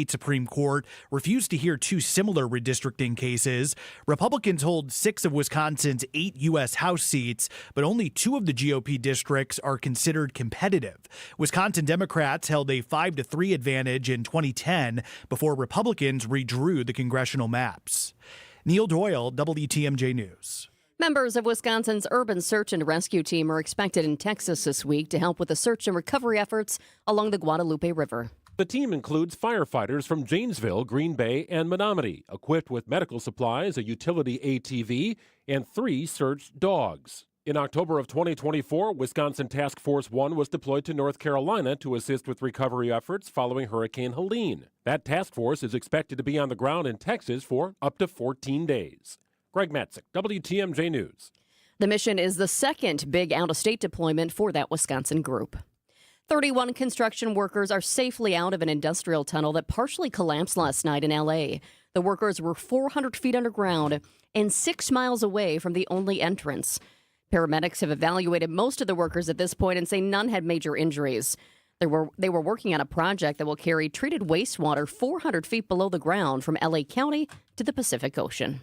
Supreme Court refused to hear two similar redistricting cases. Republicans hold 6 of Wisconsin's 8 U.S. House seats, but only 2 of the GOP districts are considered competitive. Wisconsin Democrats held a 5-3 advantage in 2010 before Republicans redrew the congressional maps. Neil Doyle, WTMJ News. Members of Wisconsin's Urban Search and Rescue Team are expected in Texas this week to help with the search and recovery efforts along the Guadalupe River. The team includes firefighters from Janesville, Green Bay, and Menominee, equipped with medical supplies, a utility ATV, and 3 search dogs. In October of 2024, Wisconsin Task Force 1 was deployed to North Carolina to assist with recovery efforts following Hurricane Helene. That task force is expected to be on the ground in Texas for up to 14 days. Greg Matzik, WTMJ News. The mission is the second big out-of-state deployment for that Wisconsin group. 31 construction workers are safely out of an industrial tunnel that partially collapsed last night in L.A. The workers were 400 feet underground and 6 miles away from the only entrance. Paramedics have evaluated most of the workers at this point and say none had major injuries. They were working on a project that will carry treated wastewater 400 feet below the ground from L.A. County to the Pacific Ocean.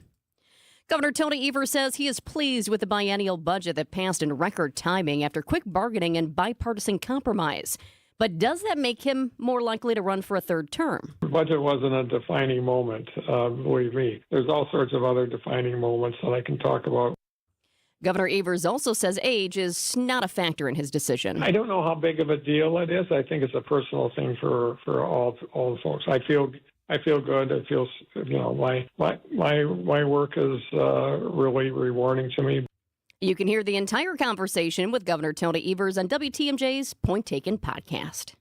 Governor Tony Evers says he is pleased with the biennial budget that passed in record timing after quick bargaining and bipartisan compromise. But does that make him more likely to run for a third term? The budget wasn't a defining moment, believe me. There's all sorts of other defining moments that I can talk about. Governor Evers also says age is not a factor in his decision. I don't know how big of a deal it is. I think it's a personal thing for all the folks. I feel good. It feels, my work is really rewarding to me. You can hear the entire conversation with Governor Tony Evers on WTMJ's Point Taken podcast.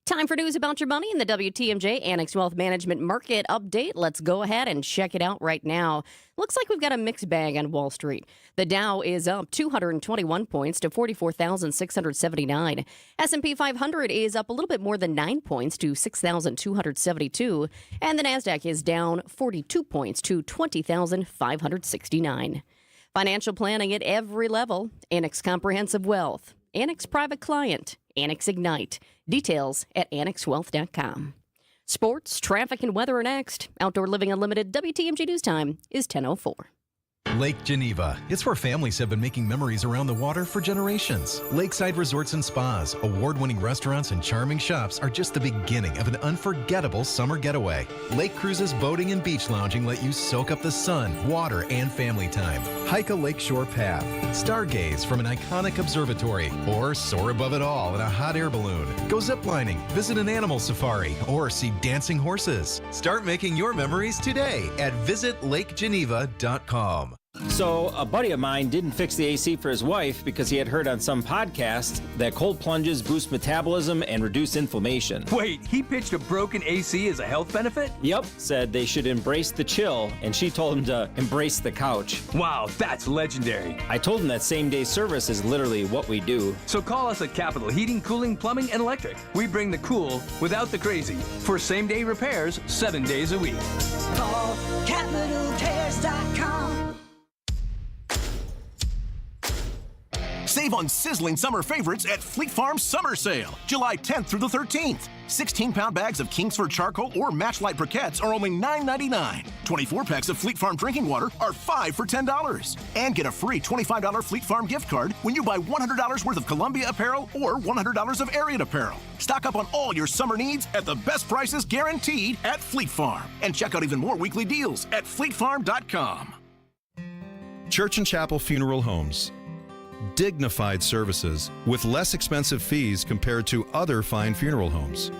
Time for news about your money in the WTMJ Annex Wealth Management Market Update. Let's go ahead and check it out right now. Looks like we've got a mixed bag on Wall Street. The Dow is up 221 points to 44,679. S&P 500 is up a little bit more than 9 points to 6,272. And the NASDAQ is down 42 points to 20,569. Financial planning at every level. Annex Comprehensive Wealth. Annex Private Client. Annex Ignite. Details at annexwealth.com. Sports, traffic, and weather are next. Outdoor Living Unlimited WTMJ News Time is 10:04. Lake Geneva. It's where families have been making memories around the water for generations. Lakeside resorts and spas, award-winning restaurants, and charming shops are just the beginning of an unforgettable summer getaway. Lake cruises, boating, and beach lounging let you soak up the sun, water, and family time. Hike a lakeshore path, stargaze from an iconic observatory, or soar above it all in a hot air balloon. Go ziplining, visit an animal safari, or see dancing horses. Start making your memories today at visitlakegeneva.com. So, a buddy of mine didn't fix the AC for his wife because he had heard on some podcast that cold plunges boost metabolism and reduce inflammation. Wait, he pitched a broken AC as a health benefit? Yep, said they should embrace the chill, and she told him to embrace the couch. Wow, that's legendary. I told him that same-day service is literally what we do. So call us at Capital Heating, Cooling, Plumbing, and Electric. We bring the cool without the crazy for same-day repairs 7 days a week. Call CapitalTears.com. Save on sizzling summer favorites at Fleet Farm Summer Sale, July 10th through the 13th. 16-pound bags of Kingsford charcoal or Matchlight briquettes are only $9.99. 24 packs of Fleet Farm drinking water are 5 for $10. And get a free $25 Fleet Farm gift card when you buy $100 worth of Columbia apparel or $100 of Ariat apparel. Stock up on all your summer needs at the best prices guaranteed at Fleet Farm. And check out even more weekly deals at fleetfarm.com. Church and Chapel Funeral Homes. Dignified services with less expensive fees compared to other fine funeral homes.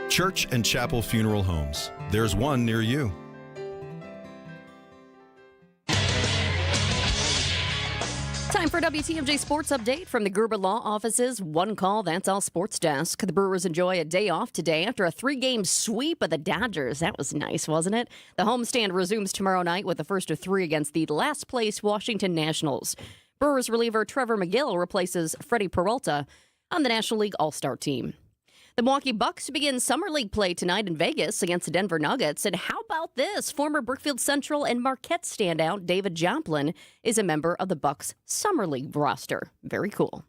Church and Chapel Funeral Homes. There's one near you. Time for WTMJ Sports Update from the Gerber Law Office's One Call, That's All Sports Desk. The Brewers enjoy a day off today after a 3-game sweep of the Dodgers. That was nice, wasn't it? The homestand resumes tomorrow night with the first of 3 against the last-place Washington Nationals. Brewers reliever Trevor McGill replaces Freddie Peralta on the National League All-Star team. The Milwaukee Bucks begin Summer League play tonight in Vegas against the Denver Nuggets. And how about this? Former Brookfield Central and Marquette standout David Joplin is a member of the Bucks Summer League roster. Very cool.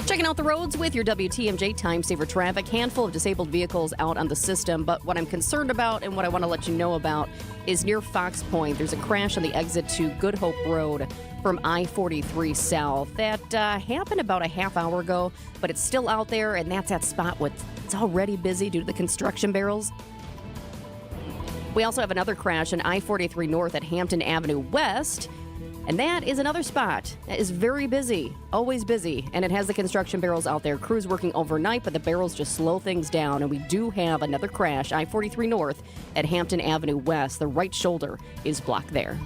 Check Checking out the roads with your WTMJ Time Saver Traffic. Handful of disabled vehicles out on the system, but what I'm concerned about and what I want to let you know about is near Fox Point. There's a crash on the exit to Good Hope Road from I-43 South. That happened about a half hour ago, but it's still out there, and that's that spot it's already busy due to the construction barrels. We also have another crash on I-43 North at Hampton Avenue West. And that is another spot that is very busy, always busy, and it has the construction barrels out there. Crews working overnight, but the barrels just slow things down. And we do have another crash, I-43 North at Hampton Avenue West. The right shoulder is blocked there.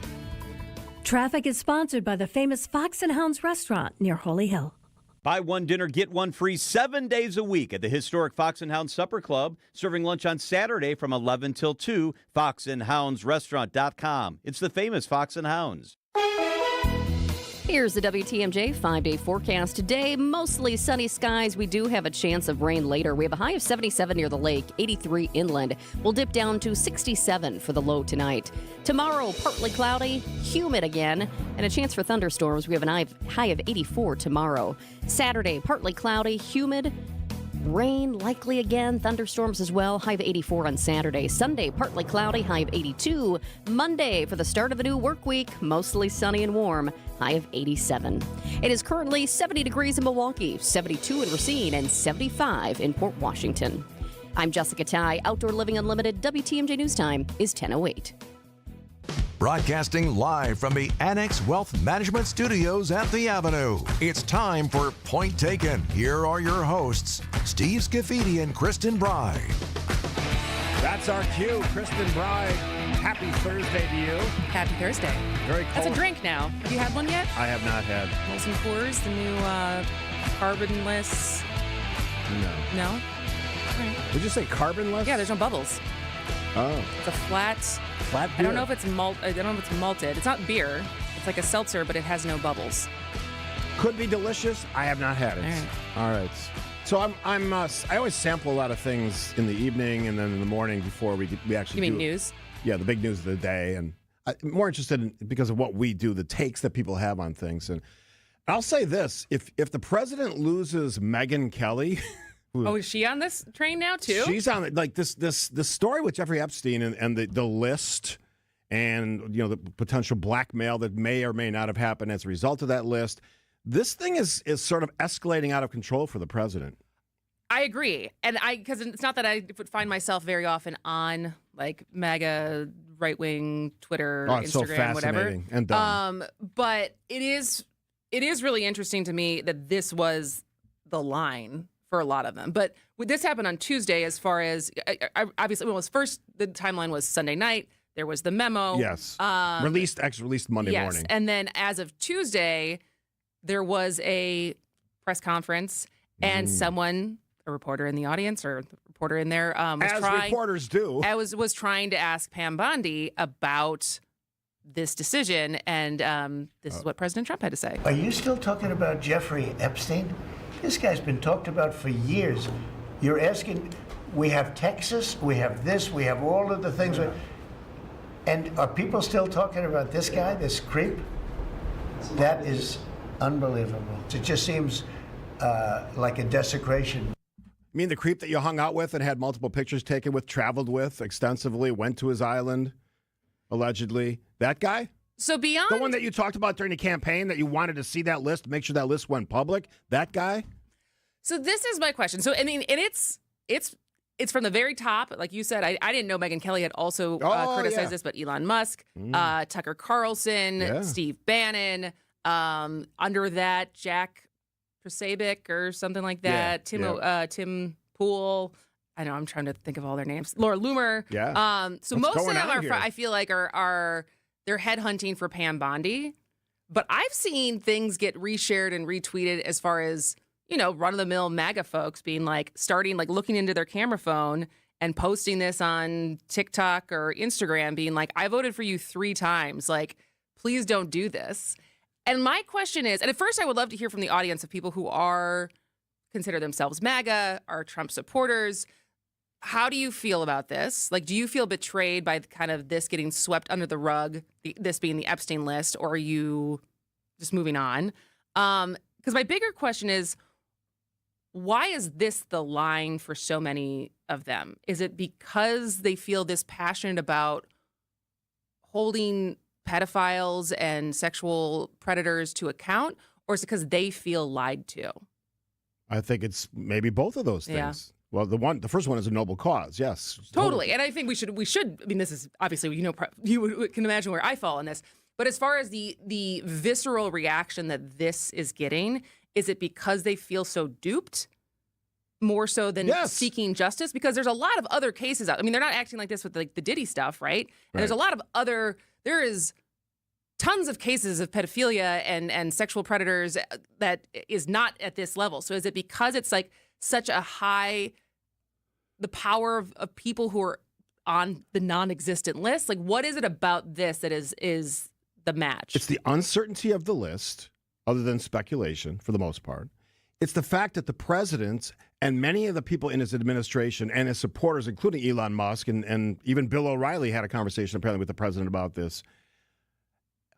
Traffic is sponsored by the famous Fox and Hounds restaurant near Holy Hill. Buy one dinner, get one free 7 days a week at the historic Fox and Hounds Supper Club. Serving lunch on Saturday from 11 till 2. FoxandHoundsRestaurant.com. It's the famous Fox and Hounds. Here's the WTMJ 5-day forecast. Today, mostly sunny skies. We do have a chance of rain later. We have a high of 77 near the lake, 83 inland. We'll dip down to 67 for the low tonight. Tomorrow, partly cloudy, humid again, and a chance for thunderstorms. We have a high of 84 tomorrow. Saturday, partly cloudy, humid. Rain likely again, thunderstorms as well, high of 84 on Saturday. Sunday, partly cloudy, high of 82. Monday, for the start of a new work week, mostly sunny and warm, high of 87. It is currently 70 degrees in Milwaukee, 72 in Racine, and 75 in Port Washington. I'm Jessica Ty. Outdoor Living Unlimited. WTMJ News Time is 10:08. Broadcasting live from the Annex Wealth Management Studios at the Avenue. It's time for Point Taken. Here are your hosts, Steve Scaffidi and Kristin Brey. That's our cue, Kristin Brey. Happy Thursday to you. Happy Thursday. Very cold. That's a drink now. Have you had one yet? I have not had. Molson Coors, the new carbonless. No? All right. Did you say carbonless? Yeah, there's no bubbles. Oh. It's a flat beer. I don't know if it's malted. It's not beer. It's like a seltzer, but it has no bubbles. Could be delicious. I have not had it. All right. So I always sample a lot of things in the evening and then in the morning before we actually. You mean news? Yeah, the big news of the day, and I'm more interested in because of what we do, the takes that people have on things. And I'll say this: if the president loses Megyn Kelly. Oh, is she on this train now too? She's on it. Like this story with Jeffrey Epstein and the list, and the potential blackmail that may or may not have happened as a result of that list. This thing is sort of escalating out of control for the president. I agree, and because it's not that I would find myself very often on like MAGA right wing Twitter, Instagram, so whatever. And dumb. But it is really interesting to me that this was the line for a lot of them. But this happened on Tuesday as far as, obviously, the timeline was Sunday night. There was the memo. Yes. Released Monday morning. And then as of Tuesday, there was a press conference and a reporter in the audience or a reporter in there reporters do. was trying to ask Pam Bondi about this decision. And this is what President Trump had to say. Are you still talking about Jeffrey Epstein? This guy's been talked about for years. You're asking, we have Texas, we have this, we have all of the things. And are people still talking about this guy, this creep? That is unbelievable. It just seems like a desecration. You mean the creep that you hung out with and had multiple pictures taken with, traveled with extensively, went to his island, allegedly? That guy? So beyond the one that you talked about during the campaign, that you wanted to see that list, make sure that list went public, that guy? So this is my question. So I mean, and it's from the very top. Like you said, I didn't know Megyn Kelly had also criticized this, but Elon Musk, Tucker Carlson, Steve Bannon, under that Jack Prosabic or something like that, Tim Pool. I know I'm trying to think of all their names. Laura Loomer. Yeah. So most of them I feel like are they're headhunting for Pam Bondi, but I've seen things get reshared and retweeted as far as, run-of-the-mill MAGA folks being looking into their camera phone and posting this on TikTok or Instagram being like, I voted for you 3 times. Like, please don't do this. And my question is, and at first I would love to hear from the audience of people who consider themselves MAGA, are Trump supporters. How do you feel about this? Like, do you feel betrayed by kind of this getting swept under the rug, this being the Epstein list, or are you just moving on? Because my bigger question is, why is this the line for so many of them? Is it because they feel this passionate about holding pedophiles and sexual predators to account, or is it because they feel lied to? I think it's maybe both of those things. Yeah. Well, the first one is a noble cause, yes. Totally. And I think we should, I mean, this is obviously, you can imagine where I fall in this. But as far as the visceral reaction that this is getting, is it because they feel so duped more so than seeking justice? Because there's a lot of other cases out. I mean, they're not acting like this with like the Diddy stuff, right? And there's a lot of there is tons of cases of pedophilia and sexual predators that is not at this level. So is it because it's like such a high, the power of people who are on the non-existent list? Like, what is it about this that is the match? It's the uncertainty of the list, other than speculation for the most part. It's the fact that the president and many of the people in his administration and his supporters, including Elon Musk and even Bill O'Reilly had a conversation apparently with the president about this,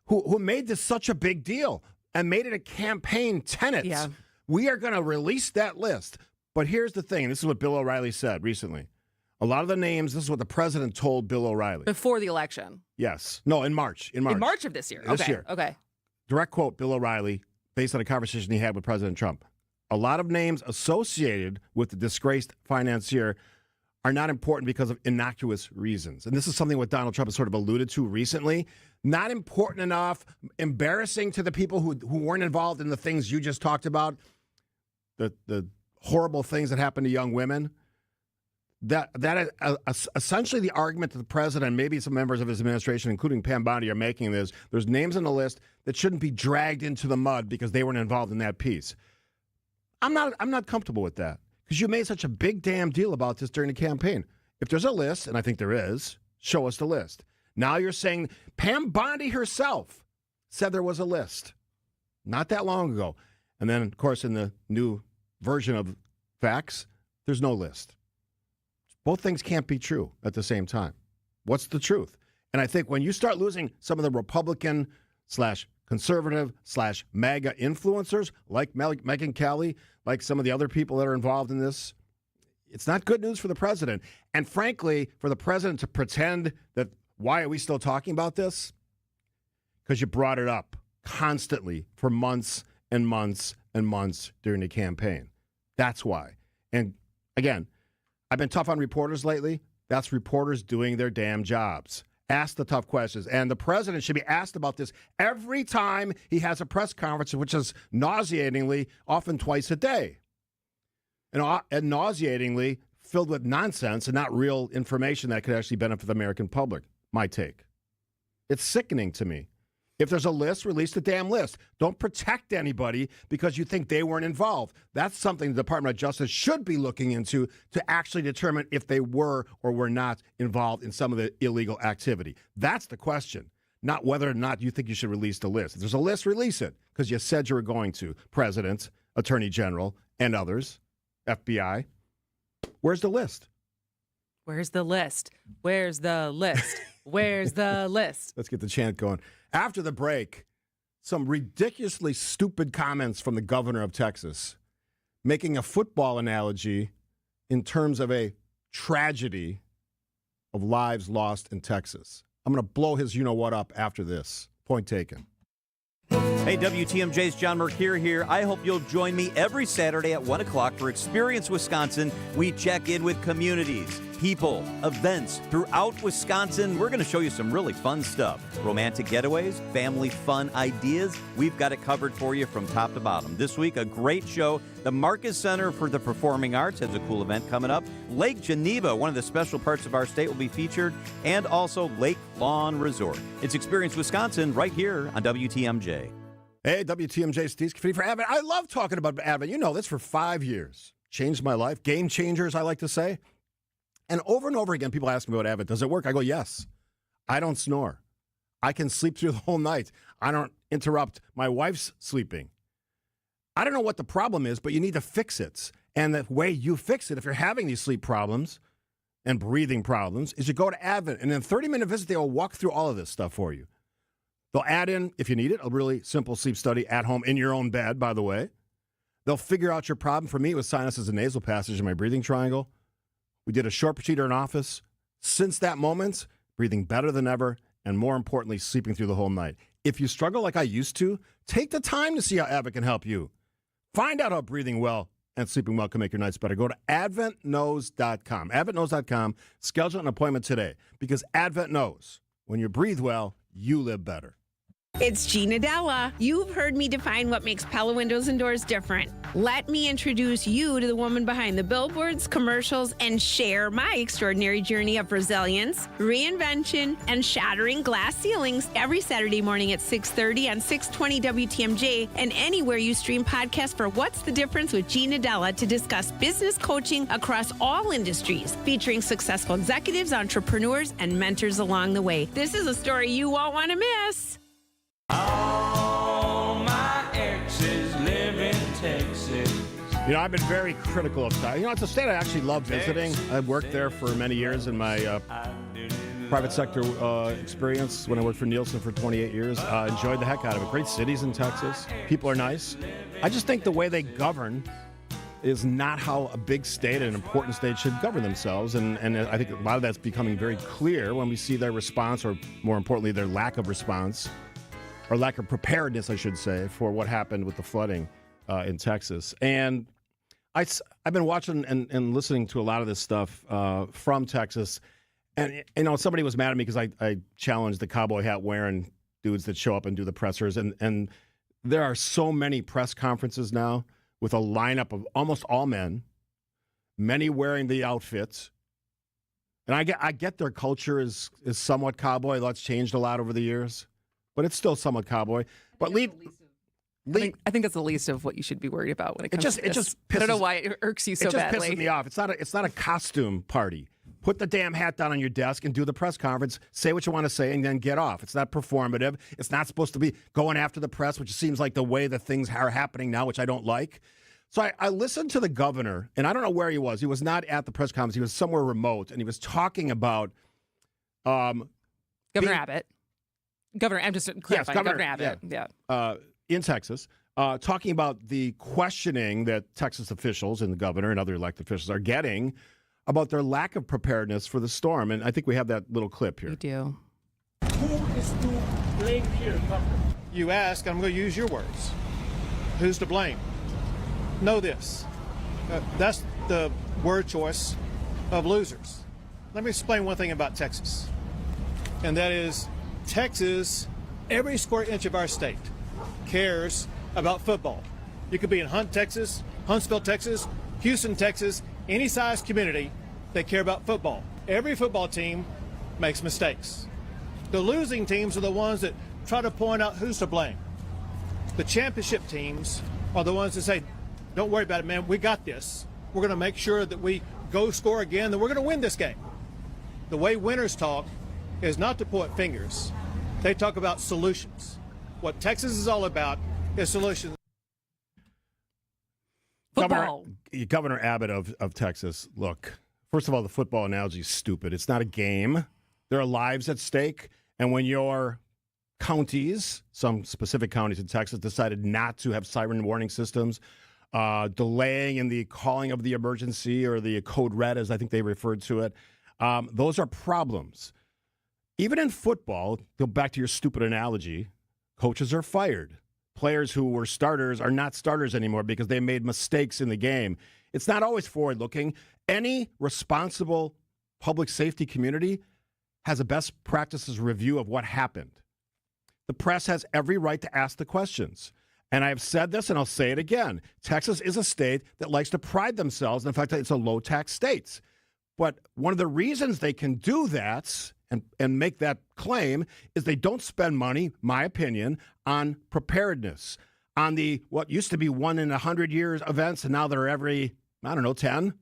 who made this such a big deal and made it a campaign tenet. Yeah. We are going to release that list. But here's the thing, and this is what Bill O'Reilly said recently. A lot of the names, this is what the president told Bill O'Reilly. Before the election. Yes. No, in March. In March of this year. This year. Okay. Direct quote, Bill O'Reilly, based on a conversation he had with President Trump. A lot of names associated with the disgraced financier are not important because of innocuous reasons. And this is something what Donald Trump has sort of alluded to recently. Not important enough, embarrassing to the people who weren't involved in the things you just talked about, the horrible things that happen to young women. That is essentially the argument that the president and maybe some members of his administration, including Pam Bondi, are making is there's names on the list that shouldn't be dragged into the mud because they weren't involved in that piece. I'm not comfortable with that because you made such a big damn deal about this during the campaign. If there's a list, and I think there is, show us the list. Now you're saying Pam Bondi herself said there was a list not that long ago. And then, of course, in the new version of facts, there's no list. Both things can't be true at the same time. What's the truth? And I think when you start losing some of the Republican / conservative / MAGA influencers like Megyn Kelly, like some of the other people that are involved in this, it's not good news for the president. And frankly, for the president to pretend that, why are we still talking about this? Because you brought it up constantly for months and months and months during the campaign. That's why. And again, I've been tough on reporters lately. That's reporters doing their damn jobs. Ask the tough questions. And the president should be asked about this every time he has a press conference, which is nauseatingly often twice a day. And nauseatingly filled with nonsense and not real information that could actually benefit the American public. My take. It's sickening to me. If there's a list, release the damn list. Don't protect anybody because you think they weren't involved. That's something the Department of Justice should be looking into to actually determine if they were or were not involved in some of the illegal activity. That's the question, not whether or not you think you should release the list. If there's a list, release it because you said you were going to. President, Attorney General, and others, FBI. Where's the list? Where's the list? Where's the list? Where's the list? Let's get the chant going. After the break, some ridiculously stupid comments from the governor of Texas, making a football analogy in terms of a tragedy of lives lost in Texas. I'm going to blow his you-know-what up after this. Point taken. Hey, WTMJ's John Mercure here. I hope you'll join me every Saturday at 1 o'clock for Experience Wisconsin. We check in with communities, people, events throughout Wisconsin. We're going to show you some really fun stuff. Romantic getaways, family fun ideas. We've got it covered for you from top to bottom. This week, a great show. The Marcus Center for the Performing Arts has a cool event coming up. Lake Geneva, one of the special parts of our state, will be featured, and also Lake Lawn Resort. It's Experience Wisconsin right here on WTMJ. Hey, WTMJ, Steve Scaffidi for Advent. I love talking about Advent. You know this for 5 years. Changed my life. Game changers, I like to say. And over again, people ask me about Advent. Does it work? I go, yes. I don't snore. I can sleep through the whole night. I don't interrupt my wife's sleeping. I don't know what the problem is, but you need to fix it. And the way you fix it, if you're having these sleep problems and breathing problems, is you go to Advent. And in a 30-minute visit, they will walk through all of this stuff for you. They'll add in, if you need it, a really simple sleep study at home in your own bed, by the way. They'll figure out your problem. For me, it was sinuses and nasal passage in my breathing triangle. We did a short procedure in office. Since that moment, breathing better than ever, and more importantly, sleeping through the whole night. If you struggle like I used to, take the time to see how Abbott can help you. Find out how breathing well and sleeping well can make your nights better. Go to adventknows.com. Adventknows.com. Schedule an appointment today because Advent knows when you breathe well, you live better. It's Gina Della. You've heard me define what makes Pella windows and doors different. Let me introduce you to the woman behind the billboards, commercials, and share my extraordinary journey of resilience, reinvention, and shattering glass ceilings every Saturday morning at 6:30 on 620 WTMJ and anywhere you stream podcasts for What's the Difference with Gina Della to discuss business coaching across all industries, featuring successful executives, entrepreneurs, and mentors along the way. This is a story you won't want to miss. All my exes live in Texas. You know, I've been very critical of that. You know, it's a state I actually love visiting. I've worked there for many years in my private sector experience when I worked for Nielsen for 28 years. Enjoyed the heck out of it. Great cities in Texas. People are nice. I just think the way they govern is not how a big state, an important state, should govern themselves. And I think a lot of that's becoming very clear when we see their response, or more importantly, their lack of response, or lack of preparedness, I should say, for what happened with the flooding in Texas. And I've been watching and listening to a lot of this stuff from Texas. And, you know, somebody was mad at me because I challenged the cowboy hat wearing dudes that show up and do the pressers. And there are so many press conferences now with a lineup of almost all men, many wearing the outfits. And I get their culture is somewhat cowboy. That's changed a lot over the years. But it's still somewhat cowboy. But I think that's the least of what you should be worried about when it comes to this. It just pisses, I don't know why it irks you so badly. It just pisses me off. It's not a costume party. Put the damn hat down on your desk and do the press conference. Say what you want to say and then get off. It's not performative. It's not supposed to be going after the press, which seems like the way that things are happening now, which I don't like. So I listened to the governor, and I don't know where he was. He was not at the press conference. He was somewhere remote, and he was talking about Governor Abbott. Governor, I'm just clarifying. Yes, Governor Abbott, yeah. In Texas, talking about the questioning that Texas officials and the governor and other elected officials are getting about their lack of preparedness for the storm. And I think we have that little clip here. We do. Who is to blame here, Governor? You ask, I'm going to use your words. Who's to blame? Know this. That's the word choice of losers. Let me explain one thing about Texas, and that is Texas, every square inch of our state cares about football. You could be in Hunt, Texas, Huntsville, Texas, Houston, Texas, any size community, they care about football. Every football team makes mistakes. The losing teams are the ones that try to point out who's to blame. The championship teams are the ones that say, don't worry about it, man, we got this. We're going to make sure that we go score again, that we're going to win this game. The way winners talk is not to point fingers. They talk about solutions. What Texas is all about is solutions. Governor Abbott of Texas, look, first of all, the football analogy is stupid. It's not a game. There are lives at stake. And when your counties, some specific counties in Texas, decided not to have siren warning systems, delaying in the calling of the emergency, or the code red, as I think they referred to it, those are problems. Even in football, go back to your stupid analogy, coaches are fired. Players who were starters are not starters anymore because they made mistakes in the game. It's not always forward-looking. Any responsible public safety community has a best practices review of what happened. The press has every right to ask the questions. And I have said this, and I'll say it again. Texas is a state that likes to pride themselves in the fact that it's a low-tax state. But one of the reasons they can do that and make that claim is they don't spend money, my opinion, on preparedness, on the what used to be 1 in 100 years events, and now they're every, 10.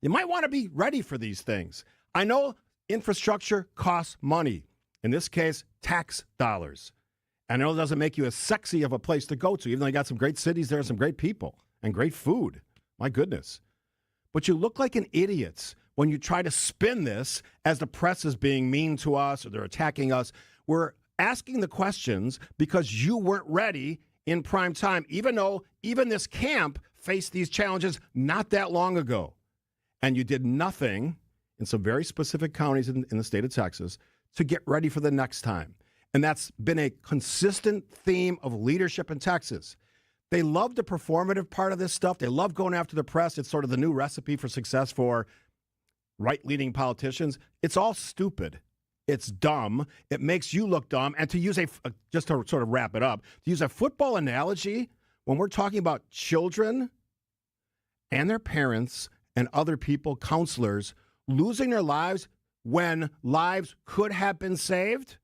You might want to be ready for these things. I know infrastructure costs money. In this case, tax dollars. I know it doesn't make you as sexy of a place to go to, even though you got some great cities there, some great people, and great food. My goodness. But you look like an idiot when you try to spin this as the press is being mean to us or they're attacking us. We're asking the questions because you weren't ready in prime time, even though even this camp faced these challenges not that long ago. And you did nothing in some very specific counties in the state of Texas to get ready for the next time. And that's been a consistent theme of leadership in Texas. They love the performative part of this stuff. They love going after the press. It's sort of the new recipe for success for right-leaning politicians. It's all stupid. It's dumb. It makes you look dumb. And to use just to sort of wrap it up, to use a football analogy, when we're talking about children and their parents and other people, counselors, losing their lives when lives could have been saved,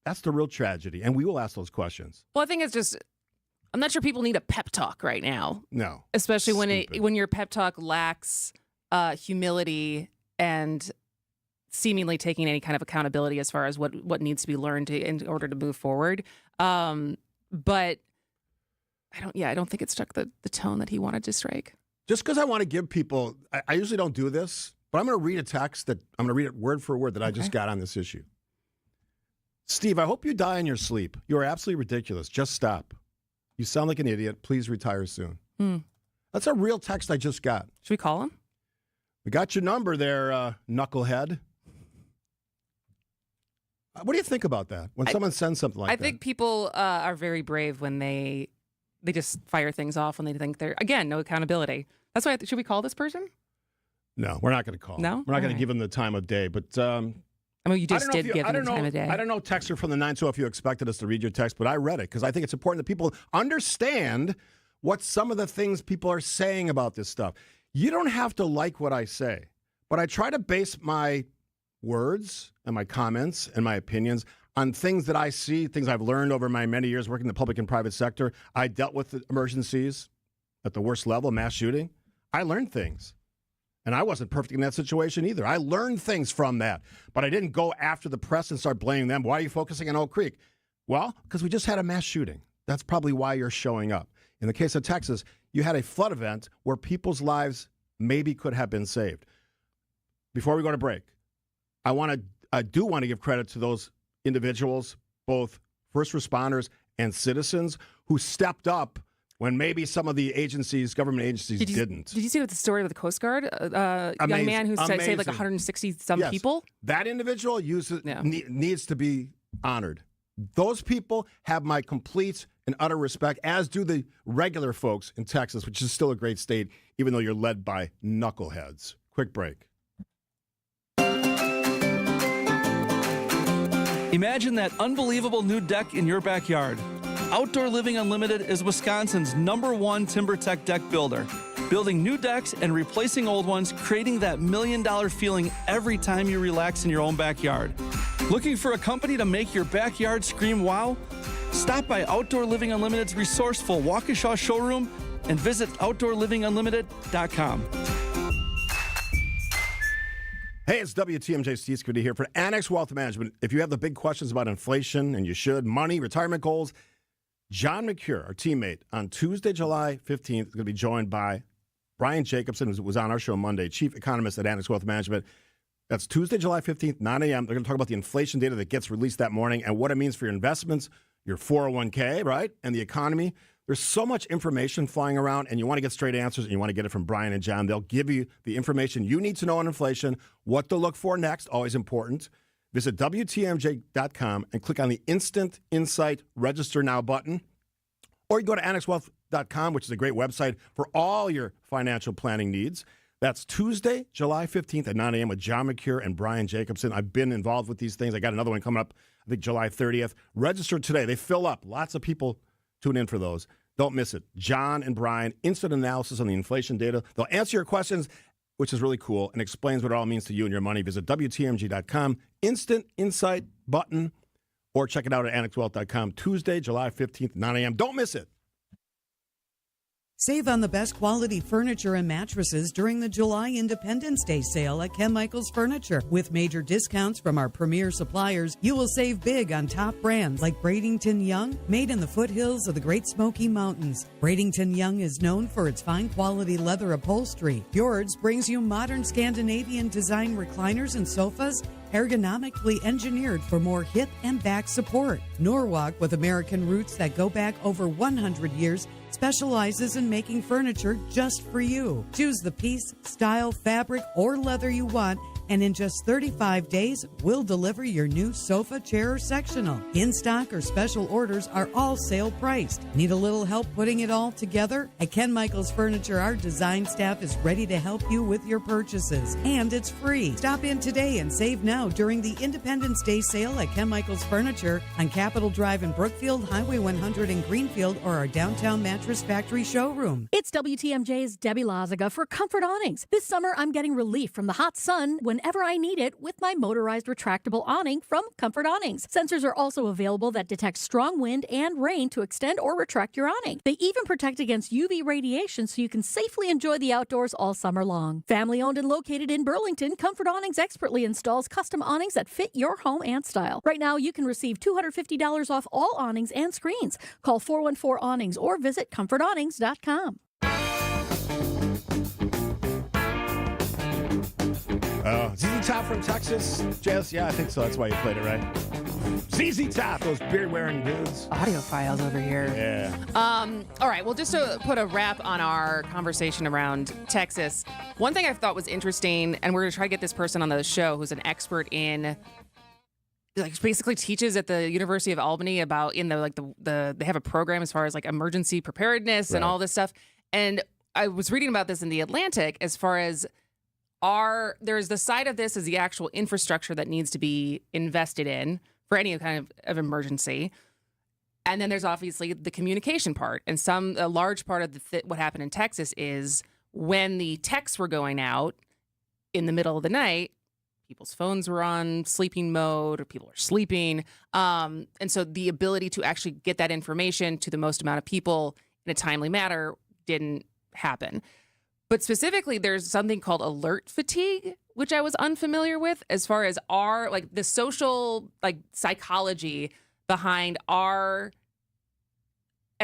that's the real tragedy. And we will ask those questions. Well, I think it's just, I'm not sure people need a pep talk right now. No. Especially when your pep talk lacks humility and seemingly taking any kind of accountability as far as what needs to be learned in order to move forward. But I don't think it struck the tone that he wanted to strike. Just because I want to give people, I usually don't do this, but I'm going to read a text that I'm going to read it word for word that I just got on this issue. Steve, I hope you die in your sleep. You are absolutely ridiculous. Just stop. You sound like an idiot. Please retire soon. That's a real text I just got. Should we call him? We got your number there, knucklehead. What do you think about that when someone sends something like that? I think people are very brave when they just fire things off when they think they're, again, no accountability. That's why, should we call this person? No, we're not going to call. No? We're not going to give him the time of day. But I mean, you just did give him the time of day. I don't know, texter from the 920, if you expected us to read your text, but I read it because I think it's important that people understand what some of the things people are saying about this stuff. You don't have to like what I say, but I try to base my words and my comments and my opinions on things that I see, things I've learned over my many years working in the public and private sector. I dealt with the emergencies at the worst level, mass shooting. I learned things. And I wasn't perfect in that situation either. I learned things from that. But I didn't go after the press and start blaming them. Why are you focusing on Oak Creek? Well, because we just had a mass shooting. That's probably why you're showing up. In the case of Texas, you had a flood event where people's lives maybe could have been saved. Before we go to break, I do want to give credit to those individuals, both first responders and citizens, who stepped up when maybe some of the agencies, government agencies, didn't. Did you see the story with the Coast Guard? Young man who saved like 160-some people? That individual needs to be honored. Those people have my complete and utter respect, as do the regular folks in Texas, which is still a great state, even though you're led by knuckleheads. Quick break. Imagine that unbelievable new deck in your backyard. Outdoor Living Unlimited is Wisconsin's #1 timber tech deck builder. Building new decks and replacing old ones, creating that $1 million feeling every time you relax in your own backyard. Looking for a company to make your backyard scream wow? Stop by Outdoor Living Unlimited's resourceful Waukesha showroom and visit OutdoorLivingUnlimited.com. Hey, it's WTMJ Steve Scaffidi here for Annex Wealth Management. If you have the big questions about inflation, and you should, money, retirement goals, John McCure, our teammate, on Tuesday, July 15th, is going to be joined by Brian Jacobson, who was on our show Monday, chief economist at Annex Wealth Management. That's Tuesday, July 15th, 9 a.m. They're going to talk about the inflation data that gets released that morning and what it means for your investments, your 401k, right, and the economy. There's so much information flying around, and you want to get straight answers, and you want to get it from Brian and John. They'll give you the information you need to know on inflation, what to look for next, always important. Visit WTMJ.com and click on the Instant Insight Register Now button. Or you go to AnnexWealth.com, which is a great website for all your financial planning needs. That's Tuesday, July 15th at 9 a.m. with John McCure and Brian Jacobson. I've been involved with these things. I got another one coming up, I think July 30th. Register today. They fill up. Lots of people tune in for those. Don't miss it. John and Brian, instant analysis on the inflation data. They'll answer your questions, which is really cool, and explains what it all means to you and your money. Visit WTMG.com, Instant Insight button, or check it out at AnnexWealth.com, Tuesday, July 15th, 9 a.m. Don't miss it. Save on the best quality furniture and mattresses during the July Independence Day sale at Ken Michaels Furniture. With major discounts from our premier suppliers, you will save big on top brands like Bradington Young, made in the foothills of the Great Smoky Mountains. Bradington Young is known for its fine quality leather upholstery. Fjords brings you modern Scandinavian design recliners and sofas ergonomically engineered for more hip and back support. Norwalk, with American roots that go back over 100 years, specializes in making furniture just for you. Choose the piece, style, fabric, or leather you want, and in just 35 days, we'll deliver your new sofa, chair, or sectional. In-stock or special orders are all sale priced. Need a little help putting it all together? At Ken Michaels Furniture, our design staff is ready to help you with your purchases, and it's free. Stop in today and save now during the Independence Day sale at Ken Michaels Furniture on Capitol Drive in Brookfield, Highway 100 in Greenfield, or our downtown Mattress Factory showroom. It's WTMJ's Debbie Lazaga for Comfort Awnings. This summer, I'm getting relief from the hot sun whenever I need it with my motorized retractable awning from Comfort Awnings. Sensors are also available that detect strong wind and rain to extend or retract your awning. They even protect against UV radiation so you can safely enjoy the outdoors all summer long. Family owned and located in Burlington, Comfort Awnings expertly installs custom awnings that fit your home and style. Right now, you can receive $250 off all awnings and screens. Call 414-AWNINGS or visit comfortawnings.com. ZZ Top from Texas. Jess, yeah, I think so. That's why you played it, right? ZZ Top, those beard-wearing dudes. Audio files over here. Yeah. All right. Well, just to put a wrap on our conversation around Texas, one thing I thought was interesting, and we're going to try to get this person on the show who's an expert in, like, basically teaches at the University of Albany about they have a program as far as like emergency preparedness and all this stuff. And I was reading about this in the Atlantic as far as there's the side of this is the actual infrastructure that needs to be invested in for any kind of emergency. And then there's obviously the communication part. And a large part of what happened in Texas is when the texts were going out in the middle of the night, people's phones were on sleeping mode or people are sleeping. And so the ability to actually get that information to the most amount of people in a timely manner didn't happen. But specifically, there's something called alert fatigue, which I was unfamiliar with as far as the social psychology behind as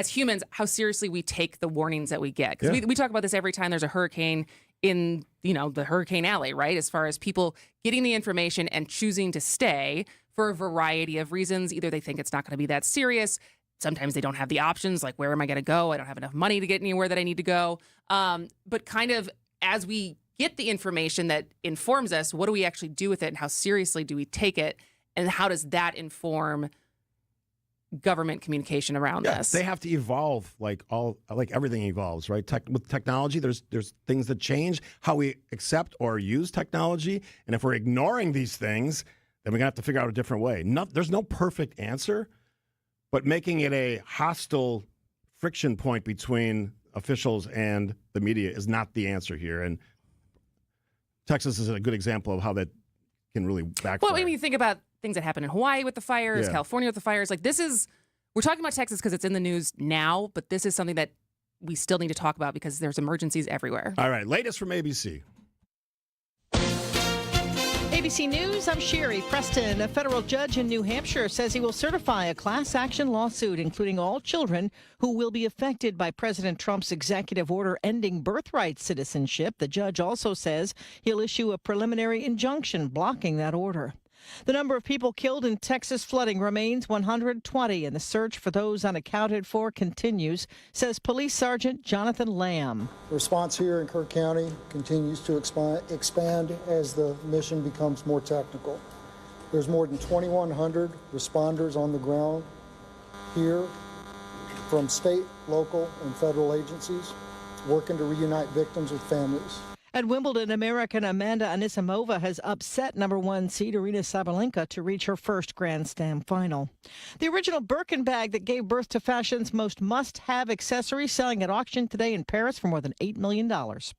humans, how seriously we take the warnings that we get. Because we talk about this every time there's a hurricane in, the hurricane alley, right? As far as people getting the information and choosing to stay for a variety of reasons. Either they think it's not going to be that serious. Sometimes they don't have the options, like, where am I going to go? I don't have enough money to get anywhere that I need to go. But kind of as we get the information that informs us, what do we actually do with it and how seriously do we take it? And how does that inform government communication around this? They have to evolve like everything evolves, right? With technology, there's things that change how we accept or use technology. And if we're ignoring these things, then we're going to have to figure out a different way. There's no perfect answer. But making it a hostile friction point between officials and the media is not the answer here. And Texas is a good example of how that can really backfire. Well, when you think about things that happen in Hawaii with the fires, California with the fires, we're talking about Texas because it's in the news now, but this is something that we still need to talk about because there's emergencies everywhere. All right, latest from ABC. ABC News, I'm Sherry Preston. A federal judge in New Hampshire says he will certify a class action lawsuit, including all children who will be affected by President Trump's executive order ending birthright citizenship. The judge also says he'll issue a preliminary injunction blocking that order. The number of people killed in Texas flooding remains 120, and the search for those unaccounted for continues, says Police Sergeant Jonathan Lamb. The response here in Kirk County continues to expand as the mission becomes more technical. There's more than 2,100 responders on the ground here from state, local, and federal agencies working to reunite victims with families. At Wimbledon, American Amanda Anisimova has upset number one seed Aryna Sabalenka to reach her first Grand Slam final. The original Birkin bag that gave birth to fashion's most must-have accessory selling at auction today in Paris for more than $8 million.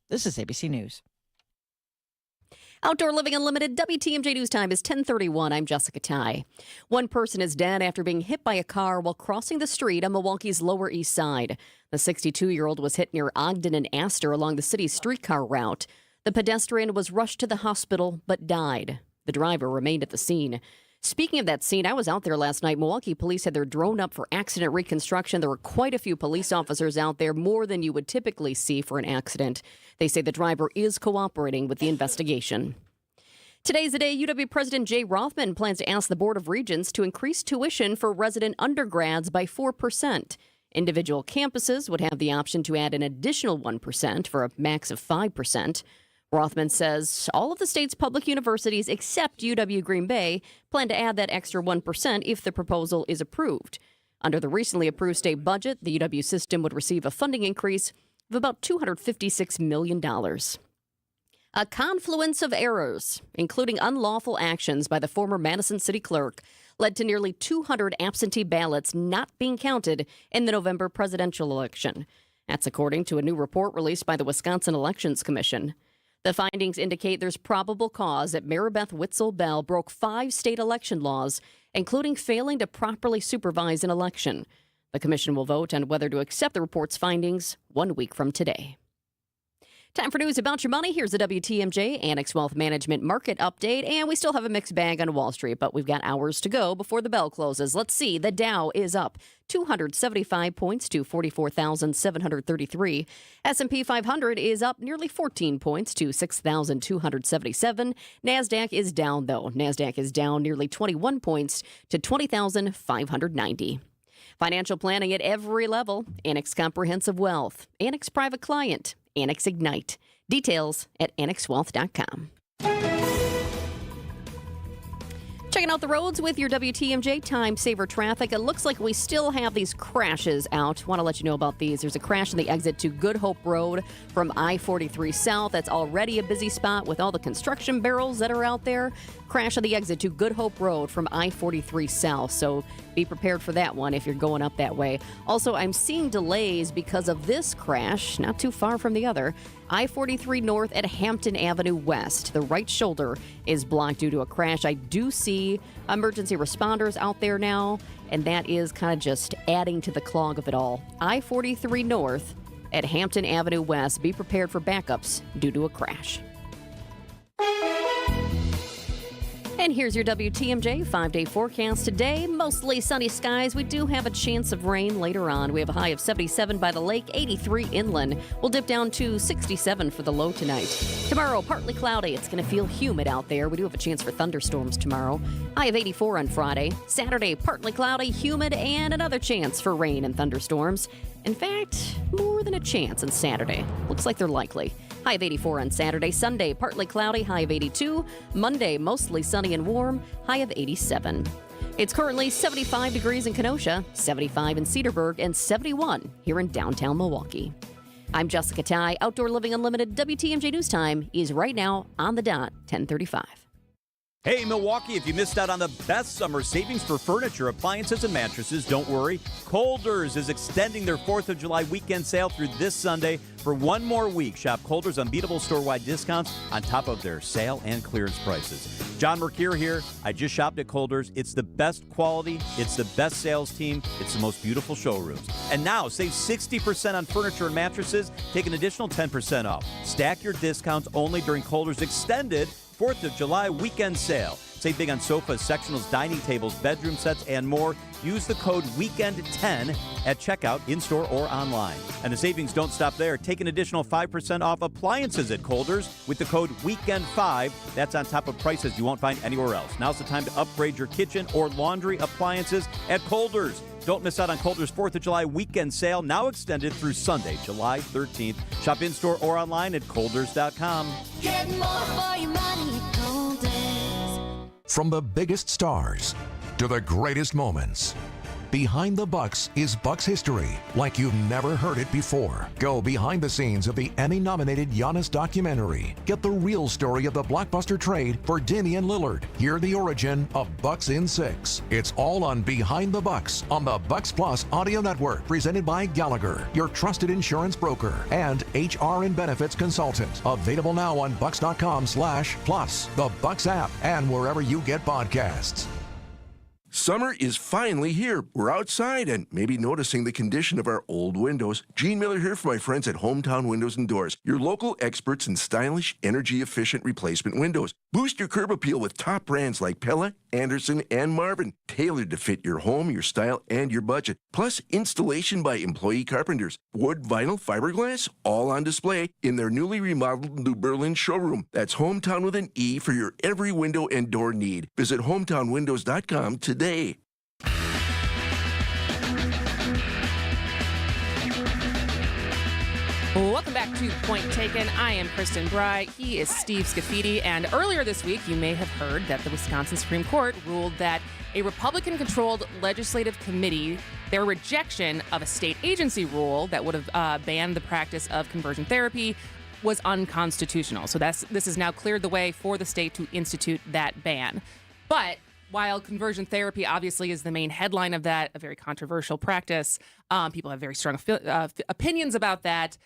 This is ABC News. Outdoor Living Unlimited, WTMJ News Time is 10:31. I'm Jessica Ty. One person is dead after being hit by a car while crossing the street on Milwaukee's Lower East Side. The 62-year-old was hit near Ogden and Astor along the city's streetcar route. The pedestrian was rushed to the hospital but died. The driver remained at the scene. Speaking of that scene, I was out there last night. Milwaukee police had their drone up for accident reconstruction. There were quite a few police officers out there, more than you would typically see for an accident. They say the driver is cooperating with the investigation. Today's the day UW President Jay Rothman plans to ask the Board of Regents to increase tuition for resident undergrads by 4%. Individual campuses would have the option to add an additional 1% for a max of 5%. Rothman says all of the state's public universities except UW Green Bay plan to add that extra 1% if the proposal is approved. Under the recently approved state budget, the UW system would receive a funding increase of about $256 million. A confluence of errors, including unlawful actions by the former Madison City Clerk, led to nearly 200 absentee ballots not being counted in the November presidential election. That's according to a new report released by the Wisconsin Elections Commission. The findings indicate there's probable cause that Maribeth Witzel Bell broke 5 state election laws, including failing to properly supervise an election. The commission will vote on whether to accept the report's findings 1 week from today. Time for news about your money. Here's the WTMJ Annex Wealth Management Market Update. And we still have a mixed bag on Wall Street, but we've got hours to go before the bell closes. Let's see. The Dow is up 275 points to 44,733. S&P 500 is up nearly 14 points to 6,277. NASDAQ is down, though. NASDAQ is down nearly 21 points to 20,590. Financial planning at every level. Annex Comprehensive Wealth. Annex Private Client. Annex Ignite. Details at annexwealth.com. Checking out the roads with your WTMJ Time Saver traffic. It looks like we still have these crashes out. Want to let you know about these. There's a crash on the exit to Good Hope Road from I-43 South. That's already a busy spot with all the construction barrels that are out there. Crash on the exit to Good Hope Road from I-43 South. So be prepared for that one if you're going up that way. Also, I'm seeing delays because of this crash, not too far from the other. I-43 North at Hampton Avenue West. The right shoulder is blocked due to a crash. I do see emergency responders out there now, and that is kind of just adding to the clog of it all. I-43 North at Hampton Avenue West. Be prepared for backups due to a crash. And here's your WTMJ 5-day forecast today. Mostly sunny skies. We do have a chance of rain later on. We have a high of 77 by the lake, 83 inland. We'll dip down to 67 for the low tonight. Tomorrow, partly cloudy. It's going to feel humid out there. We do have a chance for thunderstorms tomorrow. High of 84 on Friday. Saturday, partly cloudy, humid, and another chance for rain and thunderstorms. In fact, more than a chance on Saturday. Looks like they're likely. High of 84 on Saturday. Sunday, partly cloudy, high of 82. Monday, mostly sunny and warm, high of 87. It's currently 75 degrees in Kenosha, 75 in Cedarburg, and 71 here in downtown Milwaukee. I'm Jessica Ty. Outdoor Living Unlimited WTMJ News Time is right now on the dot, 10:35. Hey, Milwaukee, if you missed out on the best summer savings for furniture, appliances, and mattresses, don't worry. Kohlder's is extending their 4th of July weekend sale through this Sunday. For one more week, shop Kohlder's unbeatable store-wide discounts on top of their sale and clearance prices. John Mercure here. I just shopped at Kohlder's. It's the best quality. It's the best sales team. It's the most beautiful showrooms. And now, save 60% on furniture and mattresses. Take an additional 10% off. Stack your discounts only during Kohlder's extended 4th of July weekend sale. Save big on sofas, sectionals, dining tables, bedroom sets, and more. Use the code WEEKEND10 at checkout, in-store, or online. And the savings don't stop there. Take an additional 5% off appliances at Kohlder's with the code WEEKEND5. That's on top of prices you won't find anywhere else. Now's the time to upgrade your kitchen or laundry appliances at Kohlder's. Don't miss out on Kohlder's 4th of July weekend sale, now extended through Sunday, July 13th. Shop in-store or online at Kohlder's.com. Get more for your money at Kohlder's. From the biggest stars to the greatest moments, Behind the Bucks is Bucks history like you've never heard it before. Go behind the scenes of the Emmy-nominated Giannis documentary. Get the real story of the blockbuster trade for Damian Lillard. Hear the origin of Bucks in 6. It's all on Behind the Bucks on the Bucks Plus audio network, presented by Gallagher, your trusted insurance broker and HR and benefits consultant. Available now on Bucks.com/plus, the Bucks app, and wherever you get podcasts. Summer is finally here. We're outside and maybe noticing the condition of our old windows. Gene Miller here for my friends at Hometown Windows and Doors, your local experts in stylish, energy-efficient replacement windows. Boost your curb appeal with top brands like Pella, Anderson, and Marvin, tailored to fit your home, your style, and your budget. Plus, installation by employee carpenters. Wood, vinyl, fiberglass, all on display in their newly remodeled New Berlin showroom. That's Hometown with an E for your every window and door need. Visit hometownwindows.com today. Welcome back to Point Taken. I am Kristin Brey. He is Steve Scaffidi. And earlier this week, you may have heard that the Wisconsin Supreme Court ruled that a Republican-controlled legislative committee, their rejection of a state agency rule that would have banned the practice of conversion therapy, was unconstitutional. So this has now cleared the way for the state to institute that ban. But while conversion therapy obviously is the main headline of that, a very controversial practice, people have very strong opinions about that.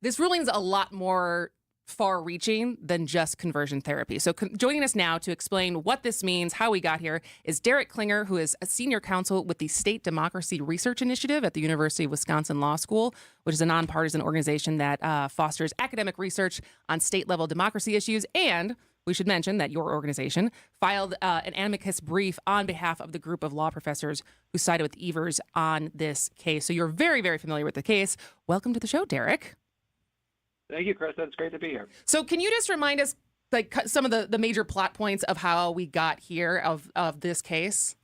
This ruling is a lot more far-reaching than just conversion therapy. So joining us now to explain what this means, how we got here, is Derek Klinger, who is a senior counsel with the State Democracy Research Initiative at the University of Wisconsin Law School, which is a nonpartisan organization that fosters academic research on state-level democracy issues. And we should mention that your organization filed an amicus brief on behalf of the group of law professors who sided with Evers on this case. So you're very, very familiar with the case. Welcome to the show, Derek. Thank you, Chris. It's great to be here. So can you just remind us, like, some of the major plot points of how we got here of this case?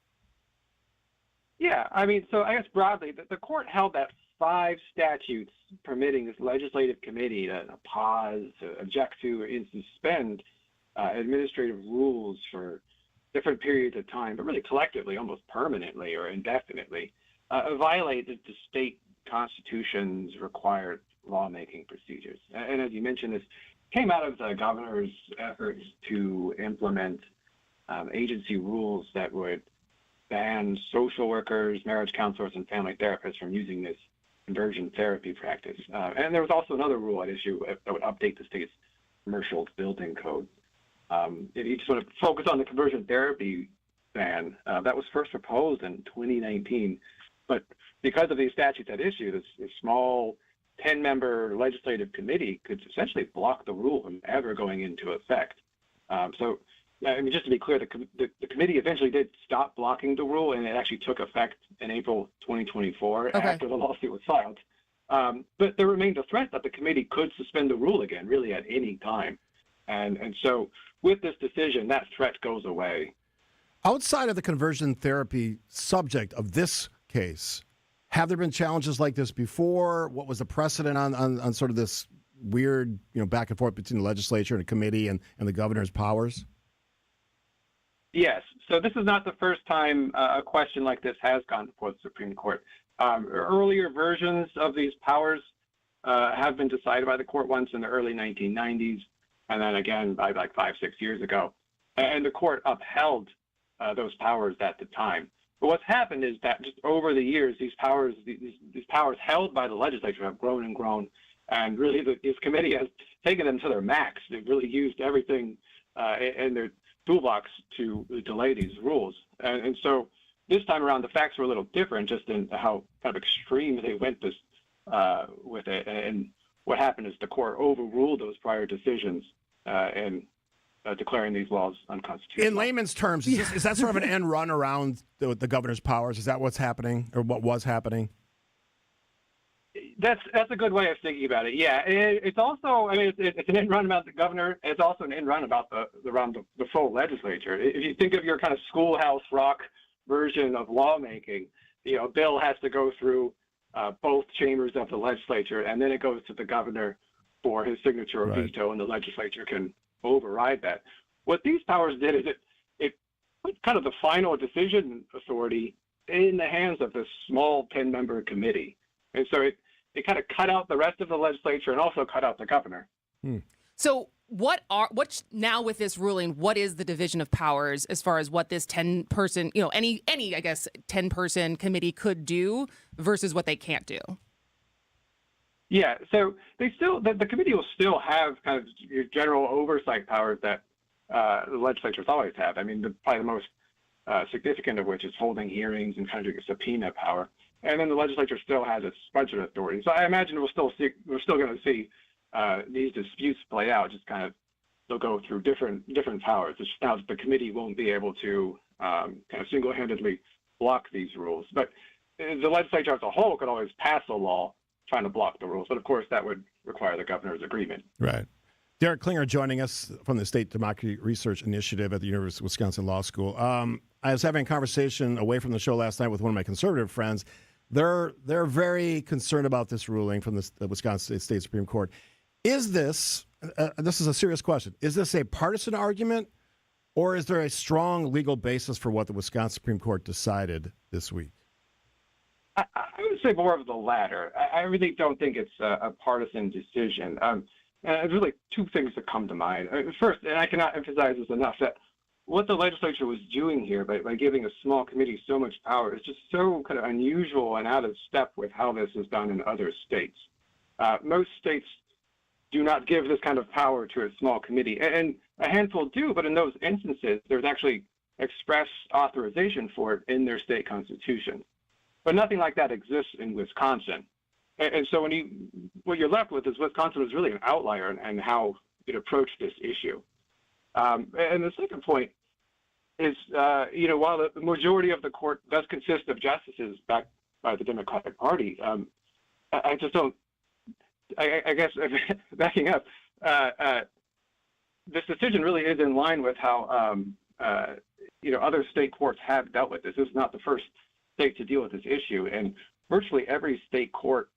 Yeah, I mean, so I guess broadly, the court held that 5 statutes permitting this legislative committee to pause, to object to, or even suspend administrative rules for different periods of time, but really collectively, almost permanently or indefinitely, violated the state constitution's required lawmaking procedures. And as you mentioned, this came out of the governor's efforts to implement agency rules that would ban social workers, marriage counselors, and family therapists from using this conversion therapy practice. And there was also another rule at issue that would update the state's commercial building code. If you sort of focus on the conversion therapy ban, that was first proposed in 2019, but because of these statutes at issue, this small 10-member legislative committee could essentially block the rule from ever going into effect. So, I mean, just to be clear, the committee eventually did stop blocking the rule, and it actually took effect in April 2024 after the lawsuit was filed. But there remained a threat that the committee could suspend the rule again, really at any time. And so with this decision, that threat goes away. Outside of the conversion therapy subject of this case, have there been challenges like this before? What was the precedent on sort of this weird, back and forth between the legislature and the committee and the governor's powers? Yes. So this is not the first time a question like this has gone before the Supreme Court. Earlier versions of these powers have been decided by the court once in the early 1990s, and then again by like 5-6 years ago. And the court upheld those powers at the time. But what's happened is that just over the years, these powers held by the legislature have grown and grown, and really this committee has taken them to their max. They've really used everything in their toolbox to delay these rules. And so this time around, the facts were a little different, just in how kind of extreme they went with it. And what happened is the court overruled those prior decisions and declaring these laws unconstitutional. In layman's terms, is that sort of an end run around the governor's powers? Is that what's happening, or what was happening? That's a good way of thinking about it. Yeah, it's also, I mean, it's an end run about the governor. It's also an end run about around the full legislature. If you think of your kind of Schoolhouse Rock version of lawmaking, a bill has to go through both chambers of the legislature, and then it goes to the governor for his signature or veto, and the legislature can override that. What these powers did is it put kind of the final decision authority in the hands of this small 10-member committee. And so it kind of cut out the rest of the legislature and also cut out the governor. So what's now with this ruling, what is the division of powers as far as what this 10-person, any I guess 10-person committee could do versus what they can't do? Yeah, so the committee will still have kind of your general oversight powers that the legislatures always have. I mean, probably the most significant of which is holding hearings and kind of doing a subpoena power. And then the legislature still has its budget authority. So I imagine we're still going to see these disputes play out. Just kind of they'll go through different powers. It's just now that the committee won't be able to kind of single-handedly block these rules. But the legislature as a whole could always pass a law trying to block the rules. But of course, that would require the governor's agreement. Right. Derek Klinger joining us from the State Democracy Research Initiative at the University of Wisconsin Law School. I was having a conversation away from the show last night with one of my conservative friends. They're very concerned about this ruling from the Wisconsin State Supreme Court. Is this is a serious question, is this a partisan argument, or is there a strong legal basis for what the Wisconsin Supreme Court decided this week? I would say more of the latter. I really don't think it's a partisan decision. There's really two things that come to mind. First, and I cannot emphasize this enough, that what the legislature was doing here by giving a small committee so much power is just so kind of unusual and out of step with how this is done in other states. Most states do not give this kind of power to a small committee, and a handful do, but in those instances, there's actually express authorization for it in their state constitution. But nothing like that exists in Wisconsin. And so what you're left with is Wisconsin was really an outlier in how it approached this issue. And the second point is, while the majority of the court does consist of justices backed by the Democratic Party, I just don't, I guess, backing up, this decision really is in line with how, other state courts have dealt with this. This is not the first state to deal with this issue. And virtually every state court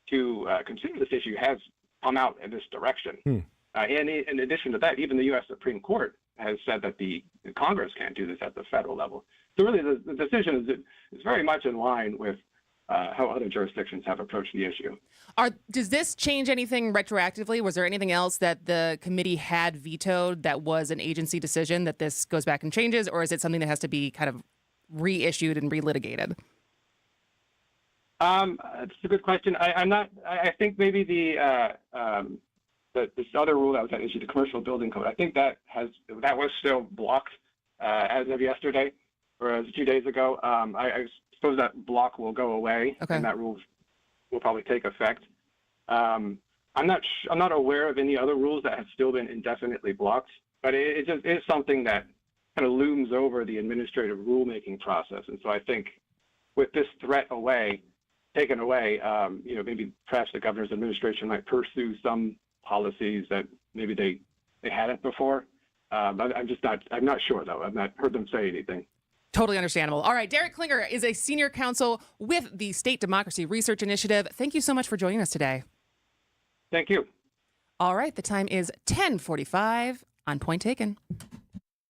to consider this issue has come out in this direction. And in addition to that, even the U.S. Supreme Court has said that the Congress can't do this at the federal level. So really the decision is very much in line with how other jurisdictions have approached the issue. Does this change anything retroactively? Was there anything else that the committee had vetoed that was an agency decision that this goes back and changes, or is it something that has to be kind of reissued and relitigated? It's a good question. I think maybe this other rule that was at issue, the commercial building code, I think that was still blocked as of yesterday or as 2 days ago. I suppose that block will go away, and that rule will probably take effect. I'm not aware of any other rules that have still been indefinitely blocked, but it just is something that kind of looms over the administrative rulemaking process. And so I think with this threat taken away, maybe perhaps the governor's administration might pursue some policies that maybe they hadn't before. I'm not sure though. I've not heard them say anything. Totally understandable. All right, Derek Klinger is a senior counsel with the State Democracy Research Initiative. Thank you so much for joining us today. Thank you. All right, the time is 10:45 on Point Taken.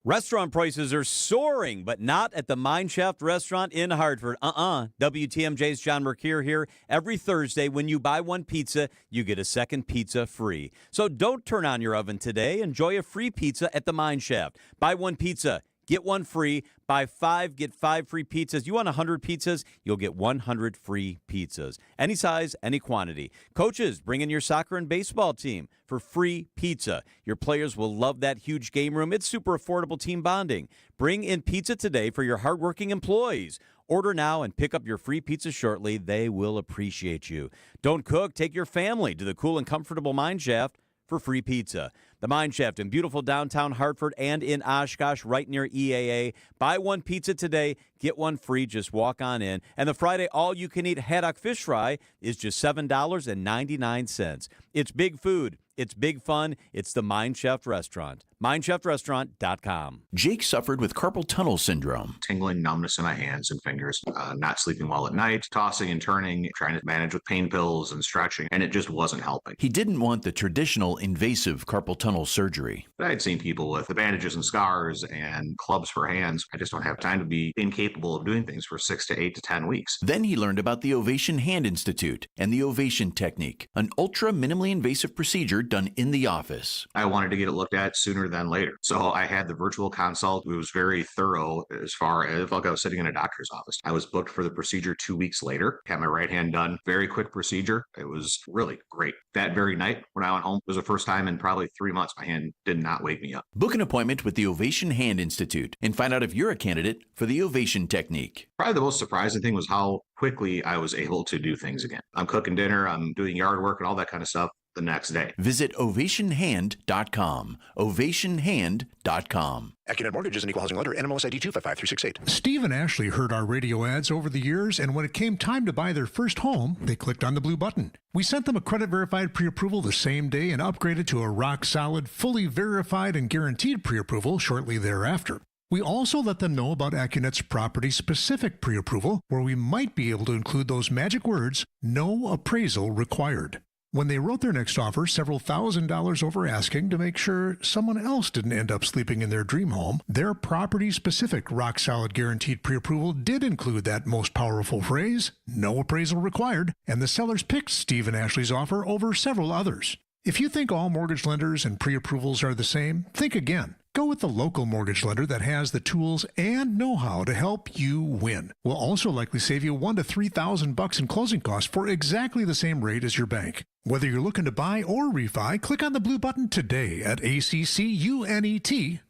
Restaurant prices are soaring, but not at the Mine Shaft restaurant in Hartford. WTMJ's John Mercure here. Every Thursday, when you buy one pizza, you get a second pizza free. So don't turn on your oven today. Enjoy a free pizza at the Mine Shaft. Buy one pizza, get one free. Buy 5, get 5 free pizzas. You want 100 pizzas? You'll get 100 free pizzas. Any size, any quantity. Coaches, bring in your soccer and baseball team for free pizza. Your players will love that huge game room. It's super affordable team bonding. Bring in pizza today for your hardworking employees. Order now and pick up your free pizza shortly. They will appreciate you. Don't cook. Take your family to the cool and comfortable Mine Shaft for free pizza. The Mine Shaft in beautiful downtown Hartford and in Oshkosh, right near EAA. Buy one pizza today, get one free. Just walk on in. And the Friday all-you-can-eat haddock fish fry is just $7.99. It's big food. It's big fun. It's the Mine Shaft Restaurant. MineShaftRestaurant.com. Jake suffered with carpal tunnel syndrome. Tingling numbness in my hands and fingers, not sleeping well at night, tossing and turning, trying to manage with pain pills and stretching, and it just wasn't helping. He didn't want the traditional invasive carpal tunnel surgery. I had seen people with bandages and scars and clubs for hands. I just don't have time to be incapable of doing things for 6 to 8 to 10 weeks. Then he learned about the Ovation Hand Institute and the Ovation Technique, an ultra minimally invasive procedure done in the office. I wanted to get it looked at sooner than later. So I had the virtual consult. It was very thorough as far as like I was sitting in a doctor's office. I was booked for the procedure 2 weeks later, had my right hand done. Very quick procedure. It was really great. That very night when I went home, it was the first time in probably 3 months my hand did not wake me up. Book an appointment with the Ovation Hand Institute and find out if you're a candidate for the Ovation Technique. Probably the most surprising thing was how quickly I was able to do things again. I'm cooking dinner, I'm doing yard work and all that kind of stuff the next day. Visit ovationhand.com. ovationhand.com. Accunet Mortgage is an equal housing lender. NMLS ID 255368. Steve and Ashley heard our radio ads over the years, and when it came time to buy their first home, they clicked on the blue button. We sent them a credit-verified pre-approval the same day and upgraded to a rock-solid, fully verified and guaranteed pre-approval shortly thereafter. We also let them know about Accunet's property-specific pre-approval, where we might be able to include those magic words, no appraisal required. When they wrote their next offer, several $1,000s over asking to make sure someone else didn't end up sleeping in their dream home, their property-specific rock-solid guaranteed pre-approval did include that most powerful phrase, no appraisal required, and the sellers picked Steve and Ashley's offer over several others. If you think all mortgage lenders and pre-approvals are the same, think again. Go with the local mortgage lender that has the tools and know-how to help you win. We'll also likely save you $1,000 to $3,000 in closing costs for exactly the same rate as your bank. Whether you're looking to buy or refi, click on the blue button today at accunet.com.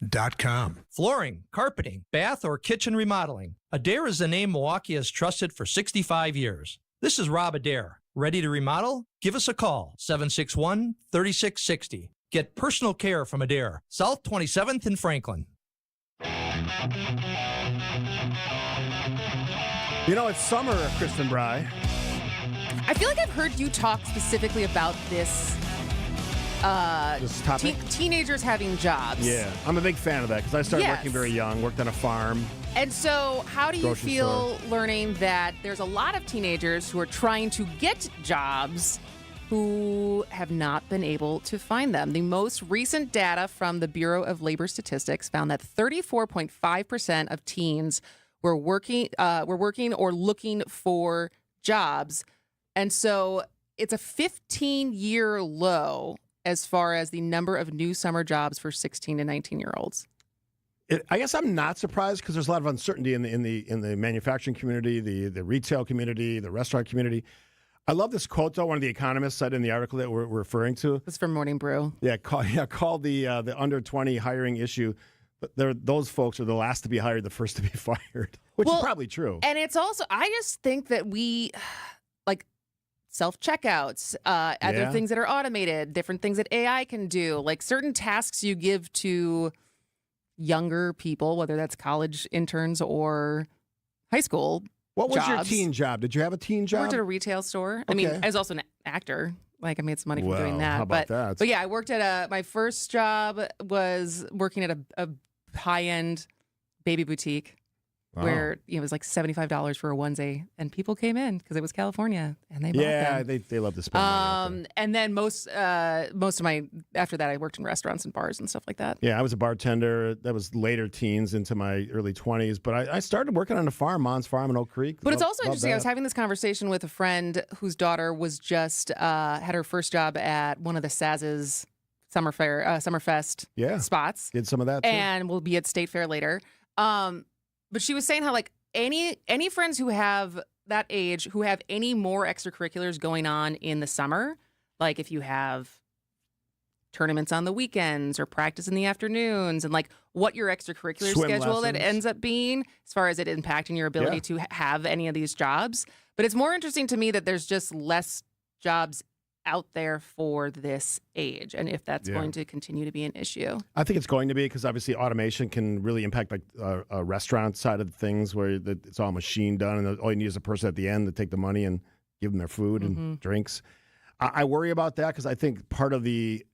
Flooring, carpeting, bath, or kitchen remodeling. Adair is the name Milwaukee has trusted for 65 years. This is Rob Adair. Ready to remodel? Give us a call, 761-3660. Get personal care from Adair, South 27th in Franklin. You know, it's summer, Kristin Brey. I feel like I've heard you talk specifically about this topic? Teenagers having jobs. Yeah, I'm a big fan of that because I started working very young, worked on a farm. And so how do you Grocery feel learning that there's a lot of teenagers who are trying to get jobs who have not been able to find them? The most recent data from the Bureau of Labor Statistics found that 34.5% of teens were working or looking for jobs. And so it's a 15-year low as far as the number of new summer jobs for 16 to 19-year-olds. I guess I'm not surprised because there's a lot of uncertainty in the manufacturing community, the retail community, the restaurant community. I love this quote, though, one of the economists said in the article that we're referring to. It's from Morning Brew. Yeah, called the under 20 hiring issue. But those folks are the last to be hired, the first to be fired, which is probably true. And it's also, I just think that we, like, self-checkouts, other things that are automated, different things that AI can do, like certain tasks you give to younger people, whether that's college interns or high school. What was jobs. your teen job? Did you have a teen job? I worked at a retail store. I mean, I was also an actor. Like, I made some money from doing that. How about that? But yeah, I worked at my first job was working at a high-end baby boutique. Wow. Where it was like $75 for a onesie, and people came in because it was California, and they bought them. they love to spend money. And then most of my after that, I worked in restaurants and bars and stuff like that. Yeah, I was a bartender. That was later teens into my early 20s. But I started working on a farm, Mon's Farm in Oak Creek. But it's also interesting. I was having this conversation with a friend whose daughter was just had her first job at one of the Saz's Summerfest spots. Did some of that too. And we'll be at State Fair later. But she was saying how, like, any friends who have that age who have any more extracurriculars going on in the summer, like if you have tournaments on the weekends or practice in the afternoons, and like what your extracurricular schedule that ends up being as far as it impacting your ability to have any of these jobs. But it's more interesting to me that there's just less jobs out there for this age, and if that's going to continue to be an issue. I think it's going to be, because obviously automation can really impact like a restaurant side of things where it's all machine done, and all you need is a person at the end to take the money and give them their food and drinks. I worry about that because I think part of the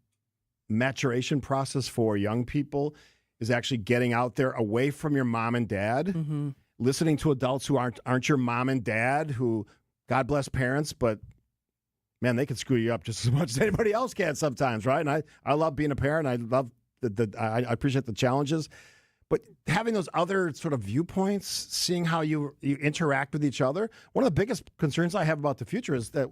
maturation process for young people is actually getting out there away from your mom and dad, listening to adults who aren't your mom and dad, who, God bless parents, but man, they can screw you up just as much as anybody else can sometimes, right? And I love being a parent. I love I appreciate the challenges. But having those other sort of viewpoints, seeing how you interact with each other, one of the biggest concerns I have about the future is that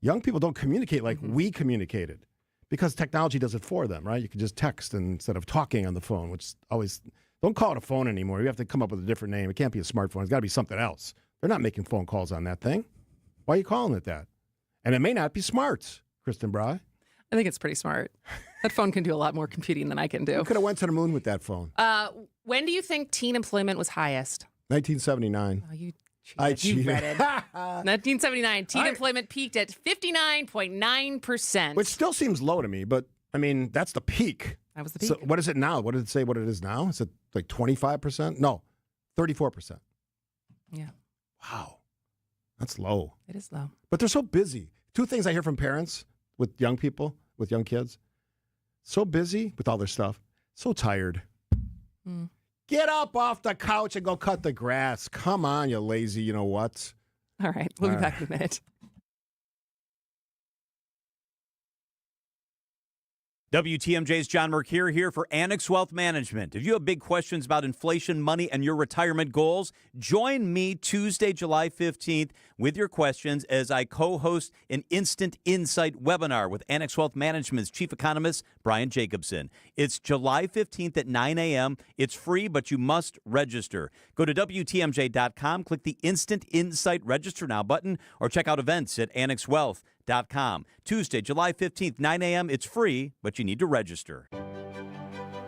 young people don't communicate like we communicated. Because technology does it for them, right? You can just text instead of talking on the phone, which always, don't call it a phone anymore. You have to come up with a different name. It can't be a smartphone. It's got to be something else. They're not making phone calls on that thing. Why are you calling it that? And it may not be smart, Kristin Brey. I think it's pretty smart. That phone can do a lot more computing than I can do. You could have went to the moon with that phone. When do you think teen employment was highest? 1979. Oh, you I cheated. cheated. You read it. 1979, teen employment peaked at 59.9%. Which still seems low to me, but I mean, that's the peak. That was the peak. So what is it now? What did it say what it is now? Is it like 25%? No, 34%. Yeah. Wow. That's low. It is low. But they're so busy. Two things I hear from parents with young people, with young kids. So busy with all their stuff. So tired. Mm. Get up off the couch and go cut the grass. Come on, you lazy, you know what? All right. We'll be back in a minute. WTMJ's John Mercure here for Annex Wealth Management. If you have big questions about inflation, money, and your retirement goals, join me Tuesday, July 15th with your questions as I co-host an Instant Insight webinar with Annex Wealth Management's Chief Economist, Brian Jacobson. It's July 15th at 9 a.m. It's free, but you must register. Go to WTMJ.com, click the Instant Insight Register Now button, or check out events at AnnexWealth.com. Tuesday, July 15th, 9 a.m. It's free, but you need to register.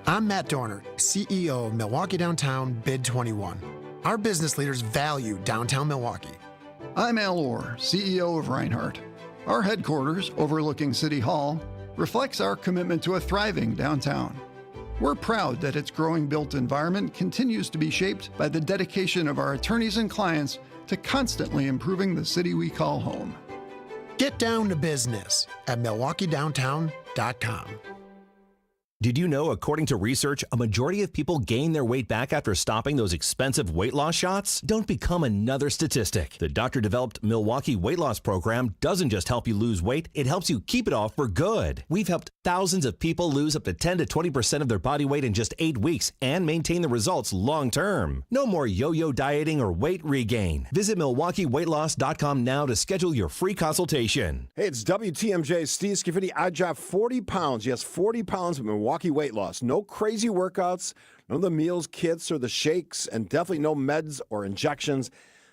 I'm Matt Dorner, CEO of Milwaukee Downtown Bid 21. Our business leaders value downtown Milwaukee. I'm Al Orr, CEO of Reinhardt. Our headquarters, overlooking City Hall, reflects our commitment to a thriving downtown. We're proud that its growing built environment continues to be shaped by the dedication of our attorneys and clients to constantly improving the city we call home. Get down to business at MilwaukeeDowntown.com. Did you know, according to research, a majority of people gain their weight back after stopping those expensive weight loss shots? Don't become another statistic. The doctor-developed Milwaukee Weight Loss Program doesn't just help you lose weight, it helps you keep it off for good. We've helped thousands of people lose up to 10 to 20% of their body weight in just 8 weeks and maintain the results long-term. No more yo-yo dieting or weight regain. Visit MilwaukeeWeightLoss.com now to schedule your free consultation. Hey, it's WTMJ, Steve Scaffidi. I dropped 40 pounds. Yes, 40 pounds with Milwaukee Weight Loss. No crazy workouts, none of the meals, kits, or the shakes, and definitely no meds or injections.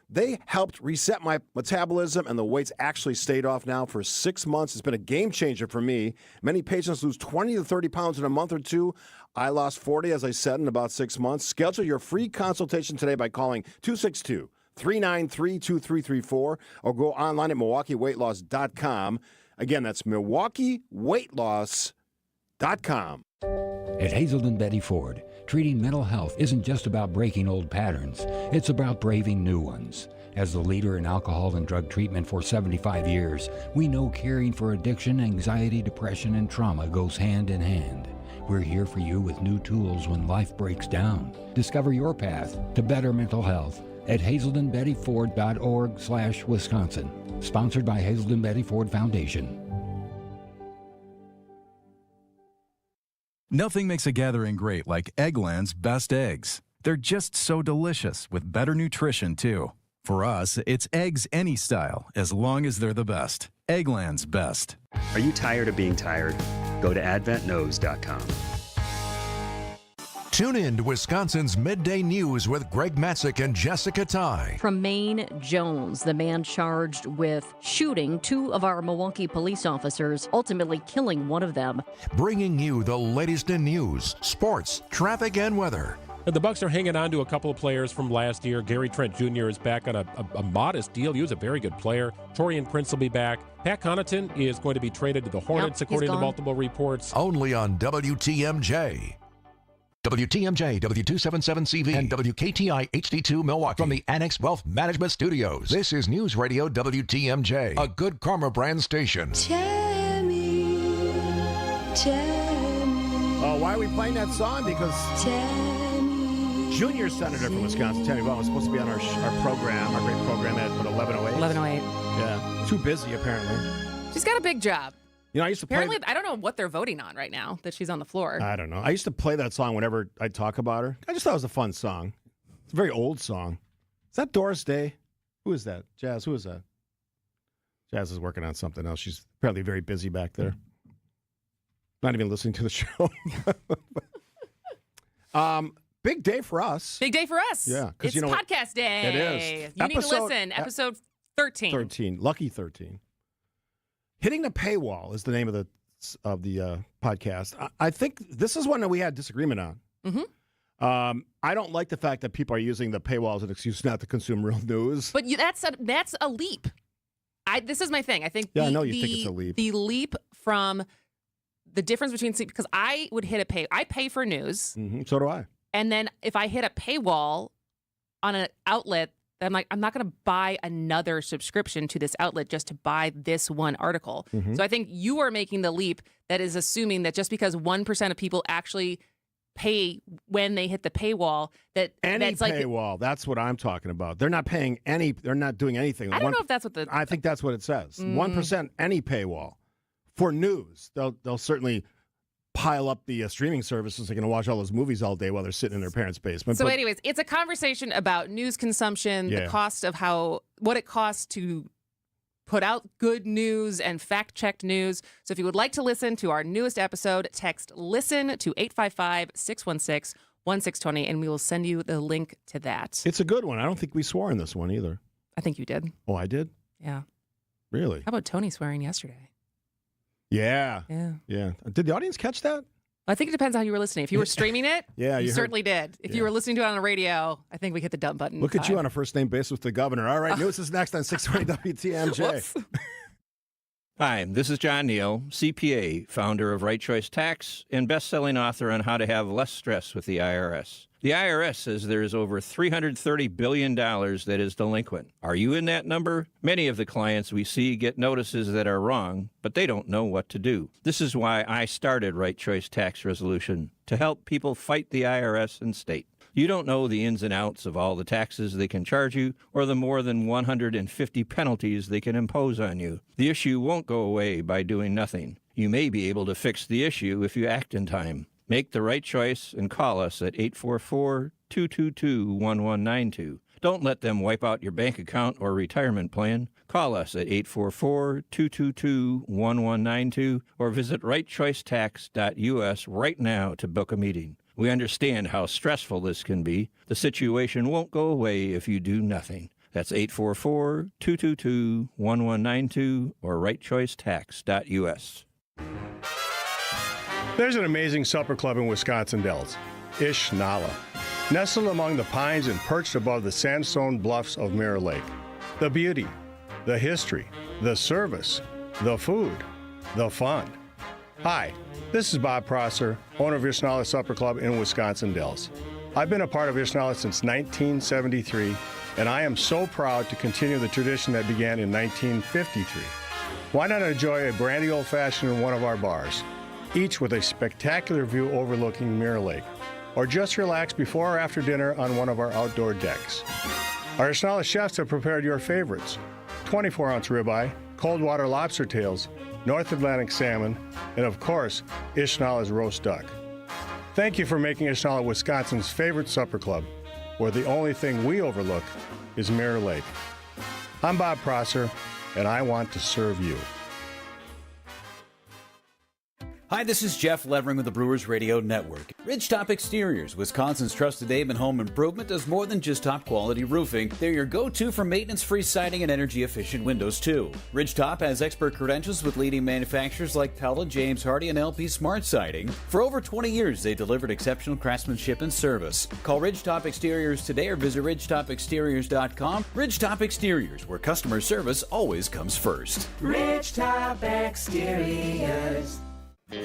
They helped reset my metabolism, and the weight's actually stayed off now for 6 months. It's been a game changer for me. Many patients lose 20 to 30 pounds in a month or two. I lost 40, as I said, in about 6 months. Schedule your free consultation today by calling 262-393-2334 or go online at MilwaukeeWeightLoss.com. Again, that's MilwaukeeWeightLoss.com. At Hazelden Betty Ford, treating mental health isn't just about breaking old patterns, it's about braving new ones. As the leader in alcohol and drug treatment for 75 years, we know caring for addiction, anxiety, depression, and trauma goes hand in hand. We're here for you with new tools when life breaks down. Discover your path to better mental health at hazeldenbettyford.org/Wisconsin. Sponsored by Hazelden Betty Ford Foundation. Nothing makes a gathering great like Eggland's best eggs. They're just so delicious with better nutrition, too. For us, it's eggs any style, as long as they're the best. Eggland's best. Are you tired of being tired? Go to AdventKnows.com. Tune in to Wisconsin's Midday News with Greg Matzik and Jessica Ty. From Maine Jones, the man charged with shooting 2 of our Milwaukee police officers, ultimately killing one of them. Bringing you the latest in news, sports, traffic, and weather. The Bucs are hanging on to a couple of players from last year. Gary Trent Jr. is back on a modest deal. He was a very good player. Torian Prince will be back. Pat Connaughton is going to be traded to the Hornets, according to multiple reports. Only on WTMJ. WTMJ, W277CV, and WKTI HD2 Milwaukee from the Annex Wealth Management Studios. This is News Radio WTMJ, a Good Karma brand station. Tammy. Oh, why are we playing that song? Because junior senator from Wisconsin, Tammy Ball, was supposed to be on our program, our great program at 11:08. 11:08. Yeah, too busy apparently. She's got a big job. You know, I used to Apparently, play. I don't know what they're voting on right now that she's on the floor. I don't know. I used to play that song whenever I talk about her. I just thought it was a fun song. It's a very old song. Is that Doris Day? Who is that? Jazz, who is that? Jazz is working on something else. She's apparently very busy back there. Not even listening to the show. Big day for us. Big day for us. Yeah. It's podcast day. It is. You need to listen. Episode 13. 13. Lucky 13. Hitting the Paywall is the name of the podcast. I think this is one that we had disagreement on. Mm-hmm. I don't like the fact that people are using the paywall as an excuse not to consume real news. But that's a leap. This is my thing. I think I know you think it's a leap. The leap from the difference between, because I would hit I pay for news. Mm-hmm. So do I. And then if I hit a paywall on an outlet, I'm like, I'm not going to buy another subscription to this outlet just to buy this one article. Mm-hmm. So I think you are making the leap that is assuming that just because 1% of people actually pay when they hit the paywall, that's paywall. That's what I'm talking about. They're not paying any. They're not doing anything. I don't know if that's what I think that's what it says. 1% any paywall for news. They'll certainly pile up the streaming services. They're going to watch all those movies all day while they're sitting in their parents' basement. So anyways, it's a conversation about news consumption, the cost of what it costs to put out good news and fact-checked news. So if you would like to listen to our newest episode, text LISTEN to 855-616-1620, and we will send you the link to that. It's a good one. I don't think we swore in this one either. I think you did. Oh, I did? Yeah. Really? How about Tony swearing yesterday? Yeah. Yeah. Did the audience catch that? I think it depends on how you were listening. If you were streaming it, you heard- certainly did. If you were listening to it on the radio, I think we hit the dump button. Look at you on a first-name basis with the governor. All right, news is next on 620 WTMJ. Hi, this is John Neal, CPA, founder of Right Choice Tax, and best-selling author on how to have less stress with the IRS. The IRS says there is over $330 billion that is delinquent. Are you in that number? Many of the clients we see get notices that are wrong, but they don't know what to do. This is why I started Right Choice Tax Resolution, to help people fight the IRS and state. You don't know the ins and outs of all the taxes they can charge you or the more than 150 penalties they can impose on you. The issue won't go away by doing nothing. You may be able to fix the issue if you act in time. Make the right choice and call us at 844-222-1192. Don't let them wipe out your bank account or retirement plan. Call us at 844-222-1192 or visit rightchoicetax.us right now to book a meeting. We understand how stressful this can be. The situation won't go away if you do nothing. That's 844-222-1192 or rightchoicetax.us. There's an amazing supper club in Wisconsin Dells, Ish Nala, nestled among the pines and perched above the sandstone bluffs of Mirror Lake. The beauty, the history, the service, the food, the fun. Hi, this is Bob Prosser, owner of Ish Nala Supper Club in Wisconsin Dells. I've been a part of Ish Nala since 1973, and I am so proud to continue the tradition that began in 1953. Why not enjoy a brandy old-fashioned in one of our bars? Each with a spectacular view overlooking Mirror Lake, or just relax before or after dinner on one of our outdoor decks. Our Ish Nala chefs have prepared your favorites: 24-ounce ribeye, cold water lobster tails, North Atlantic salmon, and of course, Ish Nala's roast duck. Thank you for making Ish Nala Wisconsin's favorite supper club, where the only thing we overlook is Mirror Lake. I'm Bob Prosser, and I want to serve you. Hi, this is Jeff Levering with the Brewers Radio Network. Ridgetop Exteriors, Wisconsin's trusted name in home improvement, does more than just top-quality roofing. They're your go-to for maintenance-free siding and energy-efficient windows, too. Ridgetop has expert credentials with leading manufacturers like Pella, James Hardie, and LP Smart Siding. For over 20 years, they delivered exceptional craftsmanship and service. Call Ridgetop Exteriors today or visit ridgetopexteriors.com. Ridgetop Exteriors, where customer service always comes first. Ridgetop Exteriors.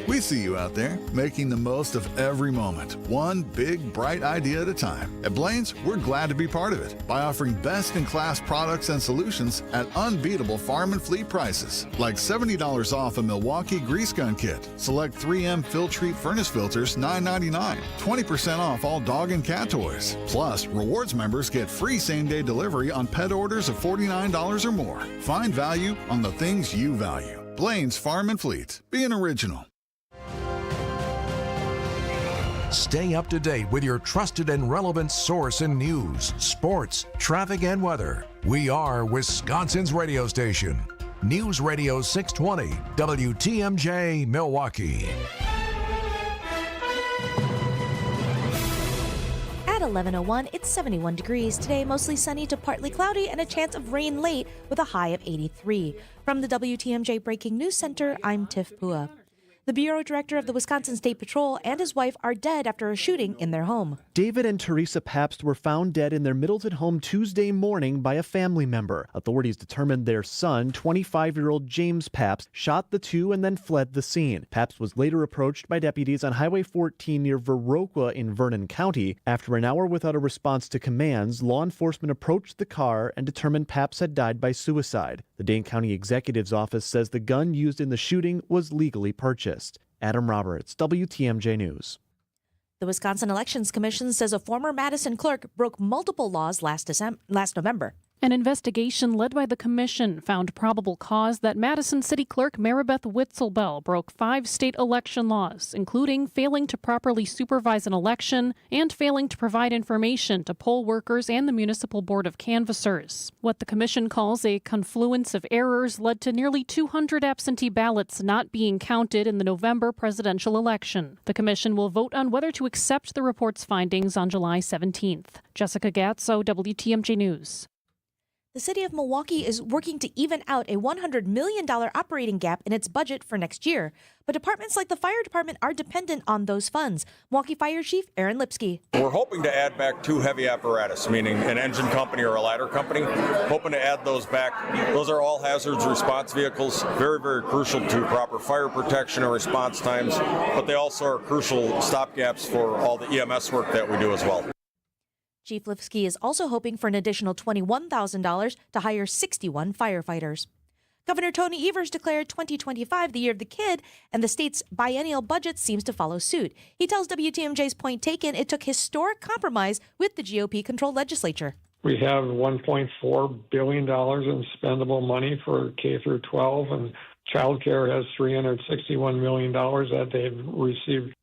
We see you out there, making the most of every moment, one big, bright idea at a time. At Blaine's, we're glad to be part of it by offering best-in-class products and solutions at unbeatable farm and fleet prices, like $70 off a Milwaukee grease gun kit, select 3M Filtrete furnace filters, $9.99, 20% off all dog and cat toys. Plus, rewards members get free same-day delivery on pet orders of $49 or more. Find value on the things you value. Blaine's Farm and Fleet. Be an original. Stay up to date with your trusted and relevant source in news, sports, traffic, and weather. We are Wisconsin's radio station. News Radio 620, WTMJ, Milwaukee. At 11:01, it's 71 degrees. Today, mostly sunny to partly cloudy and a chance of rain late with a high of 83. From the WTMJ Breaking News Center, I'm Tiff Pua. The bureau director of the Wisconsin State Patrol and his wife are dead after a shooting in their home. David and Teresa Pabst were found dead in their Middleton home Tuesday morning by a family member. Authorities determined their son, 25-year-old James Pabst, shot the two and then fled the scene. Pabst was later approached by deputies on Highway 14 near Viroqua in Vernon County. After an hour without a response to commands, law enforcement approached the car and determined Pabst had died by suicide. The Dane County Executive's office says the gun used in the shooting was legally purchased. Adam Roberts, WTMJ News. The Wisconsin Elections Commission says a former Madison clerk broke multiple laws last November. An investigation led by the commission found probable cause that Madison City Clerk Maribeth Witzelbell broke 5 state election laws, including failing to properly supervise an election and failing to provide information to poll workers and the Municipal Board of Canvassers. What the commission calls a confluence of errors led to nearly 200 absentee ballots not being counted in the November presidential election. The commission will vote on whether to accept the report's findings on July 17th. Jessica Gatso, WTMJ News. The city of Milwaukee is working to even out a $100 million operating gap in its budget for next year. But departments like the fire department are dependent on those funds. Milwaukee Fire Chief Aaron Lipsky. We're hoping to add back 2 heavy apparatus, meaning an engine company or a ladder company. Hoping to add those back. Those are all hazards response vehicles, very, very crucial to proper fire protection and response times. But they also are crucial stopgaps for all the EMS work that we do as well. Chief Lipsky is also hoping for an additional $21,000 to hire 61 firefighters. Governor Tony Evers declared 2025 the year of the kid, and the state's biennial budget seems to follow suit. He tells WTMJ's Point Taken it took historic compromise with the GOP-controlled legislature. We have $1.4 billion in spendable money for K through 12, and child care has $361 million that they've received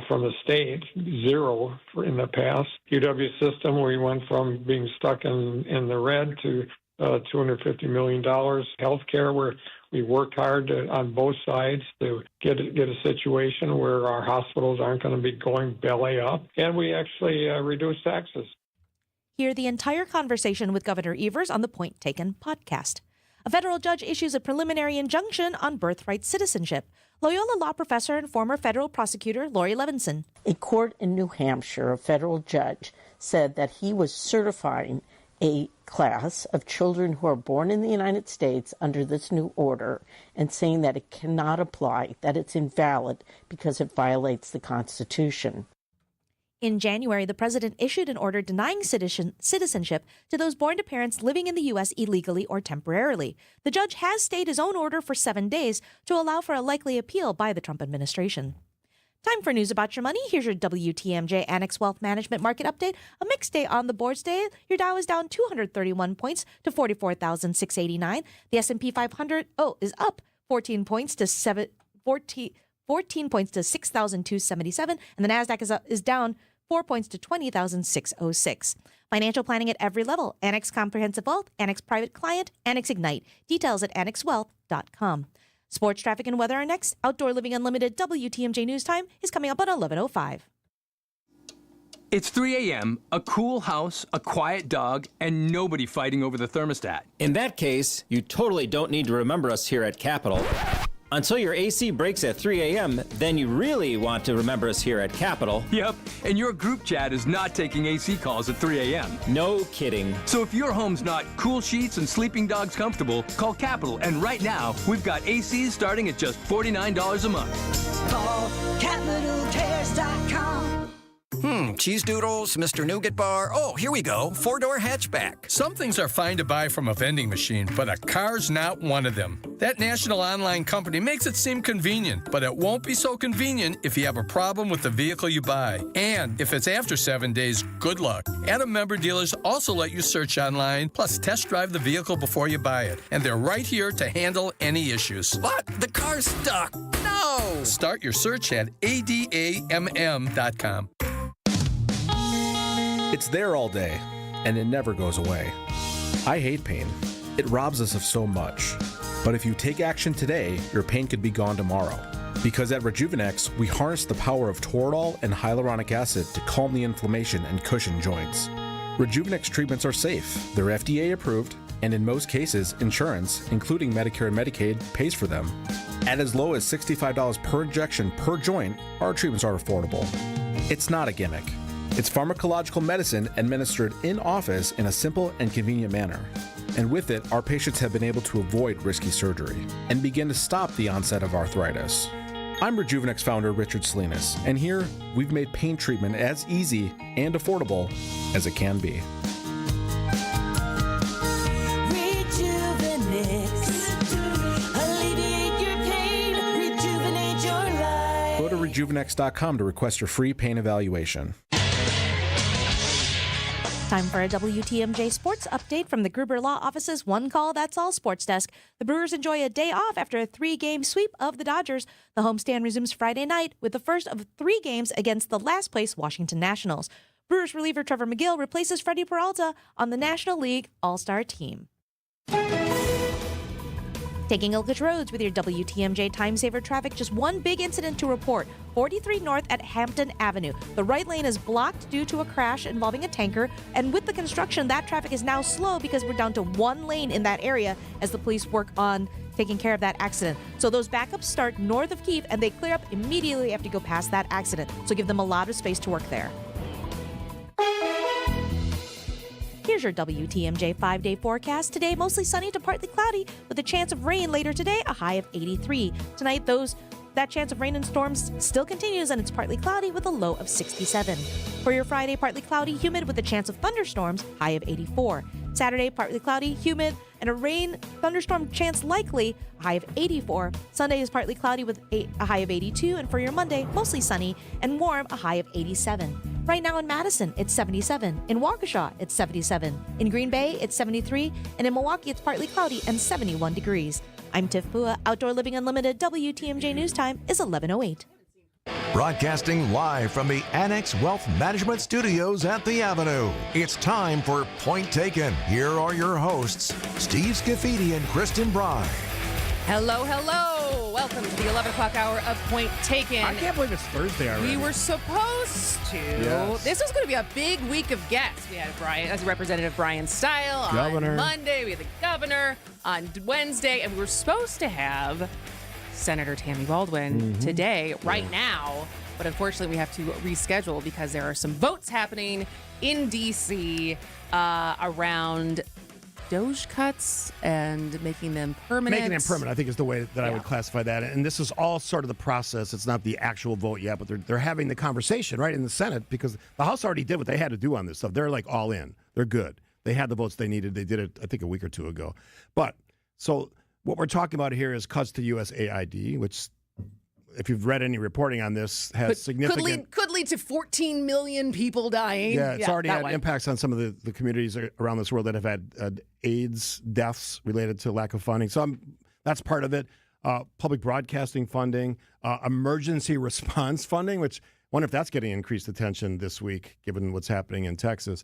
from the state, zero in the past. UW system, we went from being stuck in the red to $250 million. Healthcare, where we worked hard on both sides to get a situation where our hospitals aren't going to be going belly up, and we actually reduced taxes. Hear the entire conversation with Governor Evers on the Point Taken podcast. A federal judge issues a preliminary injunction on birthright citizenship. Loyola law professor and former federal prosecutor Lori Levinson. A court in New Hampshire, a federal judge, said that he was certifying a class of children who are born in the United States under this new order and saying that it cannot apply, that it's invalid because it violates the Constitution. In January, the president issued an order denying citizenship to those born to parents living in the U.S. illegally or temporarily. The judge has stayed his own order for 7 days to allow for a likely appeal by the Trump administration. Time for news about your money. Here's your WTMJ Annex Wealth Management Market Update. A mixed day on the boards today. Your Dow is down 231 points to 44,689. The S&P 500 is up 14 points to 6,277, and the Nasdaq is down 4 points to 20,606. Financial planning at every level. Annex Comprehensive Wealth, Annex Private Client, Annex Ignite. Details at annexwealth.com. Sports, traffic, and weather are next. Outdoor Living Unlimited WTMJ News Time is coming up at 11:05. It's 3 a.m., a cool house, a quiet dog, and nobody fighting over the thermostat. In that case, you totally don't need to remember us here at Capital. Until your AC breaks at 3 a.m., then you really want to remember us here at Capital. Yep, and your group chat is not taking AC calls at 3 a.m. No kidding. So if your home's not cool sheets and sleeping dogs comfortable, call Capital. And right now, we've got ACs starting at just $49 a month. Call CapitalCares.com. Cheese doodles, Mr. Nougat Bar. Oh, here we go. 4-door hatchback. Some things are fine to buy from a vending machine, but a car's not one of them. That national online company makes it seem convenient, but it won't be so convenient if you have a problem with the vehicle you buy. And if it's after 7 days, good luck. Adam member dealers also let you search online, plus test drive the vehicle before you buy it. And they're right here to handle any issues. But the car's stuck. No! Start your search at adamm.com. It's there all day, and it never goes away. I hate pain. It robs us of so much. But if you take action today, your pain could be gone tomorrow. Because at Rejuvenex, we harness the power of Toradol and hyaluronic acid to calm the inflammation and cushion joints. Rejuvenex treatments are safe, they're FDA approved, and in most cases, insurance, including Medicare and Medicaid, pays for them. At as low as $65 per injection per joint, our treatments are affordable. It's not a gimmick. It's pharmacological medicine administered in office in a simple and convenient manner. And with it, our patients have been able to avoid risky surgery and begin to stop the onset of arthritis. I'm Rejuvenex founder Richard Salinas, and here we've made pain treatment as easy and affordable as it can be. Alleviate your pain, rejuvenate your life. Go to rejuvenex.com to request your free pain evaluation. Time for a WTMJ sports update from the Gruber Law Office's One Call That's All sports desk. The Brewers enjoy a day off after a 3-game sweep of the Dodgers. The homestand resumes Friday night with the first of 3 games against the last-place Washington Nationals. Brewers reliever Trevor McGill replaces Freddie Peralta on the National League All-Star team. Taking a look at roads with your WTMJ Time Saver traffic, just one big incident to report. 43 North at Hampton Avenue. The right lane is blocked due to a crash involving a tanker, and with the construction, that traffic is now slow because we're down to 1 lane in that area as the police work on taking care of that accident. So those backups start north of Keefe, and they clear up immediately after you go past that accident. So give them a lot of space to work there. Here's your WTMJ 5-day forecast. Today, mostly sunny to partly cloudy with a chance of rain later today, a high of 83. Tonight, that chance of rain and storms still continues, and it's partly cloudy with a low of 67. For your Friday, partly cloudy, humid with a chance of thunderstorms, high of 84. Saturday, partly cloudy, humid, and a rain thunderstorm chance likely, a high of 84. Sunday is partly cloudy with a high of 82, and for your Monday, mostly sunny and warm, a high of 87. Right now in Madison, it's 77. In Waukesha, it's 77. In Green Bay, it's 73. And in Milwaukee, it's partly cloudy and 71 degrees. I'm Tiff Pua. Outdoor Living Unlimited WTMJ News Time is 11:08. Broadcasting live from the Annex Wealth Management Studios at the Avenue. It's time for Point Taken. Here are your hosts, Steve Scaffidi and Kristin Brey. Hello, hello. Welcome to the 11 o'clock hour of Point Taken. I can't believe it's Thursday already. We were supposed to. Yes. This was going to be a big week of guests. We had Representative Brian Stile Governor. On Monday. We had the governor on Wednesday. And we were supposed to have Senator Tammy Baldwin today, right now. But unfortunately, we have to reschedule because there are some votes happening in D.C. Around Doge cuts and making them permanent. Making them permanent, I think, is the way that I would classify that. And this is all sort of the process. It's not the actual vote yet, but they're having the conversation, right, in the Senate, because the House already did what they had to do on this stuff. They're like all in. They're good. They had the votes they needed. They did it, I think, a week or two ago. But so what we're talking about here is cuts to USAID, which, if you've read any reporting on this, has significant... Could lead to 14 million people dying. Yeah, it's already had impacts on some of the communities around this world that have had AIDS deaths related to lack of funding. So that's part of it. Public broadcasting funding, emergency response funding, which I wonder if that's getting increased attention this week, given what's happening in Texas.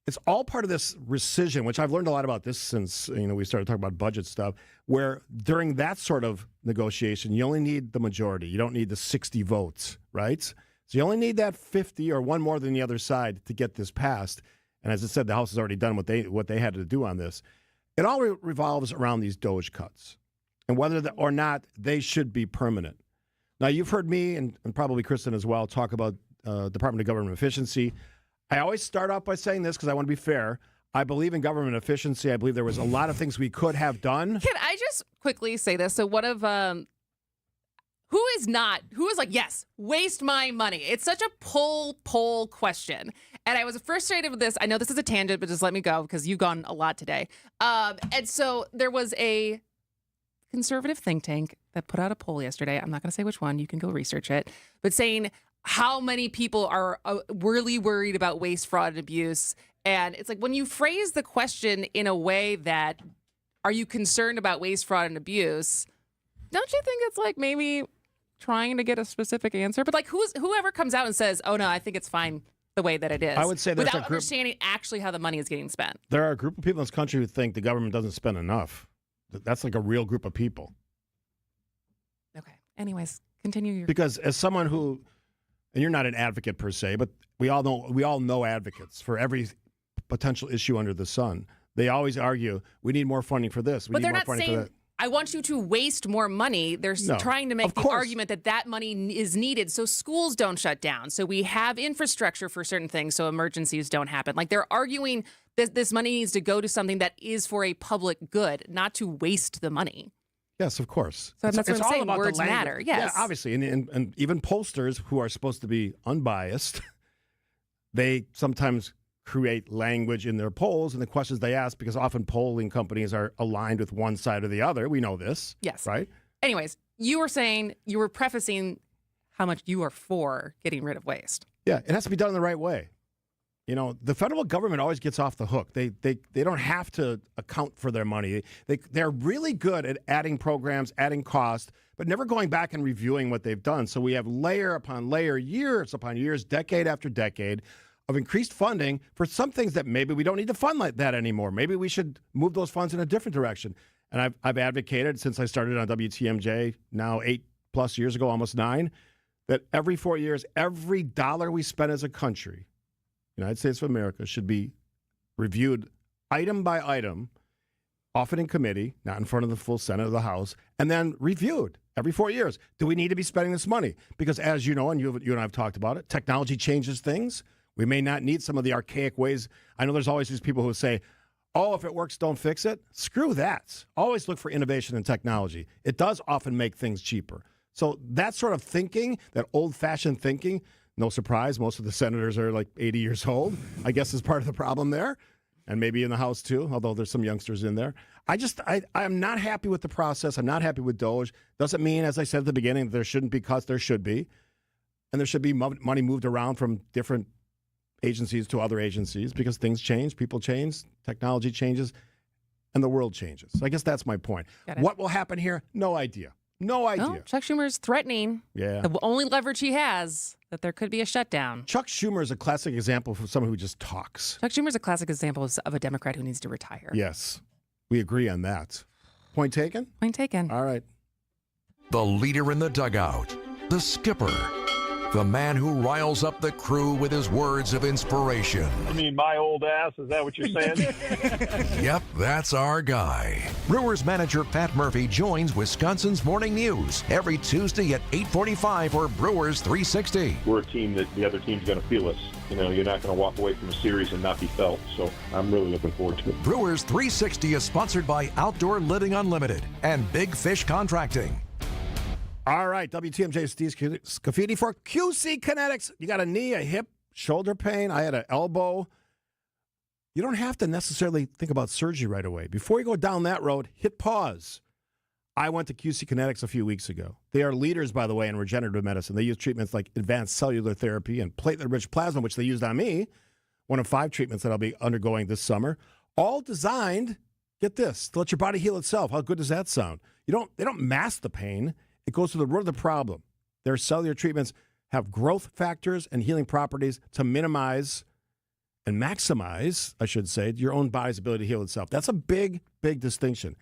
It's all part of this rescission, which I've learned a lot about this since we started talking about budget stuff, where during that sort of negotiation, you only need the majority. You don't need the 60 votes, right? So you only need that 50 or one more than the other side to get this passed. And as I said, the House has already done what they had to do on this. It all revolves around these Doge cuts and whether or not they should be permanent. Now, you've heard me and probably Kristin as well talk about Department of Government Efficiency. I always start off by saying this because I want to be fair. I believe in government efficiency. I believe there was a lot of things we could have done. Can I just quickly say this? So one of who is like, yes, waste my money. It's such a poll question. And I was frustrated with this. I know this is a tangent, but just let me go because you've gone a lot today. And so there was a conservative think tank that put out a poll yesterday. I'm not going to say which one. You can go research it. But saying how many people are really worried about waste, fraud, and abuse. And it's like when you phrase the question in a way that, are you concerned about waste, fraud, and abuse? Don't you think it's like maybe trying to get a specific answer? But like whoever comes out and says, oh, no, I think it's fine the way that it is. I would say without understanding actually how the money is getting spent. There are a group of people in this country who think the government doesn't spend enough. That's like a real group of people. Okay. Anyways, continue. Because as someone who, and you're not an advocate per se, but we all know advocates for every potential issue under the sun. They always argue, we need more funding for this. But they're not saying, I want you to waste more money. They're trying to make the argument that money is needed so schools don't shut down, so we have infrastructure for certain things so emergencies don't happen. Like, they're arguing that this money needs to go to something that is for a public good, not to waste the money. Yes, of course. So that's what I'm saying. Words matter. Yes. Yeah, obviously. And even pollsters who are supposed to be unbiased, they sometimes create language in their polls and the questions they ask, because often polling companies are aligned with one side or the other. We know this. Yes. Right? Anyways, you were prefacing how much you are for getting rid of waste. Yeah, it has to be done in the right way. You know, the federal government always gets off the hook. They don't have to account for their money. They're really good at adding programs, adding cost, but never going back and reviewing what they've done. So we have layer upon layer, years upon years, decade after decade of increased funding for some things that maybe we don't need to fund like that anymore. Maybe we should move those funds in a different direction. And I've advocated since I started on WTMJ now 8+ years ago, almost 9, that every 4 years, every dollar we spend as a country, United States of America, should be reviewed item by item, often in committee, not in front of the full Senate or the House, and then reviewed every 4 years. Do we need to be spending this money? Because as you know, and you and I have talked about it, technology changes things. We may not need some of the archaic ways. I know there's always these people who say, oh, if it works, don't fix it. Screw that. Always look for innovation in technology. It does often make things cheaper. So that sort of thinking, that old-fashioned thinking, no surprise, most of the senators are like 80 years old, I guess is part of the problem there. And maybe in the House too, although there's some youngsters in there. I'm not happy with the process. I'm not happy with DOGE. Doesn't mean, as I said at the beginning, that there shouldn't be cuts. There should be. And there should be money moved around from different agencies to other agencies, because things change, people change, technology changes, and the world changes. So I guess that's my point. What will happen here? No idea. No idea. No, Chuck Schumer's threatening. Yeah. The only leverage he has, that there could be a shutdown. Chuck Schumer is a classic example of someone who just talks. Chuck Schumer's a classic example of a Democrat who needs to retire. Yes. We agree on that. Point taken? Point taken. All right. The leader in the dugout, the skipper, the man who riles up the crew with his words of inspiration. You mean my old ass? Is that what you're saying? Yep, that's our guy. Brewers manager Pat Murphy joins Wisconsin's Morning News every Tuesday at 8:45 for Brewers 360. We're a team that the other team's going to feel us. You know, you're not going to walk away from a series and not be felt. So I'm really looking forward to it. Brewers 360 is sponsored by Outdoor Living Unlimited and Big Fish Contracting. All right, WTMJ Steve Scaffidi for QC Kinetics. You got a knee, a hip, shoulder pain. I had an elbow. You don't have to necessarily think about surgery right away. Before you go down that road, hit pause. I went to QC Kinetics a few weeks ago. They are leaders, by the way, in regenerative medicine. They use treatments like advanced cellular therapy and platelet-rich plasma, which they used on me, one of 5 treatments that I'll be undergoing this summer, all designed, get this, to let your body heal itself. How good does that sound? They don't mask the pain. It goes to the root of the problem. Their cellular treatments have growth factors and healing properties to minimize and maximize, I should say, your own body's ability to heal itself. That's a big, big distinction.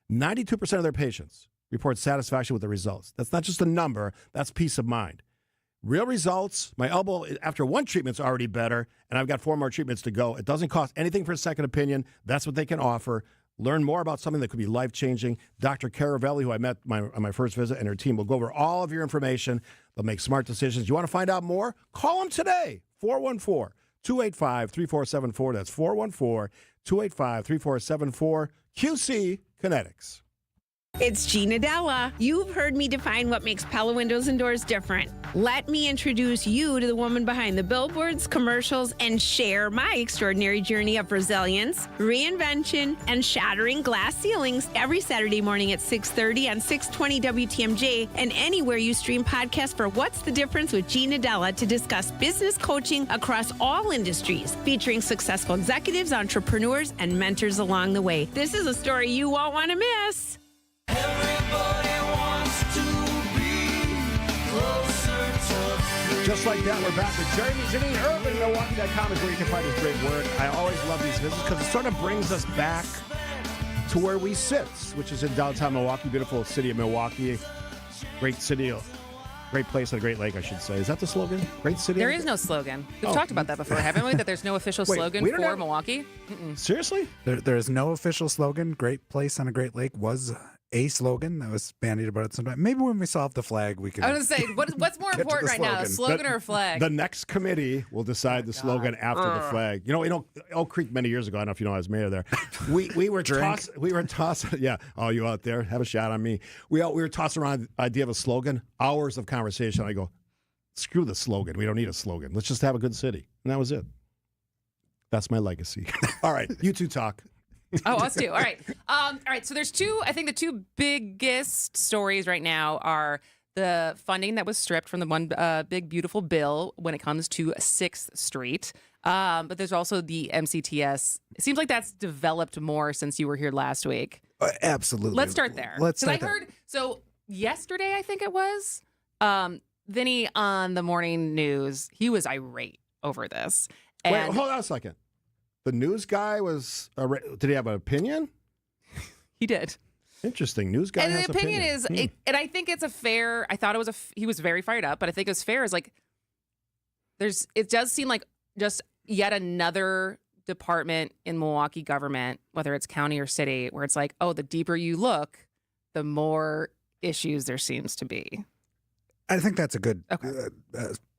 92% of their patients report satisfaction with the results. That's not just a number, that's peace of mind. Real results. My elbow, after 1 treatment's already better, and I've got 4 more treatments to go. It doesn't cost anything for a second opinion. That's what they can offer. Learn more about something that could be life-changing. Dr. Caravelli, who I met on my first visit, and her team will go over all of your information. They'll make smart decisions. You want to find out more? Call them today, 414-285-3474. That's 414-285-3474, QC Kinetics. It's Gina Della. You've heard me define what makes Pella Windows and Doors different. Let me introduce you to the woman behind the billboards, commercials, and share my extraordinary journey of resilience, reinvention, and shattering glass ceilings every Saturday morning at 6:30 on 620 WTMJ and anywhere you stream podcasts for What's the Difference with Gina Della to discuss business coaching across all industries, featuring successful executives, entrepreneurs, and mentors along the way. This is a story you won't want to miss. Just like that, we're back with Jeremy Janine Urban. Milwaukee.com is where you can find his great work. I always love these visits because it sort of brings us back to where we sit, which is in downtown Milwaukee, beautiful city of Milwaukee. Great city, great place on a great lake, I should say. Is that the slogan? Great city? There is no slogan. We've talked about that before, haven't we? That there's no official slogan for Milwaukee? Seriously? There is no official slogan. Great place on a great lake was a slogan that was bandied about it sometime. Maybe when we solve the flag, we can. I was going to say, what's more important right now, a slogan or a flag? The next committee will decide the slogan after the flag. You know, Oak Creek many years ago, I don't know if you know, I was mayor there. We were tossing. Yeah, all you out there, have a shot on me. We were tossing around the idea of a slogan, hours of conversation. I go, screw the slogan. We don't need a slogan. Let's just have a good city. And that was it. That's my legacy. All right, you two talk. Oh, us too. All right. All right. So there's I think the two biggest stories right now are the funding that was stripped from the one big, beautiful bill when it comes to 6th Street. But there's also the MCTS. It seems like that's developed more since you were here last week. Absolutely. Let's start there. I heard, so yesterday, I think it was, Vinny on the morning news, he was irate over this. And wait, hold on a second. The news guy was, did he have an opinion? He did. Interesting. News guy and has the opinion is, and I think it's a fair, I thought it was he was very fired up, but I think it's fair is like, it does seem like just yet another department in Milwaukee government, whether it's county or city, where it's like, oh, the deeper you look, the more issues there seems to be. I think that's a good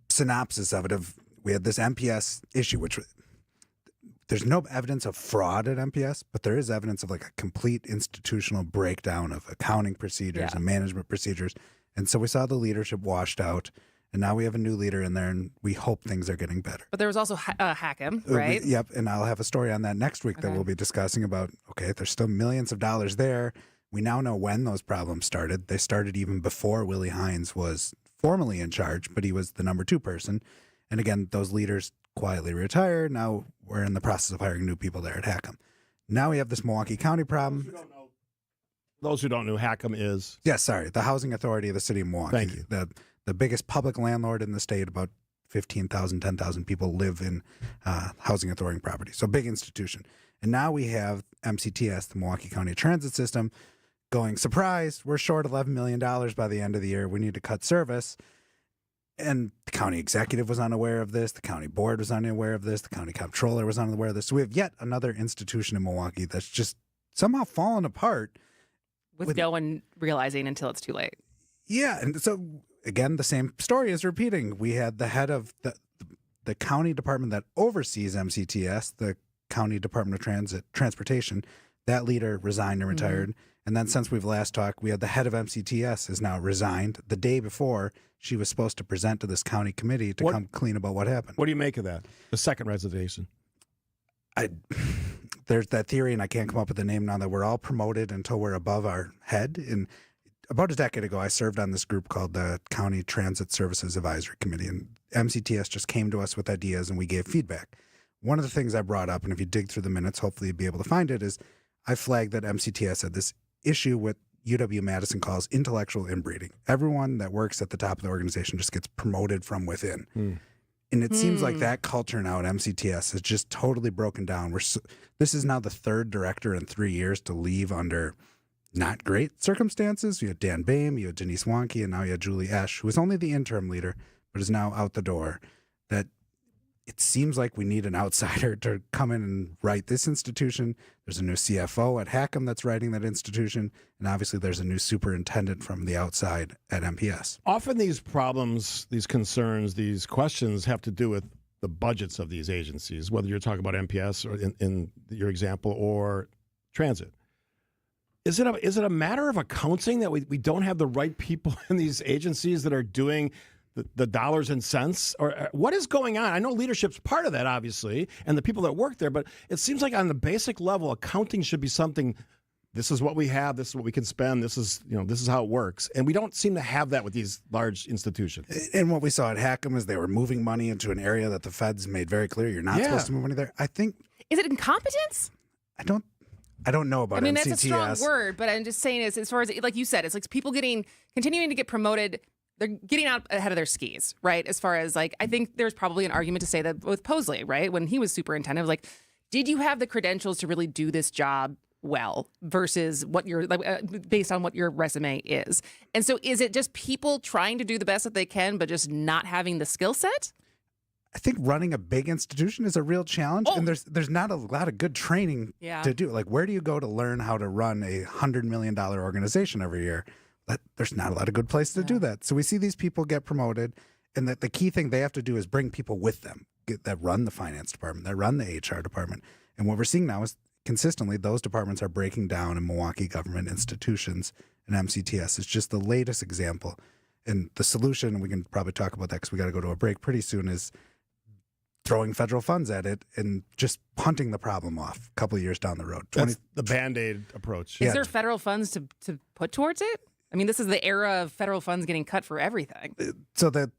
synopsis of it. We had this MPS issue, which there's no evidence of fraud at MPS, but there is evidence of like a complete institutional breakdown of accounting procedures and management procedures. And so we saw the leadership washed out, and now we have a new leader in there, and we hope things are getting better. But there was also Hackham, right? Yep, and I'll have a story on that next week that we'll be discussing about, there's still millions of dollars there. We now know when those problems started. They started even before Willie Hines was formally in charge, but he was the number 2 person. And again, those leaders quietly retired. Now we're in the process of hiring new people there at Hackham. Now we have this Milwaukee County problem. Those who don't know, Hackham is? Yes, sorry. The housing authority of the city of Milwaukee. Thank you. The biggest public landlord in the state. About 15,000, 10,000 people live in housing authority property. So big institution. And now we have MCTS, the Milwaukee County Transit System, going, surprise, we're short $11 million by the end of the year. We need to cut service. And the county executive was unaware of this. The county board was unaware of this. The county comptroller was unaware of this. So we have yet another institution in Milwaukee that's just somehow fallen apart. With no one realizing until it's too late. Yeah. And so, again, the same story is repeating. We had the head of the county department that oversees MCTS, the County Department of Transportation. That leader resigned and retired. And then since we've last talked, we had the head of MCTS has now resigned the day before she was supposed to present to this county committee to come clean about what happened. What do you make of that? The second resignation? There's that theory, and I can't come up with a name now, that we're all promoted until we're above our head. And about a decade ago, I served on this group called the County Transit Services Advisory Committee, and MCTS just came to us with ideas, and we gave feedback. One of the things I brought up, and if you dig through the minutes, hopefully you'll be able to find it, is I flagged that MCTS had this issue with UW-Madison calls intellectual inbreeding. Everyone that works at the top of the organization just gets promoted from within. And it seems like that culture now at MCTS is just totally broken down. This is now the 3rd director in 3 years to leave under not great circumstances. You had Dan Boehm, you had Denise Wonke, and now you had Julie Esch, who was only the interim leader, but is now out the door. That it seems like we need an outsider to come in and write this institution. There's a new CFO at Hackham that's writing that institution. And obviously there's a new superintendent from the outside at MPS. Often these problems, these concerns, these questions have to do with the budgets of these agencies, whether you're talking about MPS or in your example or transit. Is it a matter of accounting that we don't have the right people in these agencies that are doing the dollars and cents, or what is going on? I know leadership's part of that, obviously, and the people that work there, but it seems like on the basic level, accounting should be something. This is what we have. This is what we can spend. This is how it works, and we don't seem to have that with these large institutions. And what we saw at Hackham is they were moving money into an area that the feds made very clear you're not supposed to move money there. I think. Is it incompetence? I don't know about. I mean, MCTS. that's a strong word, but I'm just saying, as far as like you said, it's like people continuing to get promoted. They're getting out ahead of their skis, right? As far as like, I think there's probably an argument to say that with Posley, right? When he was superintendent, like, did you have the credentials to really do this job well versus what your based on what your resume is. And so is it just people trying to do the best that they can but just not having the skill set? I think running a big institution is a real challenge, and there's not a lot of good training to do. Like, where do you go to learn how to run a $100 million organization every year? There's not a lot of good places to do that. So we see these people get promoted, and that the key thing they have to do is bring people with them that run the finance department, that run the HR department. And what we're seeing now is consistently those departments are breaking down in Milwaukee government institutions, and MCTS is just the latest example. And the solution, and we can probably talk about that because we got to go to a break pretty soon, is throwing federal funds at it and just punting the problem off a couple of years down the road. That's the Band-Aid approach. Is there federal funds to put towards it? I mean, this is the era of federal funds getting cut for everything. So the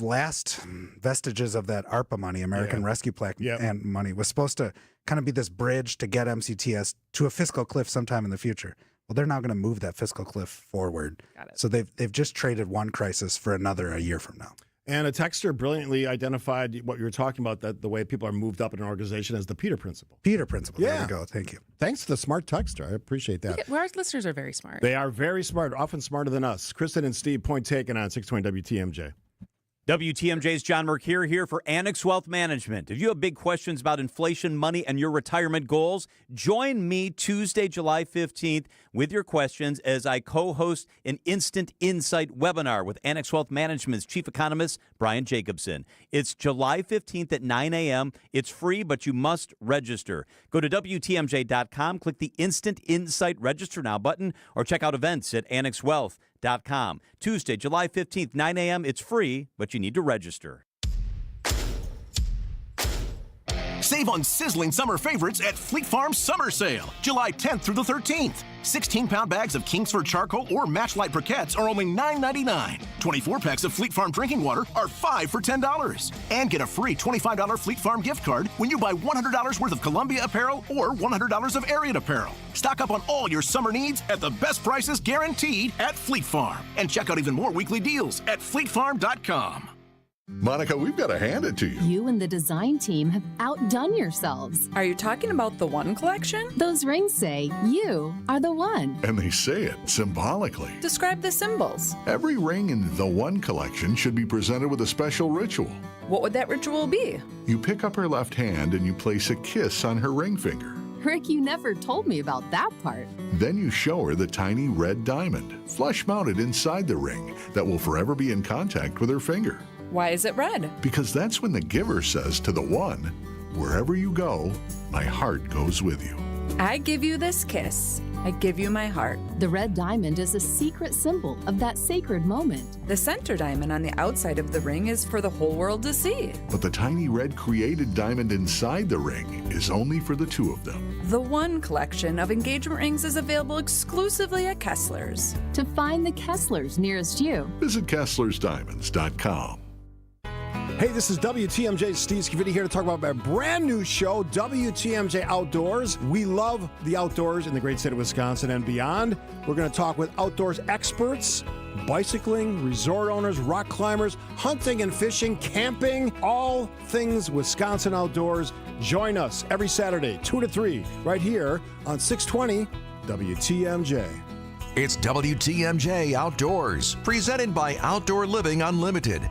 last vestiges of that ARPA money, American Rescue Plan and money, was supposed to kind of be this bridge to get MCTS to a fiscal cliff sometime in the future. Well, they're now going to move that fiscal cliff forward. Got it. So they've just traded one crisis for another a year from now. And a texter brilliantly identified what you were talking about, that the way people are moved up in an organization as the Peter Principle. Peter Principle. There we go. Thank you. Thanks to the smart texter. I appreciate that. Our listeners are very smart. They are very smart, often smarter than us. Kristin and Steve, point taken on 620 WTMJ. WTMJ's John Mercure here for Annex Wealth Management. If you have big questions about inflation, money, and your retirement goals, join me Tuesday, July 15th with your questions as I co-host an Instant Insight webinar with Annex Wealth Management's Chief Economist, Brian Jacobson. It's July 15th at 9 a.m. It's free, but you must register. Go to WTMJ.com, click the Instant Insight Register Now button, or check out events at AnnexWealth.com. Tuesday, July 15th, 9 a.m. It's free, but you need to register. Save on sizzling summer favorites at Fleet Farm Summer Sale, July 10th through the 13th. 16-pound bags of Kingsford Charcoal or Matchlight briquettes are only $9.99. 24 packs of Fleet Farm drinking water are 5 for $10. And get a free $25 Fleet Farm gift card when you buy $100 worth of Columbia apparel or $100 of Ariat apparel. Stock up on all your summer needs at the best prices guaranteed at Fleet Farm. And check out even more weekly deals at fleetfarm.com. Monica, we've got to hand it to you. You and the design team have outdone yourselves. Are you talking about the One Collection? Those rings say you are the one. And they say it symbolically. Describe the symbols. Every ring in the One Collection should be presented with a special ritual. What would that ritual be? You pick up her left hand and you place a kiss on her ring finger. Rick, you never told me about that part. Then you show her the tiny red diamond, flush mounted inside the ring, that will forever be in contact with her finger. Why is it red? Because that's when the giver says to the one, wherever you go, my heart goes with you. I give you this kiss. I give you my heart. The red diamond is a secret symbol of that sacred moment. The center diamond on the outside of the ring is for the whole world to see. But the tiny red created diamond inside the ring is only for the two of them. The One Collection of engagement rings is available exclusively at Kessler's. To find the Kessler's nearest you, visit KesslersDiamonds.com. Hey, this is WTMJ's Steve Scaffidi here to talk about my brand new show, WTMJ Outdoors. We love the outdoors in the great state of Wisconsin and beyond. We're going to talk with outdoors experts, bicycling, resort owners, rock climbers, hunting and fishing, camping, all things Wisconsin outdoors. Join us every Saturday, 2 to 3, right here on 620 WTMJ. It's WTMJ Outdoors, presented by Outdoor Living Unlimited.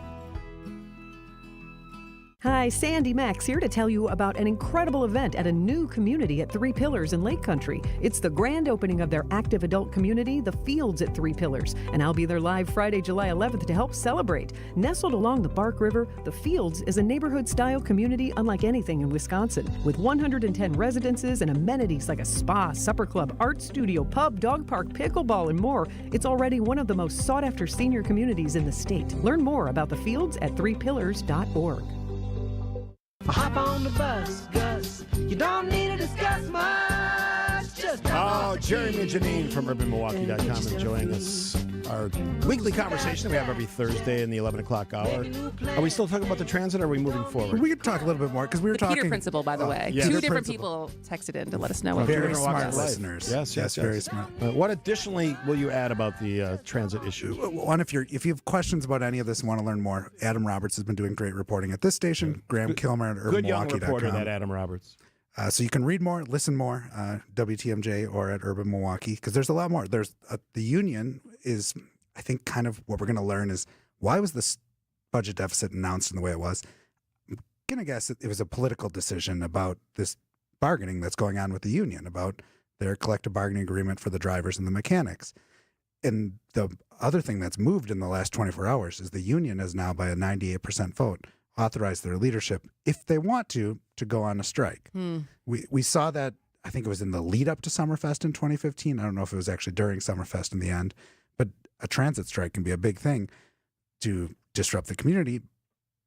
Hi, Sandy Max here to tell you about an incredible event at a new community at Three Pillars in Lake Country. It's the grand opening of their active adult community, The Fields at Three Pillars, and I'll be there live Friday, July 11th to help celebrate. Nestled along the Bark River, The Fields is a neighborhood-style community unlike anything in Wisconsin. With 110 residences and amenities like a spa, supper club, art studio, pub, dog park, pickleball, and more, it's already one of the most sought-after senior communities in the state. Learn more about The Fields at threepillars.org. Hop on the bus, Gus. You don't need to discuss much. Just Jeremy and Janine from UrbanMilwaukee.com enjoying us. Our weekly conversation we have every Thursday in the 11 o'clock hour. Are we still talking about the transit, or are we moving forward? We could talk a little bit more because we were talking. Peter Principle, by the way. yeah. Two Peter different Principle. people texted in to let us know what Very you're smart discussing. listeners. Yes, very smart. What additionally will you add about the transit issue? One, if you have questions about any of this and want to learn more, Adam Roberts has been doing great reporting at this station. Graham Kilmer at Good young UrbanMilwaukee.com. reporter, that Adam Roberts. So you can read more, listen more, WTMJ or at Urban Milwaukee, because there's a lot more. There's the union is, I think, kind of what we're going to learn is why was this budget deficit announced in the way it was? I'm going to guess it was a political decision about this bargaining that's going on with the union, about their collective bargaining agreement for the drivers and the mechanics. And the other thing that's moved in the last 24 hours is the union has now, by a 98% vote, authorized their leadership, if they want to go on a strike. We saw that, I think it was in the lead up to Summerfest in 2015. I don't know if it was actually during Summerfest in the end, but a transit strike can be a big thing to disrupt the community.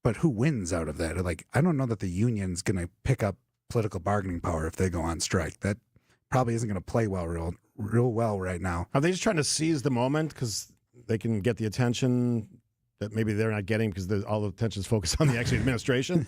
But who wins out of that? Like, I don't know that the union's going to pick up political bargaining power if they go on strike. That probably isn't going to play real well right now. Are they just trying to seize the moment because they can get the attention that maybe they're not getting because all the attention is focused on the actual administration?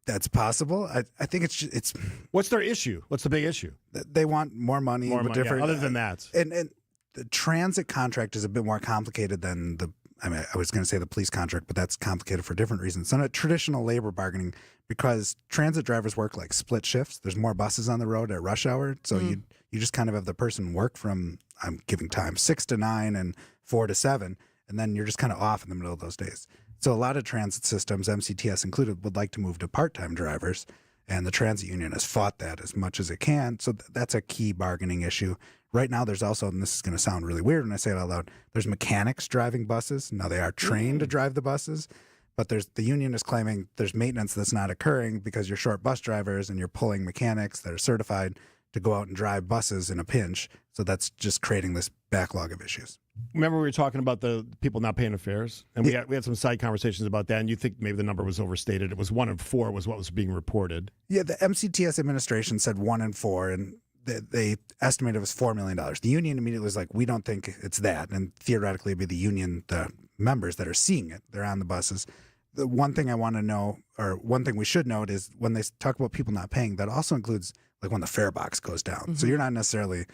That's possible. I think it's. What's their issue? What's the big issue? They want more money. More money. Different, other than that, and the transit contract is a bit more complicated than the. I mean, I was going to say the police contract, but that's complicated for different reasons. So, not traditional labor bargaining, because transit drivers work like split shifts. There's more buses on the road at rush hour, so you just kind of have the person work from, I'm giving time, 6 to 9 and 4 to 7, and then you're just kind of off in the middle of those days. So a lot of transit systems, MCTS included, would like to move to part-time drivers, and the transit union has fought that as much as it can. So that's a key bargaining issue. Right now, there's also, and this is going to sound really weird when I say it out loud, there's mechanics driving buses. Now, they are trained to drive the buses, but the union is claiming there's maintenance that's not occurring because you're short bus drivers and you're pulling mechanics that are certified to go out and drive buses in a pinch. So that's just creating this backlog of issues. Remember we were talking about the people not paying the fares? And we had some side conversations about that, and you think maybe the number was overstated. It was 1 in 4 was what was being reported. Yeah, the MCTS administration said 1 in 4, and they estimated it was $4 million. The union immediately was like, we don't think it's that. And theoretically, it'd be the union, the members that are seeing it. They're on the buses. The one thing I want to know, or one thing we should note, is when they talk about people not paying, that also includes like when the fare box goes down. Mm-hmm. So you're not necessarily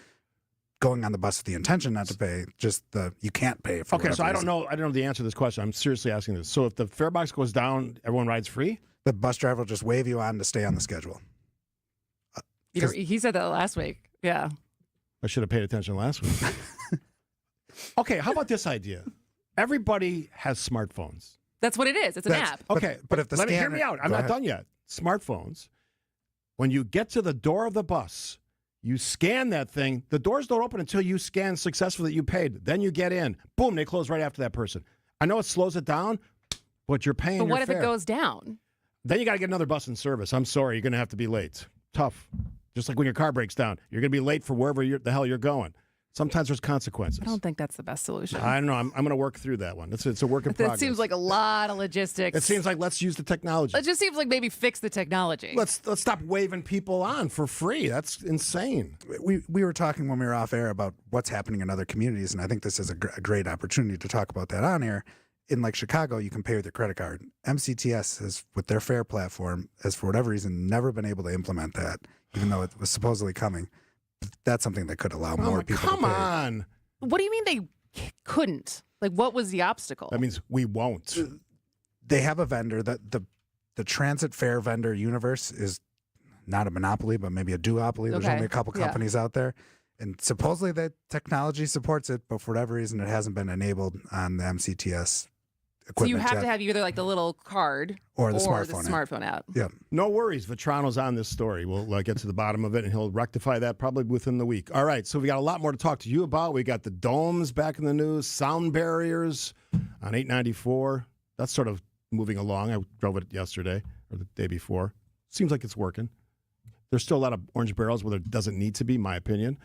going on the bus with the intention not to pay, just you can't pay for. Okay, so I don't know the answer to this question. I'm seriously asking this. So if the fare box goes down, everyone rides free? The bus driver will just wave you on to stay on the schedule. He said that last week. Yeah. I should have paid attention last week. Okay, how about this idea? Everybody has smartphones. That's what it is. It's an app. Okay, but if let me hear me out. I'm not done yet. Smartphones. When you get to the door of the bus, you scan that thing. The doors don't open until you scan successfully that you paid. Then you get in. Boom, they close right after that person. I know it slows it down, but you're paying. But what if fare. it goes down? Then you got to get another bus in service. I'm sorry, you're going to have to be late. Tough. Just like when your car breaks down, you're going to be late for wherever the hell you're going. Sometimes there's consequences. I don't think that's the best solution. I don't know. I'm going to work through that one. It's a work in progress. It seems like a lot of logistics. It seems like let's use the technology. It just seems like maybe fix the technology. Let's stop waving people on for free. That's insane. We were talking when we were off air about what's happening in other communities, and I think this is a great opportunity to talk about that on air. In like Chicago, you can pay with your credit card. MCTS has, with their fare platform, has for whatever reason never been able to implement that, even though it was supposedly coming. That's something that could allow more people to pay. Come on. What do you mean they couldn't? Like, what was the obstacle? That means we won't. They have a vendor that the transit fare vendor universe is not a monopoly, but maybe a duopoly. There's only a couple companies out there. And supposedly that technology supports it, but for whatever reason, it hasn't been enabled on the MCTS equipment. So you have yet. to have either like the little card or the smartphone app. Yeah. No worries. Vetrano's on this story. We'll get to the bottom of it, and he'll rectify that probably within the week. All right. So we got a lot more to talk to you about. We got the domes back in the news, sound barriers on 894. That's sort of moving along. I drove it yesterday or the day before. Seems like it's working. There's still a lot of orange barrels where there doesn't need to be, my opinion.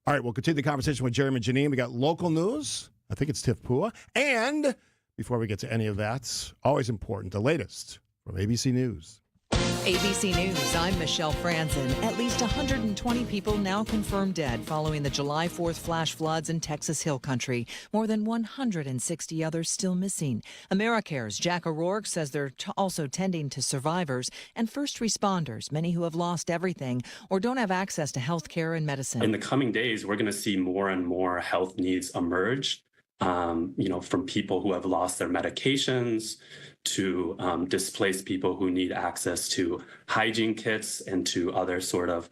All right, we'll continue the conversation with Jeremy Janine. We got local news. I think it's Tiff Pua. And before we get to any of that, always important, the latest from ABC News. ABC News, I'm Michelle Franzen. At least 120 people now confirmed dead following the July 4th flash floods in Texas Hill Country. More than 160 others still missing. AmeriCare's Jack O'Rourke says they're also tending to survivors and first responders, many who have lost everything or don't have access to health care and medicine. In the coming days, we're going to see more and more health needs emerge. from people who have lost their medications to displaced people who need access to hygiene kits and to other sort of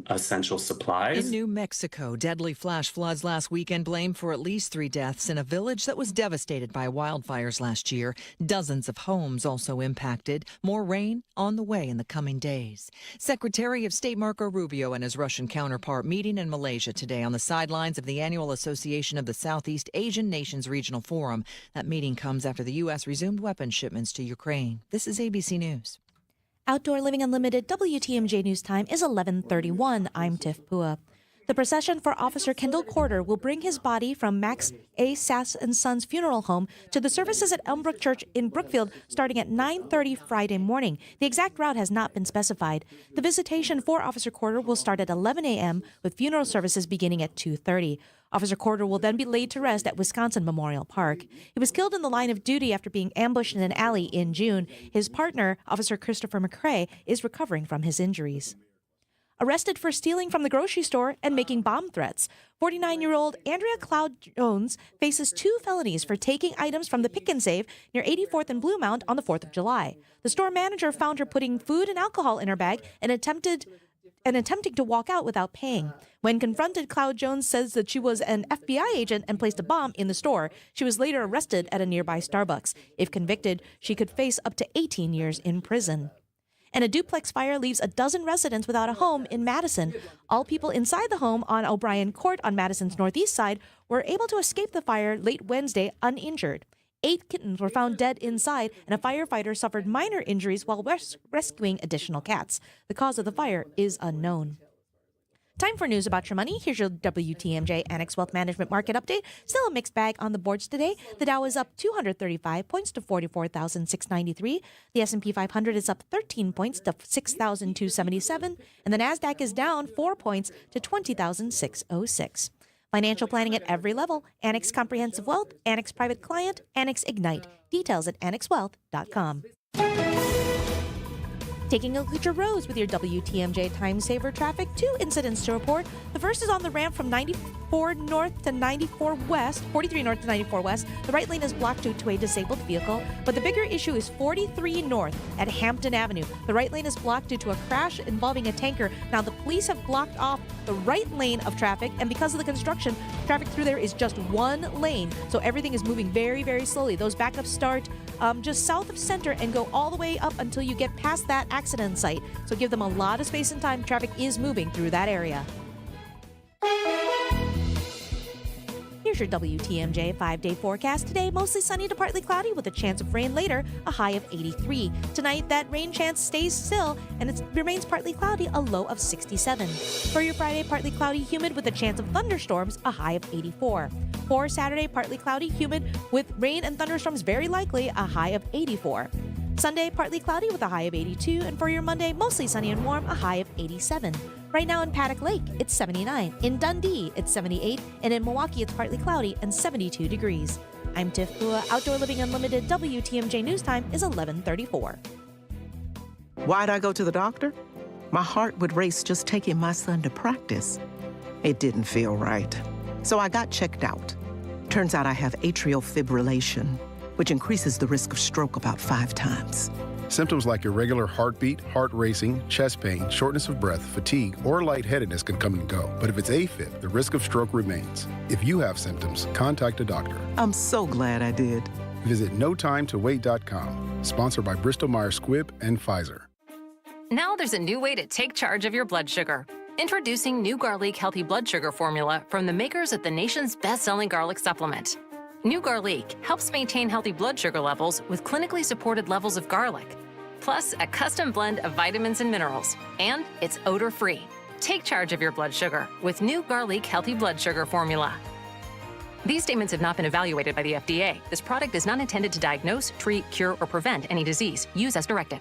essential supplies. In New Mexico, deadly flash floods last weekend blamed for at least 3 deaths in a village that was devastated by wildfires last year. Dozens of homes also impacted. More rain on the way in the coming days. Secretary of State Marco Rubio and his Russian counterpart meeting in Malaysia today on the sidelines of the annual Association of the Southeast Asian Nations Regional Forum. That meeting comes after the U.S. resumed weapons shipments to Ukraine. This is ABC News. Outdoor Living Unlimited WTMJ News Time is 11:31. I'm Tiff Pua. The procession for Officer Kendall Corder will bring his body from Max A. Sass and Sons Funeral Home to the services at Elmbrook Church in Brookfield starting at 9:30 Friday morning. The exact route has not been specified. The visitation for Officer Corder will start at 11 a.m. with funeral services beginning at 2:30. Officer Corder will then be laid to rest at Wisconsin Memorial Park. He was killed in the line of duty after being ambushed in an alley in June. His partner, Officer Christopher McCrae, is recovering from his injuries. Arrested for stealing from the grocery store and making bomb threats, 49-year-old Andrea Cloud Jones faces 2 felonies for taking items from the Pick and Save near 84th and Bluemount on the 4th of July. The store manager found her putting food and alcohol in her bag and attempting to walk out without paying. When confronted, Cloud Jones says that she was an FBI agent and placed a bomb in the store. She was later arrested at a nearby Starbucks. If convicted, she could face up to 18 years in prison. And a duplex fire leaves a dozen residents without a home in Madison. All people inside the home on O'Brien Court on Madison's northeast side were able to escape the fire late Wednesday uninjured. 8 kittens were found dead inside, and a firefighter suffered minor injuries while rescuing additional cats. The cause of the fire is unknown. Time for news about your money. Here's your WTMJ Annex Wealth Management Market Update. Still a mixed bag on the boards today. The Dow is up 235 points to 44,693. The S&P 500 is up 13 points to 6,277. And the NASDAQ is down 4 points to 20,606. Financial planning at every level. Annex Comprehensive Wealth, Annex Private Client, Annex Ignite. Details at annexwealth.com. Taking a look at your roads with your WTMJ Time Saver traffic. 2 incidents to report. The first is on the ramp from 94 north to 94 west, 43 north to 94 west. The right lane is blocked due to a disabled vehicle, but the bigger issue is 43 north at Hampton Avenue. The right lane is blocked due to a crash involving a tanker. Now, the police have blocked off the right lane of traffic, and because of the construction, traffic through there is just 1 lane, so everything is moving very, very slowly. Those backups start just south of Center and go all the way up until you get past that accident site. So give them a lot of space and time. Traffic is moving through that area. Here's your WTMJ 5-day forecast. Today, mostly sunny to partly cloudy with a chance of rain later, a high of 83. Tonight, that rain chance stays still and it remains partly cloudy, a low of 67. For your Friday, partly cloudy, humid with a chance of thunderstorms, a high of 84. For Saturday, partly cloudy, humid with rain and thunderstorms very likely, a high of 84. Sunday, partly cloudy with a high of 82. And for your Monday, mostly sunny and warm, a high of 87. Right now in Paddock Lake, it's 79. In Dundee, it's 78. And in Milwaukee, it's partly cloudy and 72 degrees. I'm Tiff Pua. Outdoor Living Unlimited WTMJ News Time is 11:34. Why'd I go to the doctor? My heart would race just taking my son to practice. It didn't feel right. So I got checked out. Turns out I have atrial fibrillation, which increases the risk of stroke about 5 times. Symptoms like irregular heartbeat, heart racing, chest pain, shortness of breath, fatigue, or lightheadedness can come and go. But if it's AFib, the risk of stroke remains. If you have symptoms, contact a doctor. I'm so glad I did. Visit notimetowait.com. Sponsored by Bristol-Myers Squibb and Pfizer. Now there's a new way to take charge of your blood sugar. Introducing new Garlic Healthy Blood Sugar Formula from the makers of the nation's best-selling garlic supplement. New Garlic helps maintain healthy blood sugar levels with clinically supported levels of garlic, plus a custom blend of vitamins and minerals, and it's odor-free. Take charge of your blood sugar with new Garlic Healthy Blood Sugar Formula. These statements have not been evaluated by the FDA. This product is not intended to diagnose, treat, cure, or prevent any disease. Use as directed.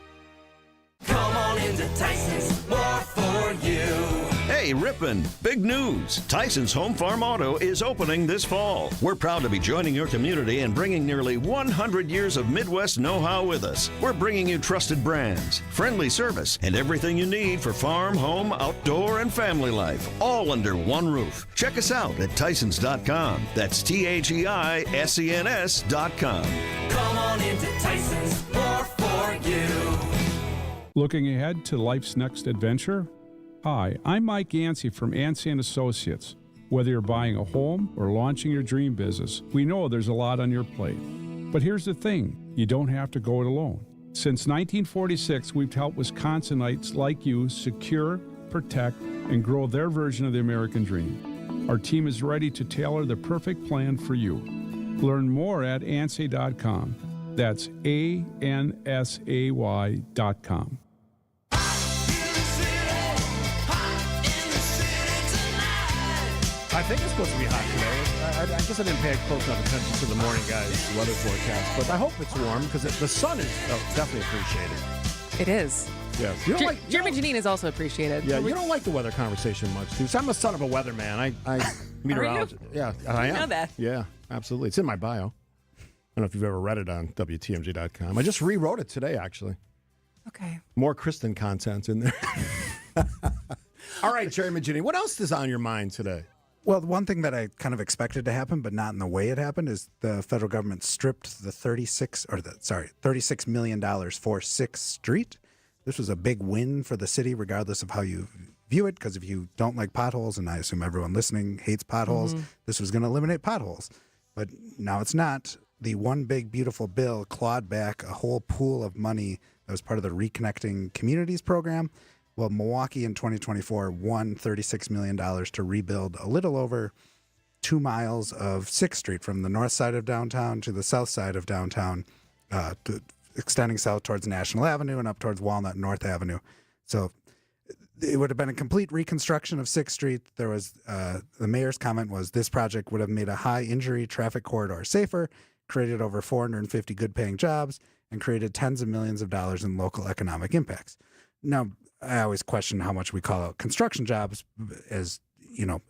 Come on into Tyson's, more for you. Hey, Hey, Ripon, big news. Tyson's Home Farm Auto is opening this fall. We're proud to be joining your community and bringing nearly 100 years of Midwest know-how with us. We're bringing you trusted brands, friendly service, and everything you need for farm, home, outdoor, and family life, all under one roof. Check us out at Tysons.com. That's THEISENS.com. Come on into Tyson's, more for you. Looking ahead to life's next adventure? Hi, I'm Mike Yancey from Yancey & Associates. Whether you're buying a home or launching your dream business, we know there's a lot on your plate. But here's the thing, you don't have to go it alone. Since 1946, we've helped Wisconsinites like you secure, protect, and grow their version of the American dream. Our team is ready to tailor the perfect plan for you. Learn more at ansay.com. That's ANSAY.com. I think it's supposed to be hot today. I guess I didn't pay close enough attention to the morning guys' weather forecast, but I hope it's warm because the sun is definitely appreciated. It is. Yes. You don't Jeremy Janine is also appreciated. Yeah, you don't like the weather conversation much, too. So I'm a son of a weatherman. I meteorologist. Yeah, I am. know that. Yeah, absolutely. It's in my bio. I don't know if you've ever read it on WTMJ.com. I just rewrote it today, actually. Okay. More Kristin content in there. All right, Jeremy Janine, what else is on your mind today? Well, the one thing that I kind of expected to happen, but not in the way it happened, is the federal government stripped the $36 million for 6th Street. This was a big win for the city, regardless of how you view it, because if you don't like potholes, and I assume everyone listening hates potholes, this was going to eliminate potholes. But now it's not. The One Big Beautiful Bill clawed back a whole pool of money that was part of the Reconnecting Communities program. Well, Milwaukee in 2024 won $36 million to rebuild a little over 2 miles of 6th Street from the north side of downtown to the south side of downtown, extending south towards National Avenue and up towards Walnut North Avenue. So it would have been a complete reconstruction of 6th Street. There was the mayor's comment was this project would have made a high injury traffic corridor safer, created over 450 good-paying jobs, and created tens of millions of dollars in local economic impacts. Now, I always question how much we call out construction jobs as,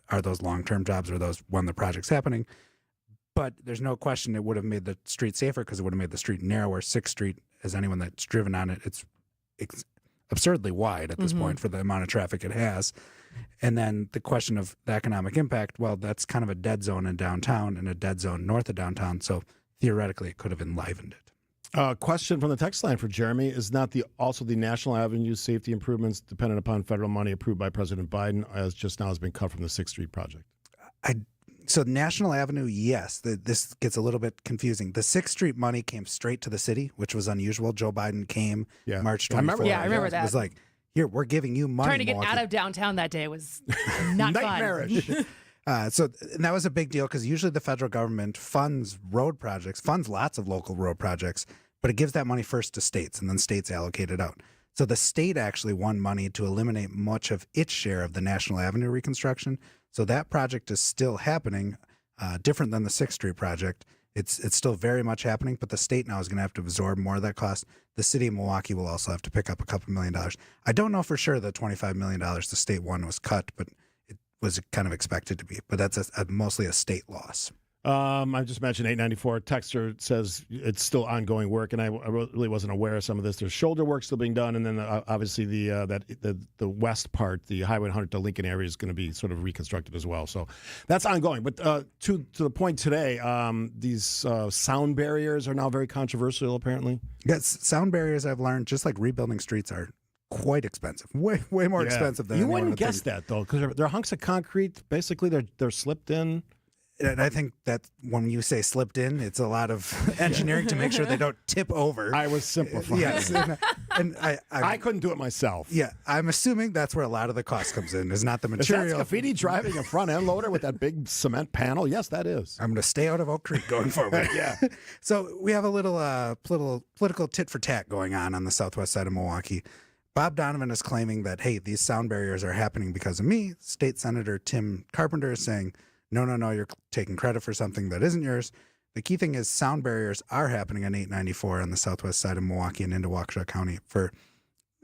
are those long-term jobs or those when the project's happening? But there's no question it would have made the street safer because it would have made the street narrower. 6th Street, as anyone that's driven on it, it's absurdly wide at this point for the amount of traffic it has. And then the question of the economic impact, well, that's kind of a dead zone in downtown and a dead zone north of downtown. So theoretically, it could have enlivened it. Question from the text line for Jeremy. Is not also the National Avenue safety improvements dependent upon federal money approved by President Biden, as just now has been cut from the 6th Street project? So National Avenue, yes. This gets a little bit confusing. The 6th Street money came straight to the city, which was unusual. Joe Biden came March 24th. I remember that. It was like, here, we're giving you money. Trying to get Milwaukee. out of downtown that day was not nightmarish. And that was a big deal because usually the federal government funds road projects, funds lots of local road projects, but it gives that money first to states, and then states allocate it out. So the state actually won money to eliminate much of its share of the National Avenue reconstruction. So that project is still happening, different than the 6th Street project. It's still very much happening, but the state now is going to have to absorb more of that cost. The city of Milwaukee will also have to pick up a couple $1 million. I don't know for sure the $25 million the state won was cut, but it was kind of expected to be. But that's mostly a state loss. I just mentioned 894. Texter says it's still ongoing work, and I really wasn't aware of some of this. There's shoulder work still being done, and then obviously the west part, the Highway 100 to Lincoln area, is going to be sort of reconstructed as well. So that's ongoing. But to the point today, these sound barriers are now very controversial, apparently. Yes, sound barriers, I've learned, just like rebuilding streets, are quite expensive. Way more expensive than you wouldn't guess that, though, because they're hunks of concrete. Basically, they're slipped in. And I think that when you say slipped in, it's a lot of engineering to make sure they don't tip over. I was simplifying. Yes. And I couldn't do it myself. Yeah. I'm assuming that's where a lot of the cost comes in, is not the material. Is that Scaffidi driving a front end loader with that big cement panel? Yes, that is. I'm going to stay out of Oak Creek going forward. Yeah. So we have a little political tit for tat going on the southwest side of Milwaukee. Bob Donovan is claiming that, hey, these sound barriers are happening because of me. State Senator Tim Carpenter is saying, no, you're taking credit for something that isn't yours. The key thing is sound barriers are happening on 894 on the southwest side of Milwaukee and into Waukesha County for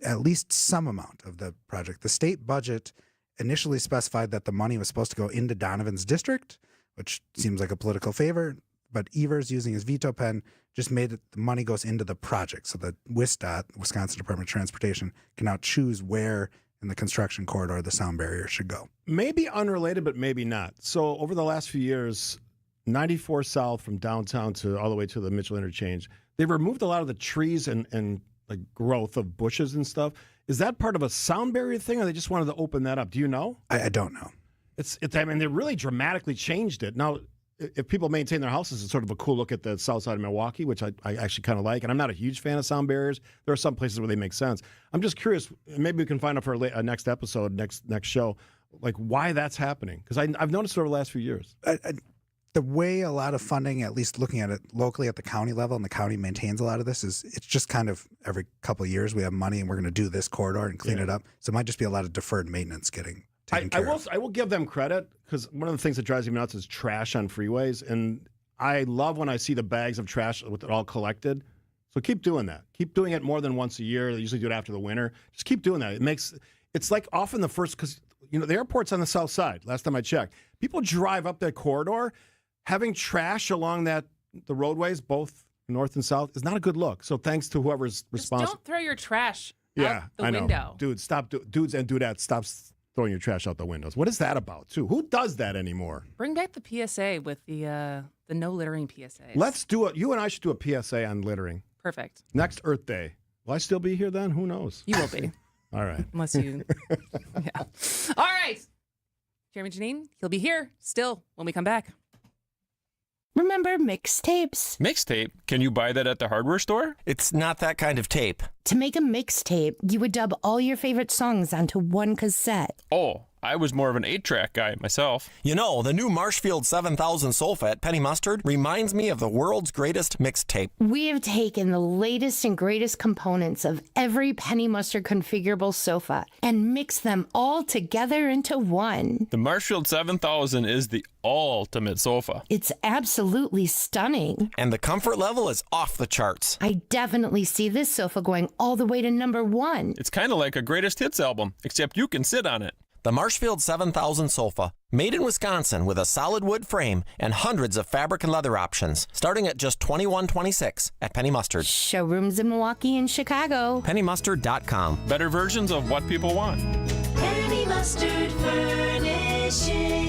at least some amount of the project. The state budget initially specified that the money was supposed to go into Donovan's district, which seems like a political favor. But Evers, using his veto pen, just made it the money goes into the project. So that WISDOT, Wisconsin Department of Transportation, can now choose where in the construction corridor the sound barrier should go. Maybe unrelated, but maybe not. So over the last few years, 94 South from downtown to all the way to the Mitchell Interchange, they removed a lot of the trees and like growth of bushes and stuff. Is that part of a sound barrier thing, or they just wanted to open that up? Do you know? I don't know. It's. I mean, they really dramatically changed it. Now, if people maintain their houses, it's sort of a cool look at the south side of Milwaukee, which I actually kind of like. And I'm not a huge fan of sound barriers. There are some places where they make sense. I'm just curious. Maybe we can find out for a next episode, next show, like why that's happening. Because I've noticed it over the last few years. The way a lot of funding, at least looking at it locally at the county level, and the county maintains a lot of this, is it's just kind of every couple of years we have money and we're going to do this corridor and clean it up. So it might just be a lot of deferred maintenance getting taken care of. I will give them credit, because one of the things that drives me nuts is trash on freeways. And I love when I see the bags of trash with it all collected. So keep doing that. Keep doing it more than once a year. They usually do it after the winter. Just keep doing that. It's like often the first, because the airport's on the south side. Last time I checked, people drive up that corridor. Having trash along the roadways, both north and south, is not a good look. So thanks to whoever's responsible. Don't throw your trash out the window. Dudes, dudes and dudettes, stop throwing your trash out the windows. What is that about, too? Who does that anymore? Bring back the PSA with the no littering PSAs. Let's do it. You and I should do a PSA on littering. Perfect. Next Earth Day. Will I still be here then? Who knows? You will be. All right. Unless you... yeah. All right. Jeremy Janine, he'll be here still when we come back. Remember mixtapes? Mixtape? Can you buy that at the hardware store? It's not that kind of tape. To make a mixtape, you would dub all your favorite songs onto one cassette. Oh, I was more of an 8-track guy myself. You know, the new Marshfield 7000 Sulfat Penny Mustard reminds me of the world's greatest mixtape. We have taken the latest and greatest components of every Penny Mustard configurable sofa and mixed them all together into one. The Marshfield 7000 is the ultimate sofa. It's absolutely stunning. And the comfort level is off the charts. I definitely see this sofa going all the way to #1. It's kind of like a greatest hits album, except you can sit on it. The Marshfield 7000 Sofa, made in Wisconsin with a solid wood frame and hundreds of fabric and leather options, starting at just $21.26 at Penny Mustard. Showrooms in Milwaukee and Chicago. PennyMustard.com. Better versions of what people want. Penny Mustard Furnishing.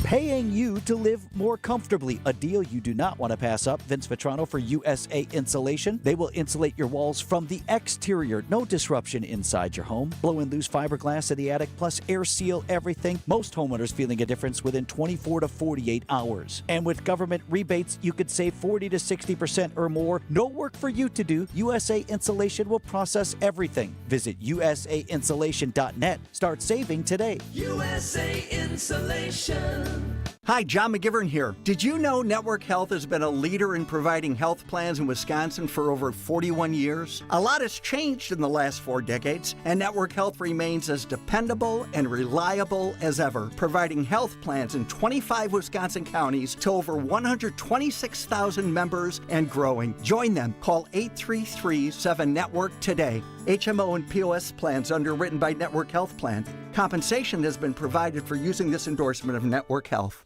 Paying you to live more comfortably. A deal you do not want to pass up. Vince Vitrano for USA Insulation. They will insulate your walls from the exterior. No disruption inside your home. Blow and loose fiberglass in the attic, plus air seal everything. Most homeowners feeling a difference within 24 to 48 hours. And with government rebates, you could save 40 to 60% or more. No work for you to do. USA Insulation will process everything. Visit usainsulation.net. Start saving today. USA Insulation. Hi, John McGivern here. Did you know Network Health has been a leader in providing health plans in Wisconsin for over 41 years? A lot has changed in the last 4 decades, and Network Health remains as dependable and reliable as ever, providing health plans in 25 Wisconsin counties to over 126,000 members and growing. Join them. Call 833-7-NETWORK today. HMO and POS plans underwritten by Network Health Plan. Compensation has been provided for using this endorsement of Network Health.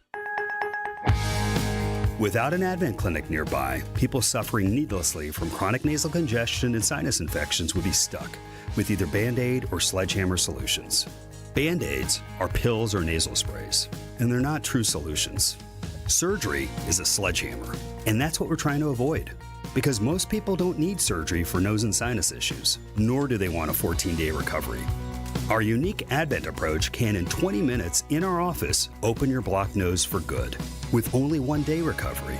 Without an Advent clinic nearby, people suffering needlessly from chronic nasal congestion and sinus infections would be stuck with either Band-Aid or sledgehammer solutions. Band-Aids are pills or nasal sprays, and they're not true solutions. Surgery is a sledgehammer, and that's what we're trying to avoid. Because most people don't need surgery for nose and sinus issues, nor do they want a 14-day recovery. Our unique Advent approach can, in 20 minutes in our office, open your blocked nose for good, with only 1-day recovery.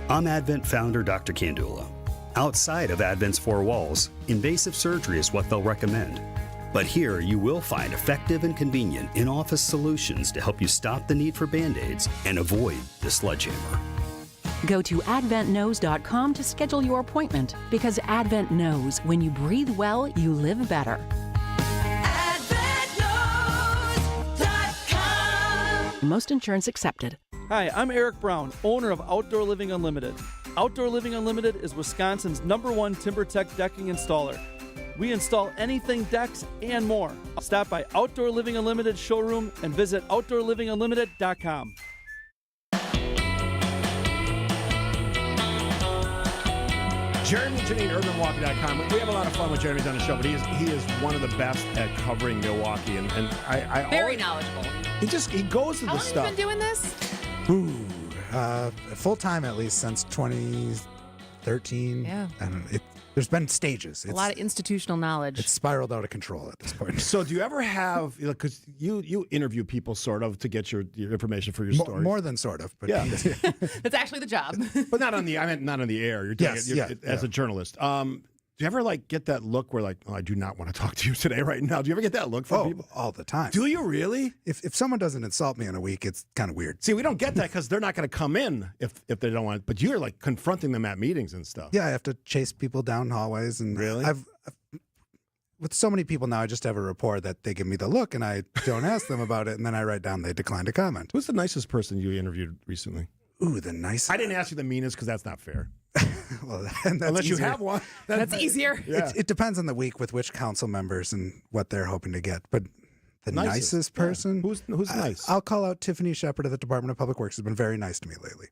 I'm Advent founder Dr. Kandula. Outside of Advent's 4 walls, invasive surgery is what they'll recommend. But here you will find effective and convenient in-office solutions to help you stop the need for Band-Aids and avoid the sledgehammer. Go to adventknows.com to schedule your appointment, because Advent knows when you breathe well, you live better. Most insurance accepted. Hi, I'm Eric Brown, owner of Outdoor Living Unlimited. Outdoor Living Unlimited is Wisconsin's #1 TimberTech decking installer. We install anything decks and more. Stop by Outdoor Living Unlimited showroom and visit OutdoorLivingUnlimited.com. Jeremy Janine, UrbanWalker.com. We have a lot of fun with Jeremy on the show, but he is one of the best at covering Milwaukee, and I Very knowledgeable. He goes to How the long stuff. have you been doing this? Full time at least since 2013. Yeah. And there's been stages. A lot of institutional knowledge. It's spiraled out of control at this point. So do you ever have, because you interview people sort of to get your information for your story? More than sort of, but yeah. That's actually the job. But not on the, I meant not on the air. You're doing it as a journalist. Do you ever get that look where I do not want to talk to you today right now? Do you ever get that look from people? All the time. Do you really? If someone doesn't insult me in a week, it's kind of weird. See, we don't get that because they're not going to come in if they don't want. But you're confronting them at meetings and stuff. Yeah, I have to chase people down hallways, and really, I've with so many people now, I just have a rapport that they give me the look, and I don't ask them about it, and then I write down they decline to comment. Who's the nicest person you interviewed recently? Ooh, the nicest. I didn't ask you the meanest because that's not fair. Well, unless easier. you have one, that's easier. Yeah. It depends on the week with which council members and what they're hoping to get. But the nicest person, who's nice? I'll call out Tiffany Shepard at the Department of Public Works. Has been very nice to me lately.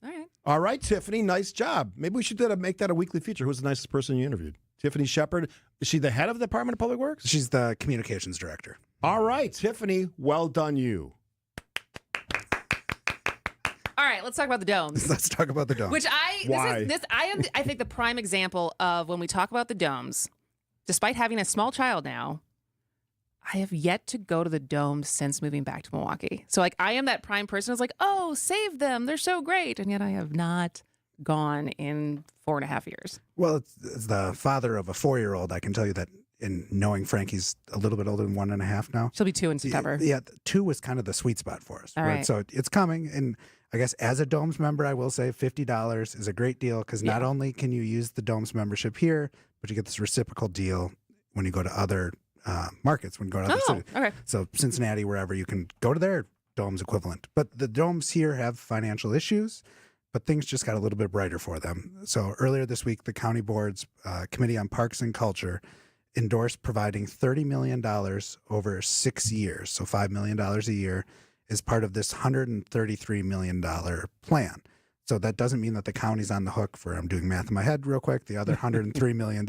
All right, Tiffany, nice job. Maybe we should make that a weekly feature. Who's the nicest person you interviewed? Tiffany Shepard. Is she the head of the Department of Public Works? She's the communications director. All right, Tiffany, well done you. All right, let's talk about the domes. Let's talk about the domes. Which I think the prime example of when we talk about the domes, despite having a small child now, I have yet to go to the domes since moving back to Milwaukee. So I am that prime person who's like, oh, save them. They're so great. And yet I have not gone in 4.5 years. Well, it's the father of a 4-year-old. I can tell you that in knowing Frankie's a little bit older than 1.5 now. She'll be 2 in September. Yeah, 2 was kind of the sweet spot for us. All right. So it's coming. And I guess as a Domes member, I will say $50 is a great deal because not only can you use the Domes membership here, but you get this reciprocal deal when you go to other markets, when you go to other cities. Okay. So Cincinnati, wherever, you can go to their Domes equivalent. But the Domes here have financial issues, but things just got a little bit brighter for them. So earlier this week, the county board's Committee on Parks and Culture endorsed providing $30 million over 6 years, so $5 million a year, as part of this $133 million plan. So that doesn't mean that the county's on the hook for, I'm doing math in my head real quick, the other $103 million.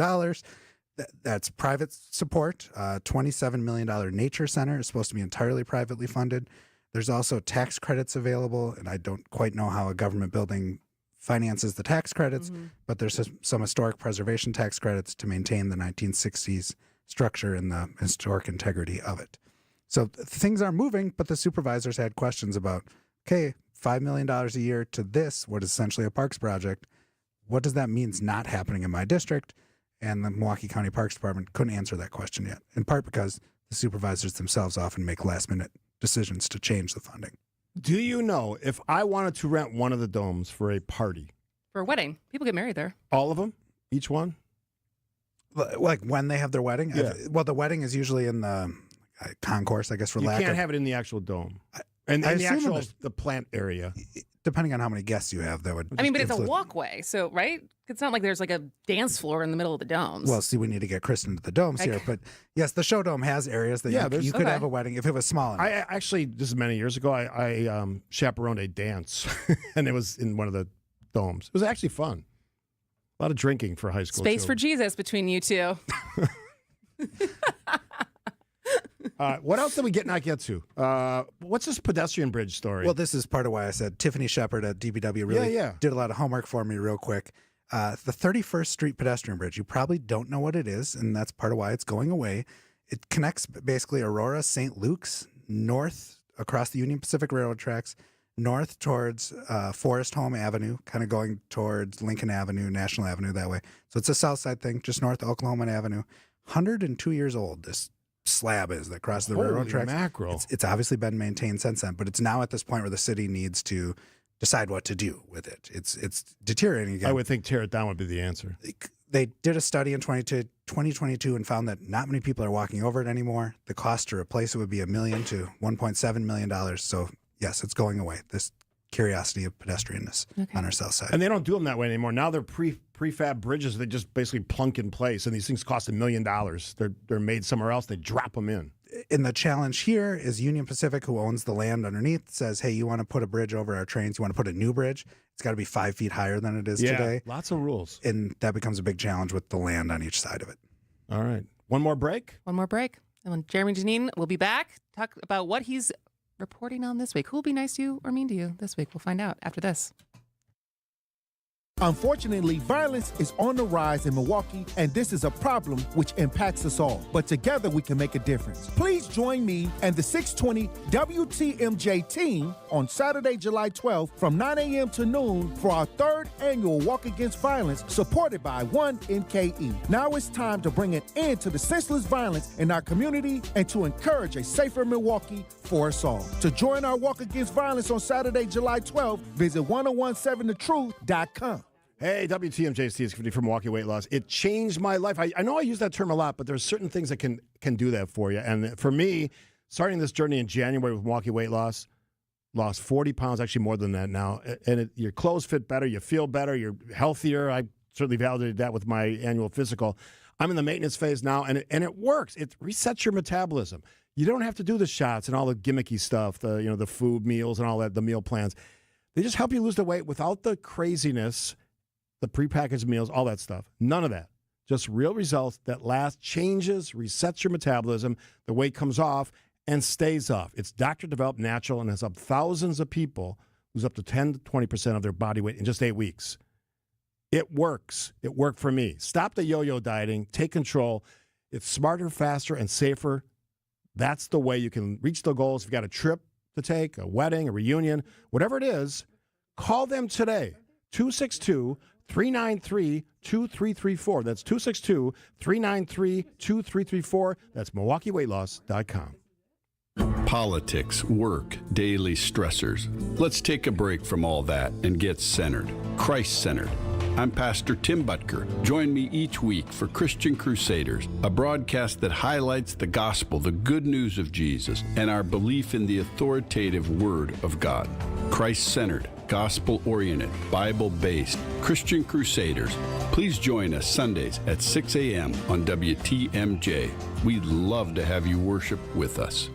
That's private support. $27 million nature center is supposed to be entirely privately funded. There's also tax credits available, and I don't quite know how a government building finances the tax credits, but there's some historic preservation tax credits to maintain the 1960s structure and the historic integrity of it. So things are moving, but the supervisors had questions about, okay, $5 million a year to this, what is essentially a parks project. What does that mean is not happening in my district? And the Milwaukee County Parks Department couldn't answer that question yet, in part because the supervisors themselves often make last-minute decisions to change the funding. Do you know if I wanted to rent one of the domes for a party? For a wedding. People get married there. All of them? Each one? Like when they have their wedding? Yeah. Well, the wedding is usually in the concourse, I guess, for lack of... You can't have it in the actual dome. And I in the assume actual the plant area. Depending on how many guests you have, that would... I mean, but it's a influence- walkway, so, right? It's not like there's like a dance floor in the middle of the domes. Well, see, we need to get Kristin to the domes here. But yes, the show dome has areas that you could have a wedding if it was small enough. I actually, this is many years ago, I chaperoned a dance, and it was in one of the domes. It was actually fun. A lot of drinking for high school Space for children. Jesus between you two. What else did we not get to? What's this pedestrian bridge story? Well, this is part of why I said Tiffany Shepard at DBW really did a lot of homework for me real quick. The 31st Street pedestrian bridge, you probably don't know what it is, and that's part of why it's going away. It connects basically Aurora, St. Luke's, north across the Union Pacific Railroad tracks, north towards Forest Home Avenue, kind of going towards Lincoln Avenue, National Avenue that way. So it's a south side thing, just north of Oklahoma Avenue. 102 years old, this slab is that crosses the railroad tracks. Mackerel. It's obviously been maintained since then, but it's now at this point where the city needs to decide what to do with it. It's deteriorating again. I would think tear it down would be the answer. They did a study in 2022 and found that not many people are walking over it anymore. The cost to replace it would be $1 million to $1.7 million. So yes, it's going away. This curiosity of pedestrianness on our south side. And they don't do them that way anymore. Now they're prefab bridges that just basically plunk in place, and these things cost $1 million. They're made somewhere else. They drop them in. And the challenge here is Union Pacific, who owns the land underneath, says, hey, you want to put a bridge over our trains? You want to put a new bridge? It's got to be 5 feet higher than it is today. Lots of rules. And that becomes a big challenge with the land on each side of it. All right. One more break? One more break. And when Jeremy Janine will be back, talk about what he's reporting on this week. Who will be nice to you or mean to you this week? We'll find out after this. Unfortunately, violence is on the rise in Milwaukee, and this is a problem which impacts us all. But together we can make a difference. Please join me and the 620 WTMJ team on Saturday, July 12th from 9 a.m. to noon for our 3rd annual Walk Against Violence, supported by 1NKE. Now it's time to bring an end to the senseless violence in our community and to encourage a safer Milwaukee for us all. To join our Walk Against Violence on Saturday, July 12th, visit 1017thetruth.com. Hey, WTMJ, Steve Scaffidi from Milwaukee Weight Loss. It changed my life. I know I use that term a lot, but there's certain things that can do that for you. And for me, starting this journey in January with Milwaukee Weight Loss, lost 40 pounds, actually more than that now. And your clothes fit better, you feel better, you're healthier. I certainly validated that with my annual physical. I'm in the maintenance phase now, and it works. It resets your metabolism. You don't have to do the shots and all the gimmicky stuff, the food meals and all that, the meal plans. They just help you lose the weight without the craziness, the prepackaged meals, all that stuff. None of that. Just real results that last, changes, resets your metabolism. The weight comes off and stays off. It's doctor-developed, natural, and has helped thousands of people lose up to 10 to 20% of their body weight in just 8 weeks. It works. It worked for me. Stop the yo-yo dieting. Take control. It's smarter, faster, and safer. That's the way you can reach the goals. If you've got a trip to take, a wedding, a reunion, whatever it is, call them today. 262-393-2334. That's 262-393-2334. That's MilwaukeeWeightLoss.com. Politics, work, daily stressors. Let's take a break from all that and get centered, Christ-centered. I'm Pastor Tim Butker. Join me each week for Christian Crusaders, a broadcast that highlights the gospel, the good news of Jesus, and our belief in the authoritative Word of God. Christ-centered, gospel-oriented, Bible-based, Christian Crusaders. Please join us Sundays at 6 a.m. on WTMJ. We'd love to have you worship with us.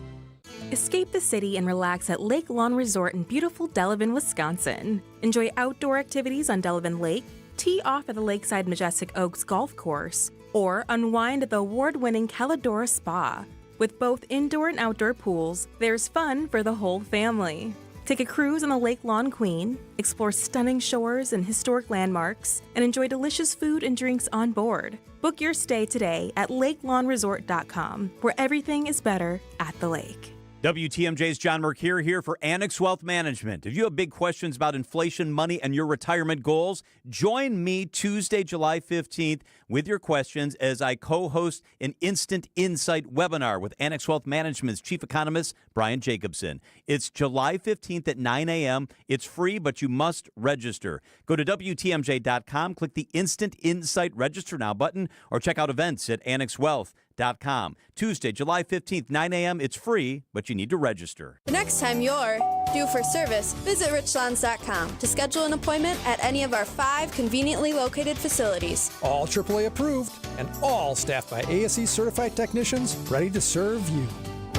Escape the city and relax at Lake Lawn Resort in beautiful Delavan, Wisconsin. Enjoy outdoor activities on Delavan Lake, tee off at the Lakeside Majestic Oaks Golf Course, or unwind at the award-winning Caladora Spa. With both indoor and outdoor pools, there's fun for the whole family. Take a cruise on the Lake Lawn Queen, explore stunning shores and historic landmarks, and enjoy delicious food and drinks on board. Book your stay today at LakeLawnResort.com, where everything is better at the lake. WTMJ's John Mercure here for Annex Wealth Management. If you have big questions about inflation, money, and your retirement goals, join me Tuesday, July 15th with your questions as I co-host an Instant Insight webinar with Annex Wealth Management's Chief Economist, Brian Jacobson. It's July 15th at 9 a.m. It's free, but you must register. Go to WTMJ.com, click the Instant Insight Register Now button, or check out events at AnnexWealth.com. Tuesday, July 15th, 9 a.m. It's free, but you need to register. The next time you're due for service, visit richlawns.com to schedule an appointment at any of our 5 conveniently located facilities. All AAA approved and all staffed by ASE certified technicians ready to serve you.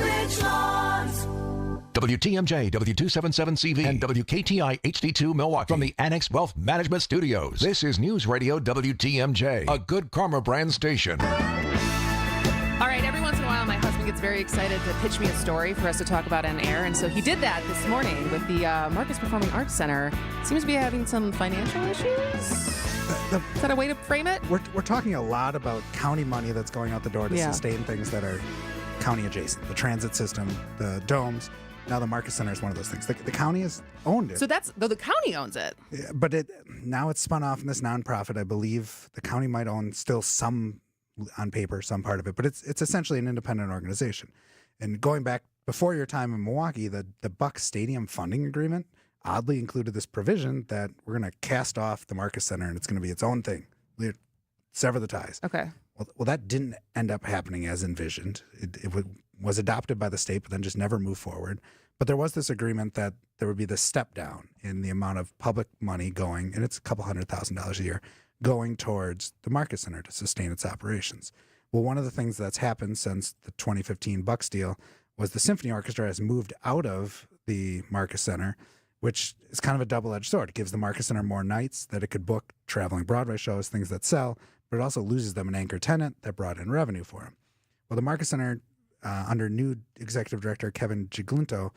Rich Lawns. WTMJ, W277CV, and WKTI HD2 Milwaukee. From the Annex Wealth Management Studios, this is News Radio WTMJ, a Good Karma brand station. All right, every once in a while, my husband gets very excited to pitch me a story for us to talk about on air, and so he did that this morning with the Marcus Performing Arts Center. Seems to be having some financial issues. Is that a way to frame it? We're talking a lot about county money that's going out the door to sustain things that are county adjacent. The transit system, the domes. Now the Marcus Center is one of those things. The county has owned it. So the county owns it. Yeah, but now it's spun off in this nonprofit. I believe the county might own still some on paper, some part of it, but it's essentially an independent organization. And going back before your time in Milwaukee, the Buck Stadium funding agreement oddly included this provision that we're going to cast off the Marcus Center and it's going to be its own thing. Sever the ties. Okay. Well, that didn't end up happening as envisioned. was adopted by the state, but then just never moved forward. But there was this agreement that there would be this step down in the amount of public money going, and it's a couple $100,000 a year, going towards the Marcus Center to sustain its operations. Well, one of the things that's happened since the 2015 Bucks deal was the symphony orchestra has moved out of the Marcus Center, which is kind of a double-edged sword. It gives the Marcus Center more nights that it could book traveling Broadway shows, things that sell, but it also loses them an anchor tenant that brought in revenue for them. Well, the Marcus Center, under new executive director Kevin Giglunto,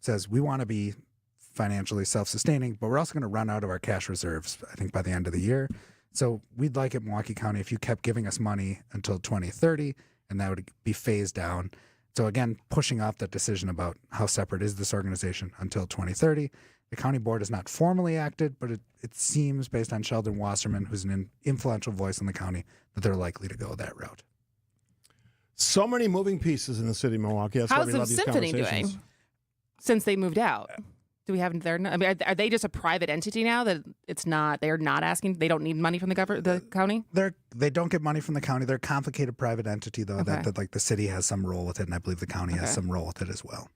says we want to be financially self-sustaining, but we're also going to run out of our cash reserves, I think, by the end of the year. So we'd like it, Milwaukee County, if you kept giving us money until 2030, and that would be phased down. So again, pushing off that decision about how separate is this organization until 2030. The county board has not formally acted, but it seems, based on Sheldon Wasserman, who's an influential voice in the county, that they're likely to go that route. So many moving pieces in the city of Milwaukee. That's How's why we the love these symphony conversations. doing since they moved out? Do we have there? I mean, are they just a private entity now that it's not? They're not asking. They don't need money from the county. They don't get money from the county. They're a complicated private entity, though. Okay. That like the city has some role with it, and I believe the county has some role with it as well.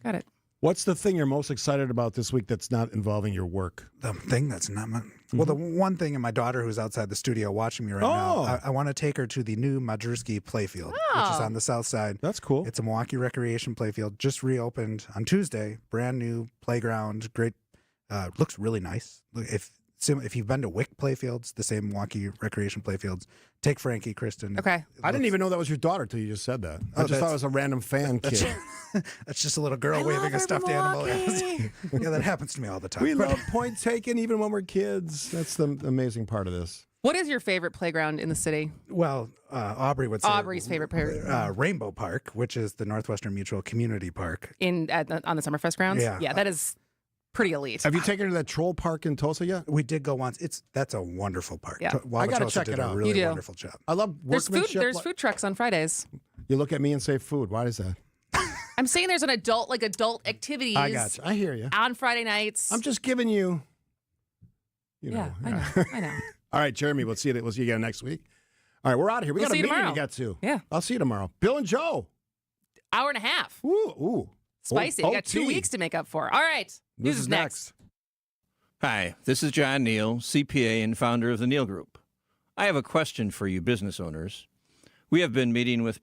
Got it. What's the thing you're most excited about this week that's not involving your work? The thing that's not well, the one thing, and my daughter who's outside the studio watching me right now, I want to take her to the new Majewski Playfield, which is on the south side. That's cool. It's a Milwaukee recreation playfield, just reopened on Tuesday. Brand new playground, great. Looks really nice. If you've been to Wick Playfields, the same Milwaukee recreation playfields, take Frankie, Kristin. Okay. I didn't even know that was your daughter till you just said that. I just thought it was a random fan kid. That's just a little girl waving a stuffed animal. Yeah, that happens to me all the time. We love point taking even when we're kids. That's the amazing part of this. What is your favorite playground in the city? Well, Aubrey would say Aubrey's favorite playground. Rainbow Park, which is the Northwestern Mutual Community Park. On the Summerfest grounds? Yeah. That is pretty elite. Have you taken her to that troll park in Tulsa yet? We did go once. That's a wonderful park. Yeah. I got to check it out. A really You do. wonderful job. I love workmanship. There's food trucks on Fridays. You look at me and say food. Why is that? I'm saying there's an adult activities. I got you. I hear you. On Friday nights. I'm just giving you. Yeah, I know. All right, Jeremy. We'll see you again next week. All right, we're out of here. We got a meeting to get to. Yeah. I'll see you tomorrow. Bill and Joe. Hour and a half. Ooh. Spicy. We got 2 weeks to make up for. All right. News is next. Hi, this is John Neal, CPA and founder of the Neal Group. I have a question for you business owners. We have been meeting with